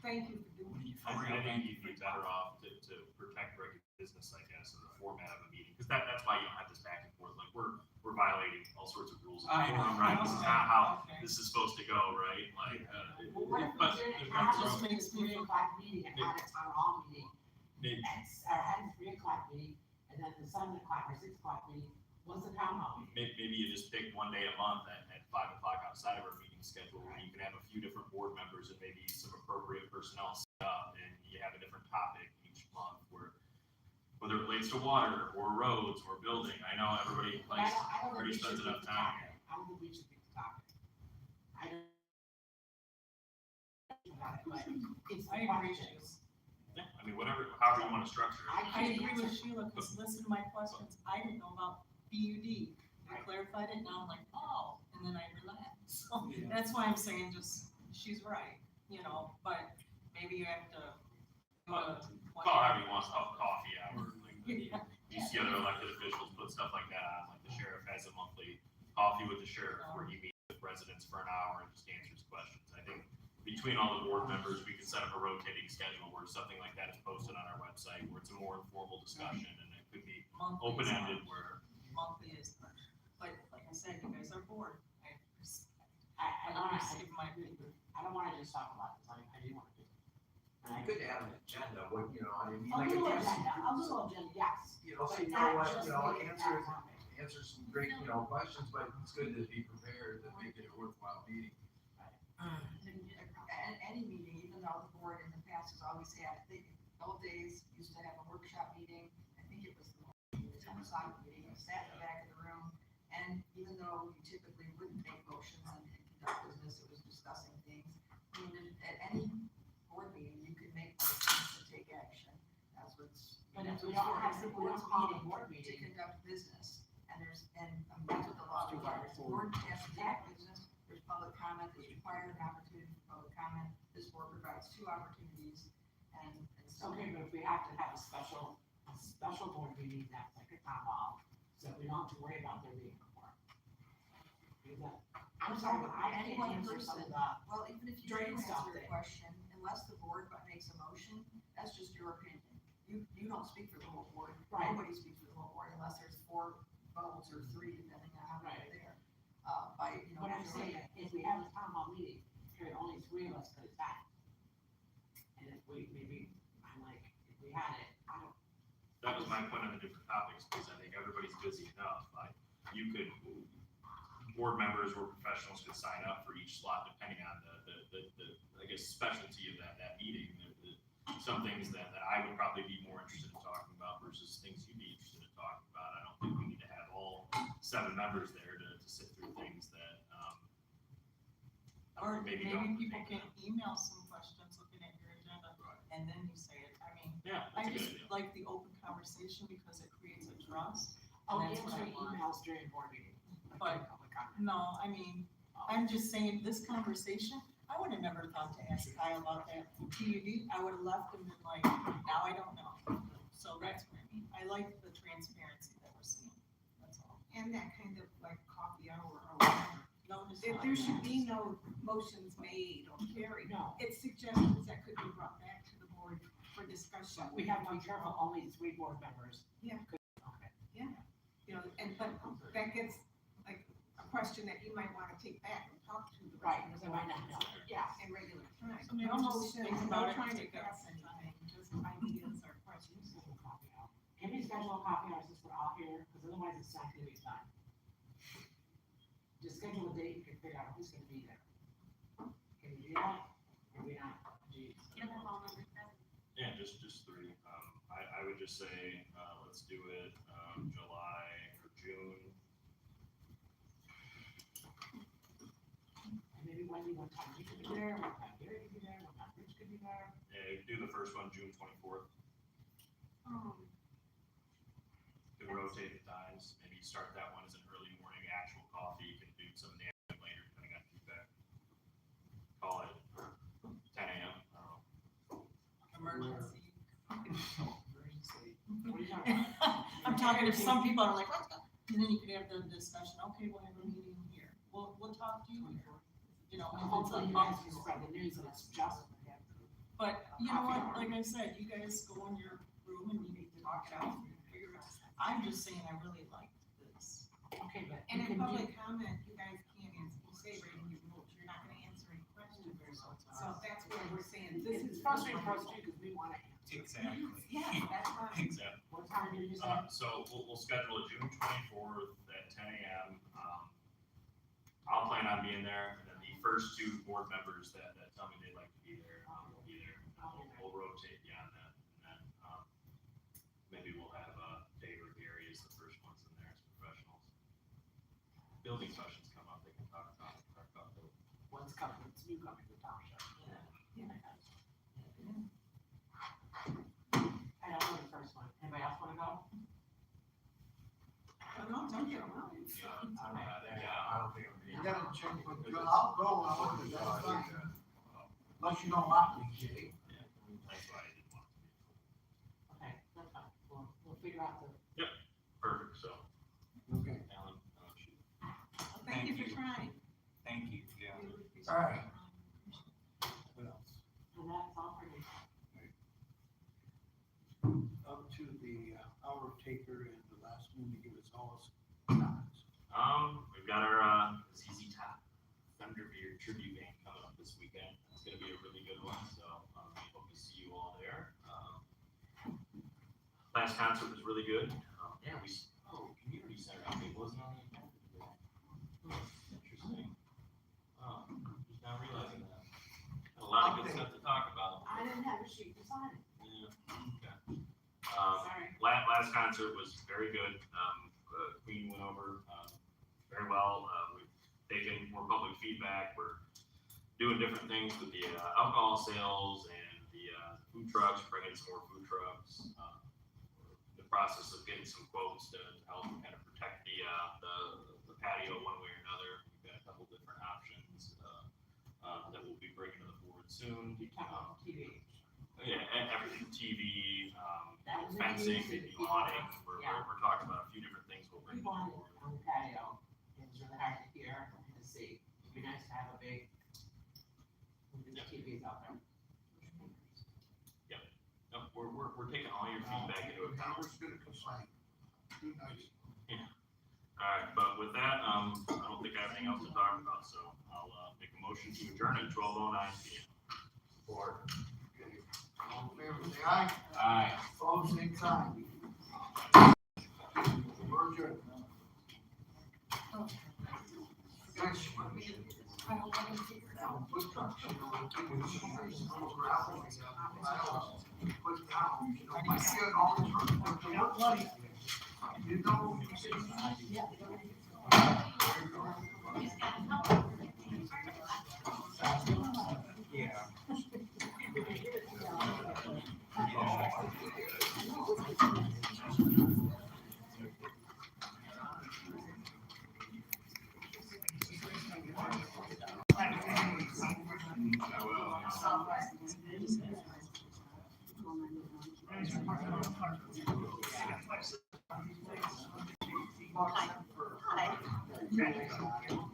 Thank you for doing it. I think you'd be better off to protect regular business, I guess, in the format of a meeting, because that's why you don't have this back and forth, like, we're violating all sorts of rules. I know. Right, this is not how this is supposed to go, right, like, Well, what if we but. did there's have nothing a wrong- 3:00 meeting, and had a town hall meeting, Maybe, or had a 3:00 meeting, and then the 7:00 or 6:00 meeting was the town hall meeting. maybe you just pick one day a month at 5 o'clock outside of our meeting schedule, where you can have a few different board members and maybe some appropriate personnel set up, and you have a different topic each month, whether it relates to water, or roads, or building. I know everybody But I likes, don't think everybody we spends should enough pick the time. topic. I don't think we should pick the topic. I don't. But it's the I agree. questions. Yeah, I mean, however you want to structure it. I agree with Sheila, because listen to my questions, I didn't know about BUD. I clarified it, now I'm like, oh, and then I relaxed. So that's why I'm saying just, she's right, you know, but maybe you have to. Call however you want, coffee hour, like, you see other elected officials put stuff like that on, like the sheriff has a monthly coffee with the sheriff, where he meets with residents for an hour and just answers questions. I think between all the board members, we could set up a rotating schedule where something like that is posted on our website, where it's a more informal discussion, and it could be open-ended, where. Monthly is, but like I said, you guys are bored. I don't wanna just talk about this, I do wanna do it. You could have an agenda, what, you know, I mean, A like. little agenda, yes. You know, so But you not know what, just you know, the answer some great, you know, questions, but it's good to be prepared, to make it a worthwhile meeting. At any meeting, even though the board in the past has always had, I think, old days used to have a workshop meeting, I think it was the 10 o'clock meeting, we sat in the back of the room, and even though you typically wouldn't make motions and conduct business, it was discussing things. I mean, at any board meeting, you could make motions to take action, that's what's. But if that's we what's don't for. have, It's the if we don't board's call a meeting board to meeting, conduct business, and that's what the law requires, the board has to conduct business, there's public comment, there's required an opportunity for public comment, this board provides 2 opportunities, and so. okay, but if we have to have a special board meeting, that's like a town hall, so that we don't have to worry about there being a quorum. Because I'm sorry, but I can't answer some of the Well, even if you drain don't stuff answer a that- question, unless the board makes a motion, that's just your opinion. You don't speak for the whole board. Right. Nobody speaks for the whole board unless there's 4 votes or 3, depending on how many are there. But I'm saying, if we have a town hall meeting, here, only 3 of us could attend. And if we, maybe, I'm like, if we had it, I don't. That was my point on the different topics, because I think everybody's busy enough, like, you could, board members or professionals could sign up for each slot depending on the I guess, specialty of that meeting. Some things that I would probably be more interested in talking about versus things you'd be interested in talking about. I don't think we need to have all 7 members there to sit through things that, Or maybe maybe don't. people can email some questions looking at your agenda, and then you say it. I mean, Yeah, I that's a good just idea. like the open conversation because it creates a trust. Oh, and that's what I answering want. emails during board meeting. But, no, I mean, I'm just saying, this conversation, I would have never thought to ask Kyle about that PUD. I would have left and been like, now I don't know. So that's what I mean. I like the transparency that we're seeing, that's all. And that kind of like coffee hour or whatever. No, just If not. there should be no motions made or carried, No. it's suggestions that could be brought back to the board for discussion. We have to be careful, only 3 board members. Yeah. Okay. Yeah, you know, and but that gets like a question that you might wanna take back and talk to the Right, rest of because the I might not know. board Yeah. in regular time. So maybe No just motion, think no about it, trying to take that pass anything, just ideas or questions. Can we schedule a coffee hour since we're all here, because otherwise it's not gonna be fun. Just schedule a date, you can figure out who's gonna be there. Can you do that? Or we not? Geez. Yeah, just 3. I would just say, let's do it, July or June. And maybe Wendy, one time you could be there, one time Gary could be there, one time Rich could be there. Yeah, do the first one, June 24th. Um, Could rotate the times, maybe start that one as an early morning actual coffee, you can do some in the afternoon later, depending on feedback. Call it 10 a.m., I don't know. Emergency. What are you talking about? I'm talking to some people are like, let's go. And then you could have the discussion, okay, we'll have a meeting here. We'll talk to you here. You know, if it's Hopefully a you guys can spread the news and it's just. But you know what, like I said, you guys go in your room and you need to talk it out. And figure it out. I'm just saying, I really liked this. Okay, but. And you in can do- public comment, you guys can't answer, you say right in your rules, you're not gonna answer any questions. So that's where we're saying, this is. It's frustrating for us too, because we wanna answer. Exactly. Yeah, that's fine. Exactly. What time did you say? So we'll schedule a June 24th at 10 a.m. I'll plan on being there, and then the first 2 board members that tell me they'd like to be there, will be there. We'll rotate beyond that, and then, maybe we'll have, Dave or Gary as the first ones in there as professionals. Building questions come up, they can talk about those. What's coming, it's new coming to Township. I don't know the first one. Anybody else wanna go? No, don't get around. I don't think I'm. You gotta check, but I'll go, that's fine. Unless you don't want me, Jay. That's why I didn't want to be. Okay, that's fine. We'll figure out the. Perfect, so. Okay. Alan, shoot. Thank you for trying. Thank you, yeah. All right. What else? And that's all for me. Up to the hour taker and the last one to give us all us comments. We've got our ZZ Top Thunderbeard tribute band coming up this weekend. It's gonna be a really good one, so we hope to see you all there. Last concert was really good. Community center update wasn't on the agenda today. Interesting. Just now realizing that. Got a lot of good stuff to talk about. I didn't have a sheet to sign. Yeah, okay. Sorry. Last concert was very good. Queen went over very well. We've taken more public feedback. We're doing different things with the alcohol sales and the food trucks, bringing some more food trucks. We're in the process of getting some quotes to help kind of protect the patio one way or another. We've got a couple different options that we'll be bringing to the board soon. You talk about TV. Yeah, everything, TV, That was fencing, amazing. maybe awning, we're Yeah. talking about a few different things we'll bring people on the patio, it's really hard to hear and to see. It'd be nice to have a big, TVs out there. No, we're taking all your feedback into account. Neighbors gonna complain. Be nice. Alright, but with that, I don't think I have anything else to talk about, so I'll, make a motion to adjourn at 12:09 PM. Or, all in favor, say aye. Aye. Opposed, same sign. We're adjourned. Guys, let me, I don't want to figure it out. Foot trucks, you know, gravel, put down, you know, I see it all the time. They look funny. You know, Hi.